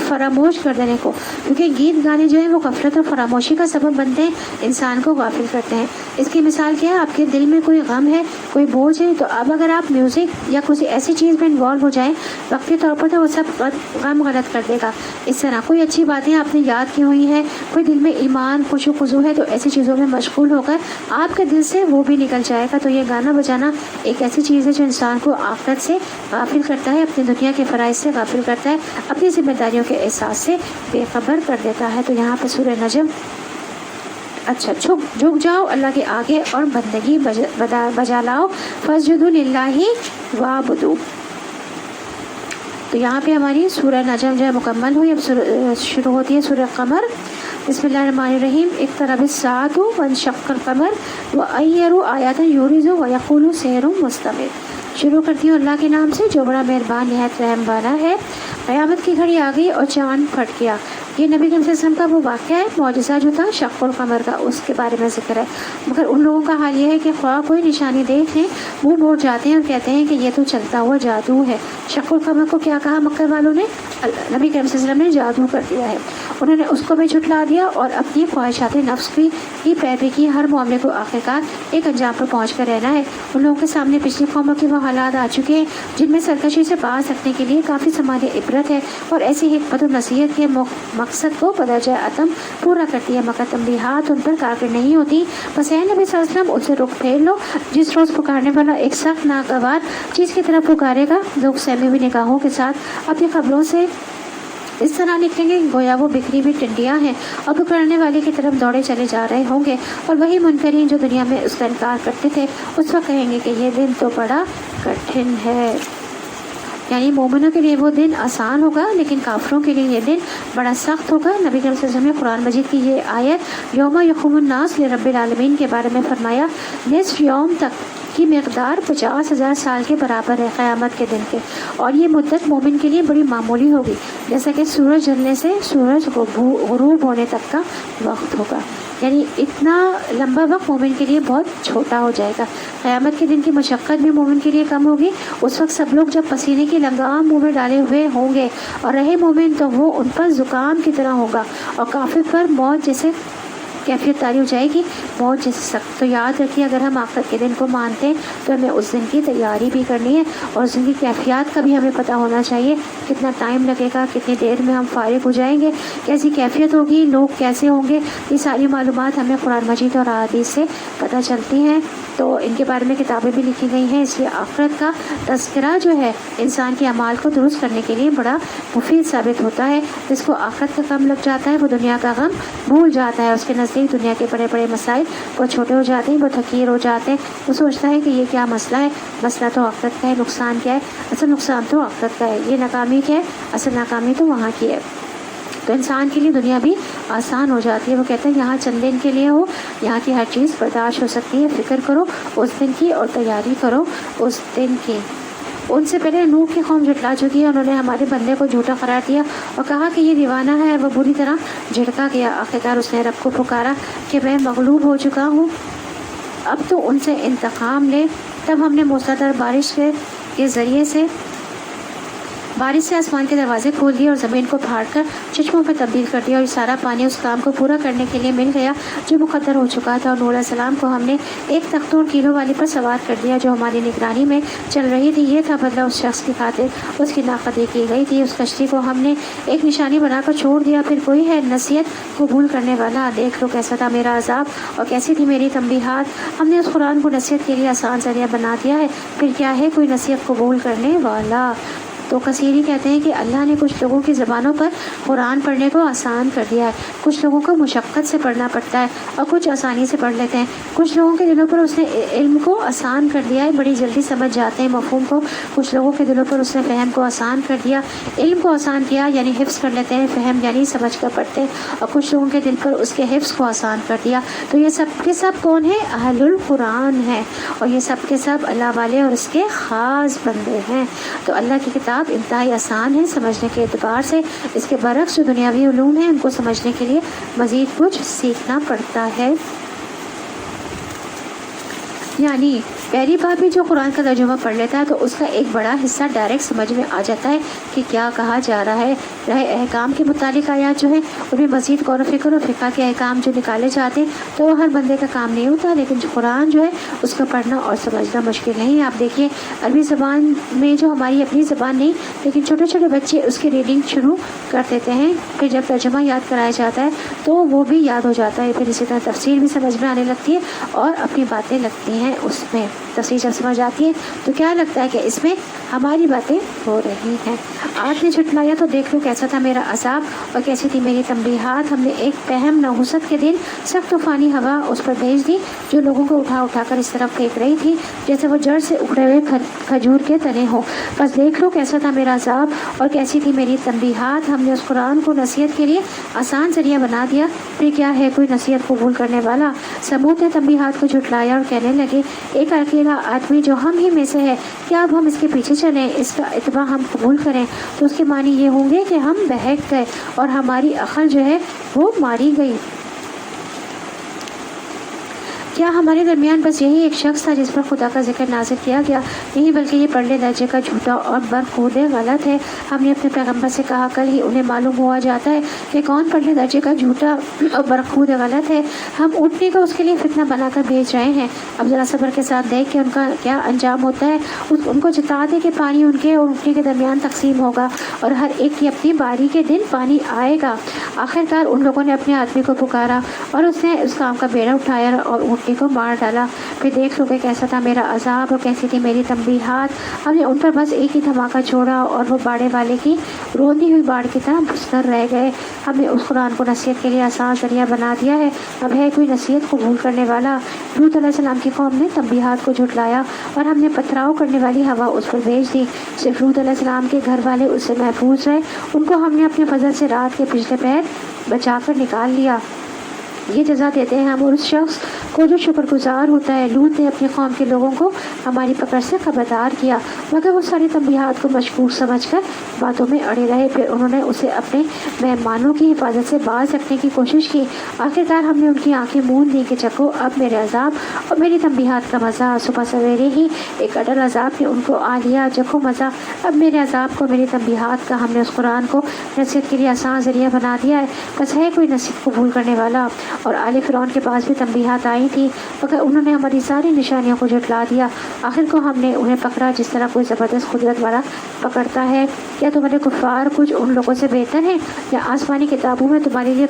فراموش کر دینے کو، کیونکہ گیت گانے جو ہیں وہ غفلت اور فراموشی کا سبب بنتے ہیں، انسان کو غافل کرتے ہیں۔ اس کی مثال کیا ہے؟ آپ کے دل میں کوئی غم ہے، کوئی بوجھ ہے، تو اب اگر آپ میوزک یا کسی ایسی چیز میں انوالو ہو جائیں وقتی طور پر، تو وہ سب غم غلط کر دے گا۔ اس طرح کوئی اچھی باتیں آپ نے یاد کی ہوئی ہیں، کوئی دل میں ایمان خوش و خضوع ہے، تو ایسی چیزوں میں مشغول ہو کر آپ کے دل سے وہ بھی نکل جائے گا۔ تو یہ گانا بجانا ایک ایسی چیز ہے جو انسان کو آخرت سے غافل کرتا ہے، اپنی دنیا کے فرائض سے غافل کرتا ہے، اپنی ذمہ داریوں کے احساس سے بے خبر کر دیتا ہے۔ تو یہاں پہ سورہ نجم، اچھا جھک جاؤ اللہ کے آگے اور بندگی بجا لاؤ، فاسجدوا للہ وعبدوا۔ تو یہاں پہ ہماری سورہ نجم جو ہے مکمل ہوئی۔ اب شروع ہوتی ہے سورہ قمر۔ بسم اللہ الرحمن الرحیم۔ اقترب الساعۃ وانشق القمر وأيروا آیات یورز ویقولوا سحر مستمر۔ شروع کرتی ہوں اللہ کے نام سے جو بڑا مہربان نہایت رحم والا ہے۔ قیامت کی گھڑی آ گئی اور چاند پھٹ گیا۔ یہ نبی صلی اللہ علیہ وسلم کا وہ واقعہ ہے، معجزہ جو تھا شق القمر کا، اس کے بارے میں ذکر ہے۔ مگر ان لوگوں کا حال یہ ہے کہ خواہ کوئی نشانی دیکھ لیں منہ موڑ جاتے ہیں اور کہتے ہیں کہ یہ تو چلتا ہوا جادو ہے۔ شق القمر کو کیا کہا مکہ والوں نے؟ نبی کریم صلی اللہ علیہ وسلم نے جادو کر دیا ہے، انہوں نے اس کو بھی جھٹلا دیا اور اپنی خواہشات نفس کی پیروی کی۔ ہر معاملے کو آخرکار ایک انجام پر پہنچ کر رہنا ہے۔ ان لوگوں کے سامنے پچھلی قوموں کے وہ حالات آ چکے ہیں جن میں سرکشی سے باز رکھنے کے لیے کافی سماج عبرت ہے، اور ایسی حکمت و نصیحت کے مقصد کو بدرجہ عتم پورا کرتی ہے، مگر تنبیہات ان پر کارگر نہیں ہوتی۔ بس اے نبی صلی اللہ علیہ وسلم، ان سے رخ پھیر لو۔ جس روز پکارنے والا ایک سخت ناگوار چیز کی طرف پکارے گا، لوگ سہمی ہوئی نگاہوں کے ساتھ اپنی خبروں سے اس طرح نکلیں گے گویا وہ بکھری ہوئی ٹنڈیاں ہیں، اور پکڑنے والے کی طرف دوڑے چلے جا رہے ہوں گے، اور وہی منکرین جو دنیا میں اس کا انکار کرتے تھے اس وقت کہیں گے کہ یہ دن تو بڑا کٹھن ہے۔ یعنی مومنوں کے لیے وہ دن آسان ہوگا لیکن کافروں کے لیے یہ دن بڑا سخت ہوگا۔ نبی صلی اللہ علیہ وسلم نے قرآن مجید کی یہ آیت یوم یقوم الناس لرب العالمین کے بارے میں فرمایا، نصف یوم تک کی مقدار 50,000 سال کے برابر ہے قیامت کے دن کے، اور یہ مدت مومن کے لیے بڑی معمولی ہوگی، جیسا کہ سورج ڈھلنے سے سورج غروب ہونے تک کا وقت ہوگا۔ یعنی اتنا لمبا وقت مومن کے لیے بہت چھوٹا ہو جائے گا۔ قیامت کے دن کی مشقت بھی مومن کے لیے کم ہوگی۔ اس وقت سب لوگ جب پسینے کی لگام منہ میں ڈالے ہوئے ہوں گے، اور رہے مومن تو وہ ان پر زکام کی طرح ہوگا، اور کافر پر موت جیسے کیفیت طاری ہو جائے گی موت جیسے سخت. تو یاد رکھیے اگر ہم آخرت کے دن کو مانتے ہیں تو ہمیں اس دن کی تیاری بھی کرنی ہے اور اس دن کی کیفیات کا بھی ہمیں پتہ ہونا چاہیے. کتنا ٹائم لگے گا, کتنی دیر میں ہم فارغ ہو جائیں گے, کیسی کیفیت ہوگی, لوگ کیسے ہوں گے, یہ ساری معلومات ہمیں قرآن مجید اور احادیث سے پتہ چلتی ہیں. تو ان کے بارے میں کتابیں بھی لکھی گئی ہیں. اس لیے آخرت کا تذکرہ جو ہے انسان کے اعمال کو درست کرنے کے لیے بڑا مفید ثابت ہوتا ہے. جس کو آخرت کا غم لگ جاتا ہے وہ دنیا کا غم بھول جاتا ہے. اس کے نزدیک دنیا کے بڑے بڑے مسائل وہ چھوٹے ہو جاتے ہیں, وہ حقیر ہو جاتے ہیں. وہ سوچتا ہے کہ یہ کیا مسئلہ ہے, مسئلہ تو آخرت کا ہے. نقصان کیا ہے, اصل نقصان تو آخرت کا ہے. یہ ناکامی کیا ہے, اصل ناکامی تو وہاں کی ہے. تو انسان کے لیے دنیا بھی آسان ہو جاتی ہے. وہ کہتے ہیں یہاں چند دن کے لیے ہو, یہاں کی ہر چیز برداشت ہو سکتی ہے. فکر کرو اس دن کی اور تیاری کرو اس دن کی. ان سے پہلے نوح کی قوم جھٹلا چکی ہے. انہوں نے ہمارے بندے کو جھوٹا قرار دیا اور کہا کہ یہ دیوانہ ہے. وہ بری طرح جھڑکا گیا. آخرکار اس نے رب کو پکارا کہ میں مغلوب ہو چکا ہوں, اب تو ان سے انتقام لے. تب ہم نے موسیٰ بارش کے ذریعے سے آسمان کے دروازے کھول دیے اور زمین کو پھاڑ کر چشموں میں تبدیل کر دیا. اور یہ سارا پانی اس کام کو پورا کرنے کے لیے مل گیا جو مقدر ہو چکا تھا. اور نوح علیہ السلام کو ہم نے ایک تختوں اور کیلوں والی پر سوار کر دیا جو ہماری نگرانی میں چل رہی تھی. یہ تھا بدلہ اس شخص کی خاطر اس کی ناقدری کی گئی تھی. اس کشتی کو ہم نے ایک نشانی بنا کر چھوڑ دیا. پھر کوئی ہے نصیحت قبول کرنے والا. دیکھ لو کیسا تھا میرا عذاب اور کیسی تھی میری تنبیہات. ہم نے اس قرآن کو نصیحت کے لیے آسان ذریعہ بنا دیا ہے. پھر کیا ہے کوئی نصیحت قبول کرنے والا. تو کثیری کہتے ہیں کہ اللہ نے کچھ لوگوں کی زبانوں پر قرآن پڑھنے کو آسان کر دیا ہے. کچھ لوگوں کو مشقت سے پڑھنا پڑتا ہے اور کچھ آسانی سے پڑھ لیتے ہیں. کچھ لوگوں کے دلوں پر اس نے علم کو آسان کر دیا ہے, بڑی جلدی سمجھ جاتے ہیں مفہوم کو. کچھ لوگوں کے دلوں پر اس نے فہم کو آسان کر دیا, علم کو آسان کیا یعنی حفظ کر لیتے ہیں, فہم یعنی سمجھ کر پڑھتے ہیں. اور کچھ لوگوں کے دل پر اس کے حفظ کو آسان کر دیا. تو یہ سب کے سب کون ہیں؟ اہل القرآن ہیں. اور یہ سب کے سب اللہ والے اور اس کے خاص بندے ہیں. تو اللہ کی کتاب انتہائی آسان ہے سمجھنے کے اعتبار سے. اس کے برعکس جو دنیاوی علوم ہیں ان کو سمجھنے کے لیے مزید کچھ سیکھنا پڑتا ہے. یعنی پہلی بار بھی جو قرآن کا ترجمہ پڑھ لیتا ہے تو اس کا ایک بڑا حصہ ڈائریکٹ سمجھ میں آ جاتا ہے کہ کیا کہا جا رہا ہے. رہے احکام کے متعلق آیات جو ہیں ان میں مزید غور و فکر اور فقہ کے احکام جو نکالے جاتے ہیں تو وہ ہر بندے کا کام نہیں ہوتا. لیکن جو قرآن جو ہے اس کا پڑھنا اور سمجھنا مشکل نہیں ہے. آپ دیکھیے عربی زبان میں جو ہماری اپنی زبان نہیں لیکن چھوٹے چھوٹے بچے اس کی ریڈنگ شروع کر دیتے ہیں. پھر جب ترجمہ یاد کرایا جاتا ہے تو وہ بھی یاد ہو جاتا ہے. پھر اسی طرح تفسیر بھی سمجھ میں آنے لگتی ہے اور اپنی باتیں لگتی ہیں اس میں. تفسیر جب سمجھ آتی ہے تو کیا لگتا ہے کہ اس میں ہماری باتیں ہو رہی ہیں. آج نے جھٹلایا تو دیکھ لو کیسا تھا میرا عذاب اور کیسی تھی میری تنبیہات. ہم نے ایک پہم نحوست کے دن سخت طوفانی ہوا اس پر بھیج دی جو لوگوں کو اٹھا اٹھا کر اس طرف پھینک رہی تھی جیسے وہ جڑ سے اکھڑے ہوئے کھجور کے تنے ہوں. بس دیکھ لو کیسا تھا میرا عذاب اور کیسی تھی میری تنبیہات. ہم نے اس قرآن کو نصیحت کے لیے آسان ذریعہ بنا دیا. پھر کیا ہے کوئی نصیحت قبول کرنے والا. سمود نے تنبیہات کو جھٹلایا اور کہنے لگے ایک اکیلا آدمی جو ہم ہی میں سے ہے کیا اب ہم اس کے پیچھے چلیں, اس کا اتباع ہم قبول کریں تو اس کے معنی یہ ہوں گے کہ ہم بہک گئے اور ہماری عقل جو ہے وہ ماری گئی. کیا ہمارے درمیان بس یہی ایک شخص تھا جس پر خدا کا ذکر نازل کیا گیا؟ نہیں بلکہ یہ پرلے درجے کا جھوٹا اور برخورد غلط ہے. ہم نے اپنے پیغمبر سے کہا کل ہی انہیں معلوم ہوا جاتا ہے کہ کون پرلے درجے کا جھوٹا اور برخورد غلط ہے. ہم اونٹنی کو اس کے لیے فتنہ بنا کر بھیج رہے ہیں. اب ذرا صبر کے ساتھ دیکھ کہ ان کا کیا انجام ہوتا ہے. ان کو جتا دے کہ پانی ان کے اور اونٹنی کے درمیان تقسیم ہوگا اور ہر ایک کی اپنی باری کے دن پانی آئے گا. آخرکار ان لوگوں نے اپنے آدمی کو پکارا اور اس نے اس کام کا بیڑا اٹھایا اور اونٹنی کو مار ڈالا. پھر دیکھ لو کہ کیسا تھا میرا عذاب اور کیسی تھی میری تنبیہات. ہم نے ان پر بس ایک ہی دھماکہ چھوڑا اور وہ باڑے والے کی روندی ہوئی باڑ کی طرح بستر رہ گئے. ہم نے اس قرآن کو نصیحت کے لیے آسان ذریعہ بنا دیا ہے. اب ہے کوئی نصیحت قبول کرنے والا. لوط علیہ السلام کی قوم نے تنبیہات کو جھٹلایا اور ہم نے پتھراؤ کرنے والی ہوا اس پر بھیج دی. صرف لوط علیہ السلام کے گھر والے اس سے محفوظ رہے. ان کو ہم نے اپنے فضل سے رات کے پچھلے پہر بچا کر نکال لیا. یہ جزا دیتے ہیں ہم اور اس شخص کو جو شکر گزار ہوتا ہے. لوط نے اپنی قوم کے لوگوں کو ہماری پکڑ سے خبردار کیا مگر وہ ساری تنبیہات کو مشکوک سمجھ کر باتوں میں اڑے رہے. پھر انہوں نے اسے اپنے مہمانوں کی حفاظت سے باز رکھنے کی کوشش کی. آخرکار ہم نے ان کی آنکھیں موند دی کہ چکو اب میرے عذاب اور میری تنبیہات کا مزہ. صبح سویرے ہی ایک اڈل عذاب نے ان کو آ لیا. چکھو مزہ اب میرے عذاب کو میری تنبیہات کا. ہم نے اس قرآن کو نصیحت کے لیے آسان ذریعہ بنا دیا ہے. بس ہے کوئی نصیحت قبول کرنے والا. اور آل فرعون کے پاس بھی تنبیہات آئی تھی، مگر انہوں نے ہماری ساری نشانیوں کو جھٹلا دیا۔ آخر کو ہم نے انہیں پکڑا جس طرح کوئی زبردست قدرت والا پکڑتا ہے۔ کیا تمہارے کفار کچھ ان لوگوں سے بہتر ہیں؟ یا آسمانی کتابوں میں تمہارے لیے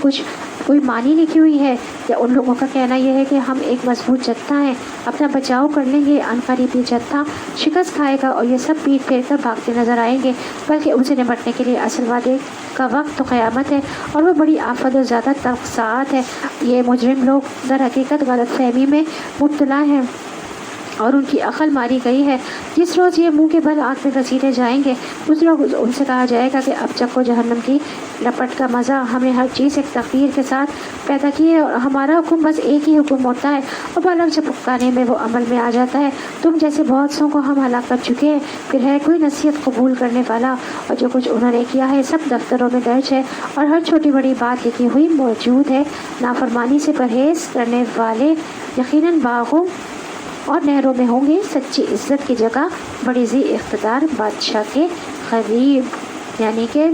کوئی معنی لکھی ہوئی ہے؟ یا ان لوگوں کا کہنا یہ ہے کہ ہم ایک مضبوط جتھا ہیں، اپنا بچاؤ کر لیں گے، عنقریب یہ جتھا شکست کھائے گا اور یہ سب پیٹ پھیر کر بھاگتے نظر آئیں گے، بلکہ ان سے نمٹنے کے لیے اصل وعدے کا وقت تو قیامت ہے، اور وہ بڑی آفت اور زیادہ تلخ ساعت ہے۔ یہ مجرم لوگ در حقیقت غلط فہمی میں مبتلا ہیں اور ان کی عقل ماری گئی ہے۔ جس روز یہ منہ کے بل آگ میں گھسیٹے جائیں گے، اس روز ان سے کہا جائے گا کہ اب چکھو جہنم کی لپٹ کا مزہ۔ ہم نے ہر چیز ایک تقدیر کے ساتھ پیدا کی ہے اور ہمارا حکم بس ایک ہی حکم ہوتا ہے، اور بالغ جب پکانے میں وہ عمل میں آ جاتا ہے۔ تم جیسے بہت سوں کو ہم ہلاک کر چکے ہیں، پھر ہے کوئی نصیحت قبول کرنے والا؟ اور جو کچھ انہوں نے کیا ہے سب دفتروں میں درج ہے، اور ہر چھوٹی بڑی بات لکھی ہوئی موجود ہے۔ نافرمانی سے پرہیز کرنے والے یقیناً باغوں اور نہروں میں ہوں گے، سچی عزت کی جگہ بڑی ذی اقتدار بادشاہ کے قریب۔ یعنی کہ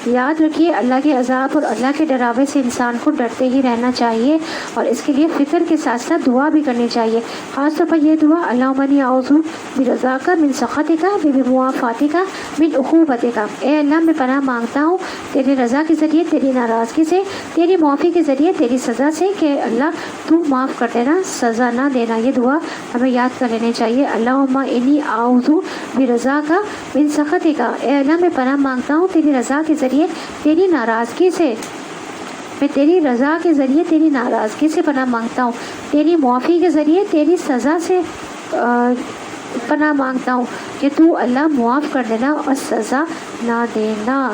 یاد رکھیے اللہ کے عذاب اور اللہ کے ڈراوے سے انسان کو ڈرتے ہی رہنا چاہیے، اور اس کے لیے فکر کے ساتھ ساتھ دعا بھی کرنی چاہیے۔ خاص طور پر یہ دعا اللہم انی اعوذ برضاک من سخطک وبمعافاتک من عقوبتک۔ اے اللہ میں پناہ مانگتا ہوں تیری رضا کے ذریعے تیری ناراضگی سے، تیری معافی کے ذریعے تیری سزا سے، کہ اللہ تو معاف کر دینا، سزا نہ دینا۔ یہ دعا ہمیں یاد کر لینی چاہیے۔ اللہم انی اعوذ برضاک من سخطک۔ اے اللہ میں پناہ مانگتا ہوں تیری رضا کے ذریعے تیری ناراضگی سے، میں تیری رضا کے ذریعے تیری ناراضگی سے پناہ مانگتا ہوں، تیری معافی کے ذریعے تیری سزا سے پناہ مانگتا ہوں کہ تو اللہ معاف کر دینا اور سزا نہ دینا۔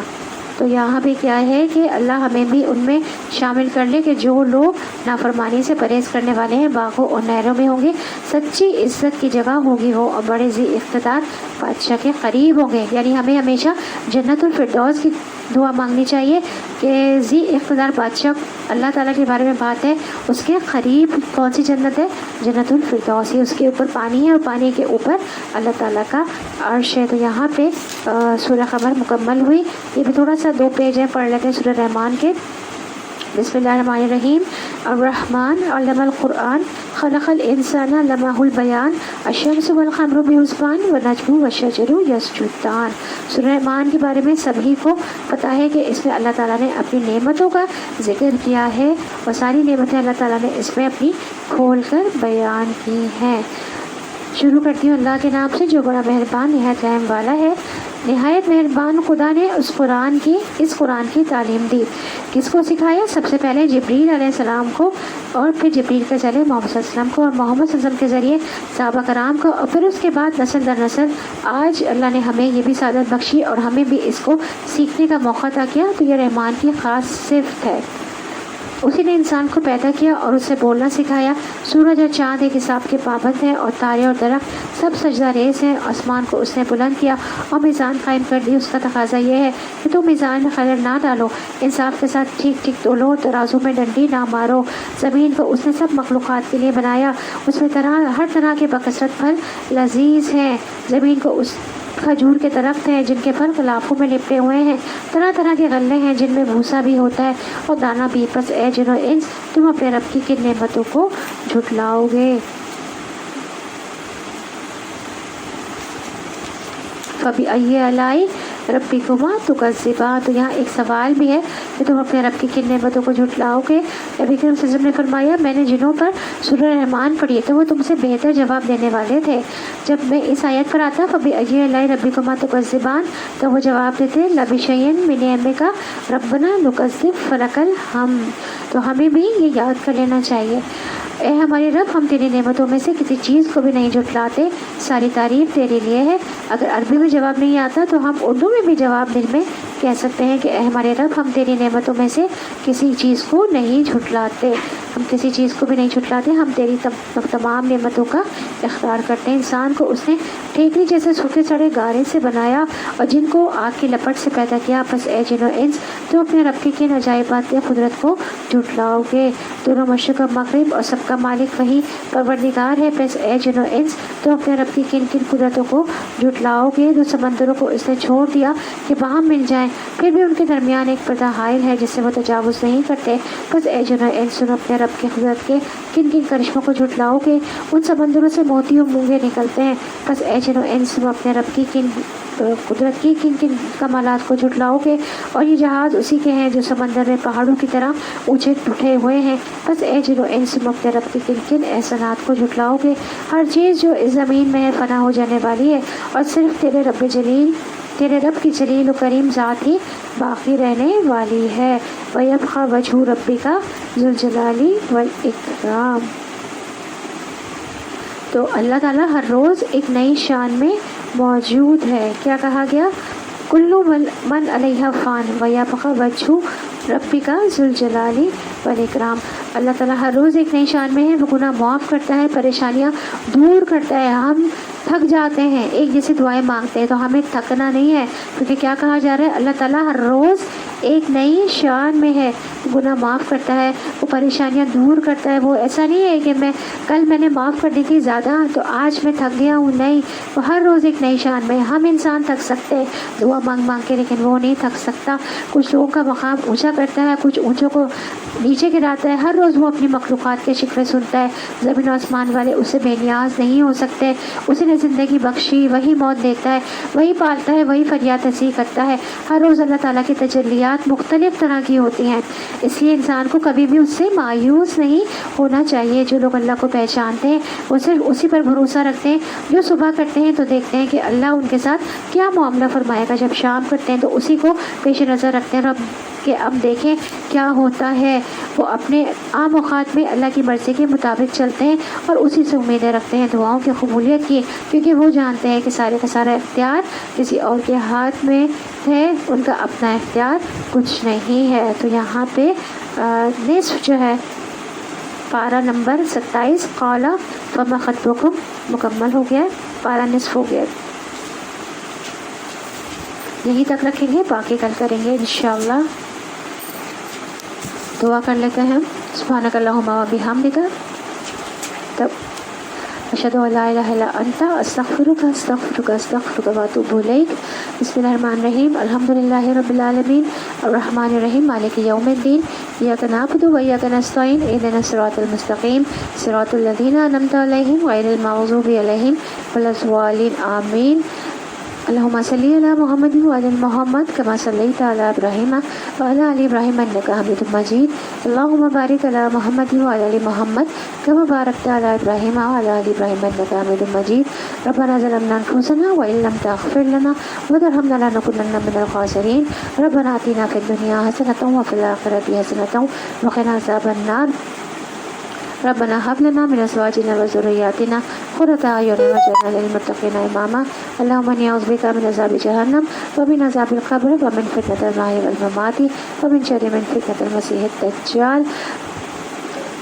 تو یہاں بھی کیا ہے کہ اللہ ہمیں بھی ان میں شامل کر لے کہ جو لوگ نافرمانی سے پرہیز کرنے والے ہیں باغوں اور نہروں میں ہوں گے، سچی عزت کی جگہ ہوگی وہ، اور بڑے ذی اقتدار بادشاہ کے قریب ہوں گے۔ یعنی ہمیں ہمیشہ جنت الفردوس کی دعا مانگنی چاہیے کہ ذی اقتدار بادشاہ اللہ تعالیٰ کے بارے میں بات ہے، اس کے قریب کون سی جنت ہے؟ جنت الفردوس۔ اس کے اوپر پانی ہے اور پانی کے اوپر اللہ تعالیٰ کا عرش ہے۔ تو یہاں پہ سورہ قمر مکمل ہوئی۔ یہ بھی تھوڑا سا 2 پیج ہیں، پڑھ لیتے ہیں سورہ رحمان کے۔ بسم اللہ الرحمن الرحیم۔ الرحمن علم القرآن خلق الانسان علمہ البیان الشمس والقمر بحسبان والنجم والشجر یسجدان۔ سورہ رحمان کے بارے میں سبھی کو پتہ ہے کہ اس میں اللہ تعالیٰ نے اپنی نعمتوں کا ذکر کیا ہے، اور ساری نعمتیں اللہ تعالیٰ نے اس میں اپنی کھول کر بیان کی ہیں۔ شروع کرتی ہوں اللہ کے نام سے جو بڑا مہربان نہایت رحم والا ہے۔ نہایت مہربان خدا نے اس قرآن کی تعلیم دی۔ کس کو سکھایا؟ سب سے پہلے جبریل علیہ السلام کو، اور پھر جبریل کے ذریعے محمد صلی اللہ علیہ وسلم کو، اور محمد صلی اللہ علیہ وسلم کے ذریعے صحابہ کرام کو، اور پھر اس کے بعد نسل در نسل آج اللہ نے ہمیں یہ بھی سعادت بخشی اور ہمیں بھی اس کو سیکھنے کا موقع عطا کیا۔ تو یہ رحمان کی خاص صفت ہے۔ اسی نے انسان کو پیدا کیا اور اسے بولنا سکھایا۔ سورج اور چاند ایک حساب کے پابند ہیں، اور تارے اور درخت سب سجدہ ریز ہیں۔ آسمان کو اس نے بلند کیا اور میزان قائم کر دی۔ اس کا تقاضا یہ ہے کہ تم میزان میں خلل نہ ڈالو، انصاف کے ساتھ ٹھیک ٹھیک تولو، ترازو میں ڈنڈی نہ مارو۔ زمین کو اس نے سب مخلوقات کے لیے بنایا، اس میں ہر طرح کے بکثرت پھل لذیذ ہیں۔ زمین کو اس کھجور کے درخت ہیں جن کے پھل غلافوں میں لپٹے ہوئے ہیں، طرح طرح کے غلے ہیں جن میں بھوسا بھی ہوتا ہے اور دانہ بھی۔ پس اے جن و انس، تم اپنے رب کی کن نعمتوں کو جھٹلاؤ گے؟ فَبِأَيِّ آلَاءِ رَبِّكُمَا تُكَذِّبَانِ۔ تو یہاں ایک سوال بھی ہے کہ تم اپنے رب کی کن نعمتوں کو جھٹلاؤ گے؟ نبی کریم صلی اللہ علیہ وسلم نے فرمایا میں نے جنوں پر سورہ رحمان پڑھی تو وہ تم سے بہتر جواب دینے والے تھے۔ جب میں اس آیت پر آتا فَبِأَيِّ آلَاءِ رَبِّكُمَا تُكَذِّبَانِ تو وہ جواب دیتے لَبِشَيْءٍ مِّن نِعْمِكَ رَبَّنَا نُكَذِّبُ فَلَكَ الْحَمْدُ۔ تو ہمیں بھی یہ یاد کر لینا چاہیے، اے ہمارے رب ہم تیری نعمتوں میں سے کسی چیز کو بھی نہیں جھٹلاتے، ساری تعریف تیرے لیے ہے۔ اگر عربی میں جواب نہیں آتا تو ہم اردو میں بھی جواب دل میں کہہ سکتے ہیں کہ اے ہمارے رب ہم تیری نعمتوں میں سے کسی چیز کو نہیں جھٹلاتے، ہم کسی چیز کو بھی نہیں جھٹلاتے، ہم تیری تمام نعمتوں کا اختیار کرتے ہیں۔ انسان کو اس نے ٹھیکری جیسے سوکھے سڑے گارے سے بنایا اور جن کو آگ کی لپٹ سے پیدا کیا۔ بس اے جن و انس تو اپنے رب کی کن عجائبات قدرت کو جھٹلاؤ گے؟ دونوں مشرق اور مغرب اور سب سب کا مالک وہی پروردگار ہے، پس اے جن و انس تو اپنے رب کی کن کن قدرتوں کو جھٹلاؤ گے؟ جو سمندروں کو اس نے چھوڑ دیا کہ وہاں مل جائیں، پھر بھی ان کے درمیان ایک پردہ حائل ہے جس سے وہ تجاوز نہیں کرتے۔ بس اے جن و انس تم اپنے رب کی قدرت کے کن کن کرشموں کو جھٹلاؤ گے؟ ان سمندروں سے موتی و مونگے نکلتے ہیں۔ بس اے جن و انس تم اپنے رب کی قدرت کی کن کن کمالات کو جھٹلاؤ گے؟ اور یہ جہاز اسی کے ہیں جو سمندر میں پہاڑوں کی طرح اونچے اٹھے ہوئے ہیں۔ بس اے جن و انس تم اپنے رب کی کن کن احسانات کو جھٹلاؤ گے؟ ہر چیز جو اس زمین میں ہے فنا ہو جانے والی ہے، اور صرف تیرے رب کی جلیل و کریم ذات ہی باقی رہنے والی ہے۔ وَيَبْقَى وَجْهُ رَبِّكَ ذُو الْجَلَالِ وَالْإِكْرَامِ۔ تو اللہ تعالیٰ ہر روز ایک نئی شان میں موجود ہے۔ کیا کہا گیا؟ کلو من علیہ فان ویبقى وجہ ربک ذو الجلال والاکرام۔ اللہ تعالیٰ ہر روز ایک نئی شان میں ہے، وہ گناہ معاف کرتا ہے، پریشانیاں دور کرتا ہے۔ ہم تھک جاتے ہیں، ایک جیسی دعائیں مانگتے ہیں، تو ہمیں تھکنا نہیں ہے، کیونکہ کیا کہا جا رہا ہے؟ اللہ تعالیٰ ہر روز ایک نئی شان میں ہے، گناہ معاف کرتا ہے، وہ پریشانیاں دور کرتا ہے۔ وہ ایسا نہیں ہے کہ کل میں نے معاف کر دی تھی زیادہ تو آج میں تھک گیا ہوں، نہیں، وہ ہر روز ایک نئی شان میں ہے۔ ہم انسان تھک سکتے ہیں دعا مانگ مانگ کے، لیکن وہ نہیں تھک سکتا۔ کچھ لوگوں کا مقام اونچا کرتا ہے، کچھ اونچوں کو نیچے گراتا ہے۔ ہر روز وہ اپنی مخلوقات کے شکوے سنتا ہے۔ زمین و آسمان والے اسے بے نیاز نہیں ہو سکتے۔ اس نے زندگی بخشی، وہی موت دیتا ہے، وہی پالتا ہے، وہی فریاد رسی کرتا ہے۔ ہر روز اللہ تعالیٰ کی تجلیات مختلف طرح کی ہوتی ہیں، اس لیے انسان کو کبھی بھی اس سے مایوس نہیں ہونا چاہیے۔ جو لوگ اللہ کو پہچانتے ہیں وہ صرف اسی پر بھروسہ رکھتے ہیں۔ جو صبح کرتے ہیں تو دیکھتے ہیں کہ اللہ ان کے ساتھ کیا معاملہ فرمائے گا، جب شام کرتے ہیں تو اسی کو پیش نظر رکھتے ہیں، رب کہ اب دیکھیں کیا ہوتا ہے۔ وہ اپنے عام اوقات میں اللہ کی مرضی کے مطابق چلتے ہیں اور اسی سے امیدیں رکھتے ہیں دعاؤں کی قبولیت کی، کیونکہ وہ جانتے ہیں کہ سارے کا سارا اختیار کسی اور کے ہاتھ میں ہے، ان کا اپنا اختیار کچھ نہیں ہے۔ تو یہاں پہ نصف جو ہے پارہ نمبر 27 قال فما خطبکم مکمل ہو گیا، پارہ نصف ہو گیا۔ یہیں تک رکھیں گے، باقی کل کریں گے انشاءاللہ۔ دعا کر لیتے ہیں۔ سبحانک اللہم و بحمدک، تب اشہد ان لا الہ الا انت استغفرک استغفرک استغفرک واتوب الیک۔ بسم اللہ الرحمن الرحیم، الحمدللہ رب العالمین الرحمن الرحیم مالک یوم الدین، ایاک نعبد و ایاک نستعین، اہدنا الصراط المستقیم صراط الذین انعمت علیہم غیر المغضوب علیہم ولا الضالین، آمین۔ اللہم صلی علی محمد وعلی محمد کما صلیت علی ابراہیم وعلی آل ابراہیم انک حمید مجید۔ اللہم بارک علی محمد وعلی آل محمد کما بارکت علی ابراہیم وعلی آل ابراہیم انک حمید مجید۔ ربنا ظلمنا انفسنا وان لم تغفر لنا وترحمنا لنکونن من الخاسرین۔ ربنا آتنا فی الدنیا حسنۃ وفی الآخرۃ حسنۃ وقنا عذاب النار۔ ربنا هب لنا من ازواجنا وذرياتنا قرة اعين واجعلنا للمتقين اماما۔ اللهم اني اعوذ بك من عذاب جهنم ومن عذاب القبر ومن فتنة المحيا والممات ومن شر من فتنة المسيح الدجال۔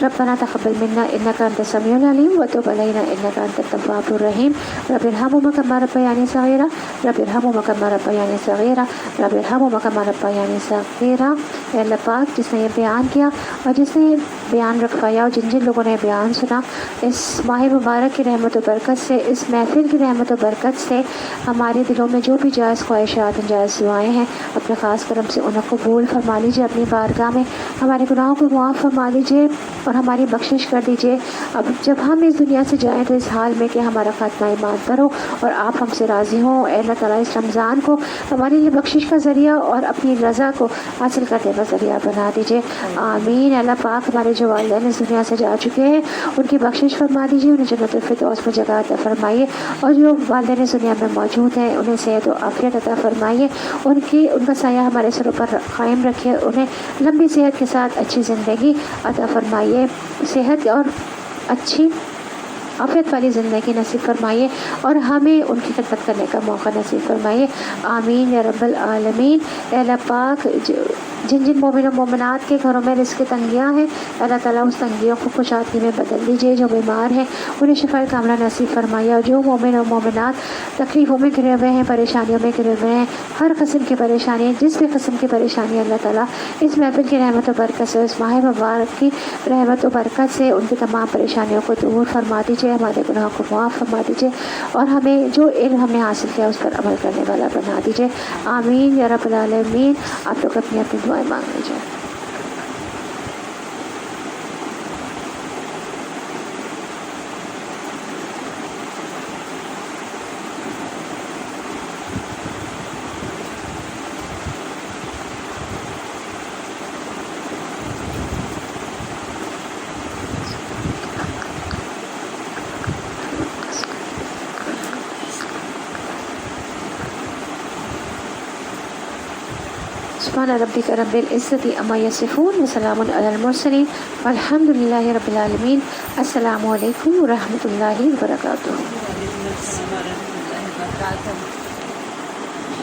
ربنا تقبل منا انك انت السميع العليم وتب علينا انك انت التواب الرحيم۔ رب ارحمهما كما ربياني صغيرا، رب ارحمهما كما ربياني صغيرا، رب ارحمهما كما ربياني صغيرا۔ اے اللہ پاک، جس نے یہ بیان کیا اور جس نے بیان رکھوایا اور جن جن لوگوں نے بیان سنا، اس ماہ مبارک کی رحمت و برکت سے، اس محفل کی رحمت و برکت سے ہمارے دلوں میں جو بھی جائز خواہشات جائز دعائیں ہیں اپنے خاص کرم سے انہیں قبول فرما لیجیے، اپنی بارگاہ میں ہمارے گناہوں کو معاف فرما لیجیے اور ہماری بخشش کر دیجیے۔ اب جب ہم اس دنیا سے جائیں تو اس حال میں کہ ہمارا خاتمہ ایمان پر ہو اور آپ ہم سے راضی ہوں۔ اے اللہ تعالیٰ اس رمضان کو ہمارے لیے بخشش کا ذریعہ اور اپنی رضا کو حاصل کرنے کا ذریعہ بنا دیجیے، آمین۔ اللہ پاک، ہمارے جو والدین اس دنیا سے جا چکے ہیں ان کی بخشش فرما دیجیے، انہیں جنت الفردوس میں جگہ عطا فرمائیے، اور جو والدین اس دنیا میں موجود ہیں انہیں صحت و عافیت عطا فرمائیے، ان کا سایہ ہمارے سروں پر قائم رکھیے، انہیں لمبی صحت کے ساتھ اچھی زندگی عطا فرمائیے، صحت اور اچھی عافیت والی زندگی نصیب فرمائیے، اور ہمیں ان کی خدمت کرنے کا موقع نصیب فرمائیے، آمین یا رب العالمین۔ اے اللہ پاک، جن جن مومن و مومنات کے گھروں میں رزق تنگیاں ہیں اللہ تعالیٰ اس تنگیوں کو خوشادی میں بدل دیجیے. جو بیمار ہیں انہیں شفا کاملہ نصیب فرمائیے. اور جو مومن و مومنات تکلیفوں میں گھرے ہوئے ہیں, پریشانیوں میں گھرے ہوئے ہیں, ہر قسم کی پریشانی, جس بھی قسم کی پریشانی اللہ تعالیٰ اس محفل کی رحمت و برکت سے, اس ماہ مبارک کی رحمت و برکت سے ان کی تمام پریشانیوں کو دور فرما دیجیے. ہمارے گناہوں کو معاف فرما دیجیے اور ہمیں جو علم ہم نے حاصل کیا اس پر عمل کرنے والا بنا دیجیے. آمین یا رب العالمین. آپ لوگ اپنی اپنی دعائیں مانگ لیجیے. سبحان ربک رب العزت عما یصفون وسلام علی المرسلین والحمد للہ رب العالمین. السلام علیکم ورحمۃ اللہ وبرکاتہ. وعلیکم السلام ورحمۃ اللہ وبرکاتہ.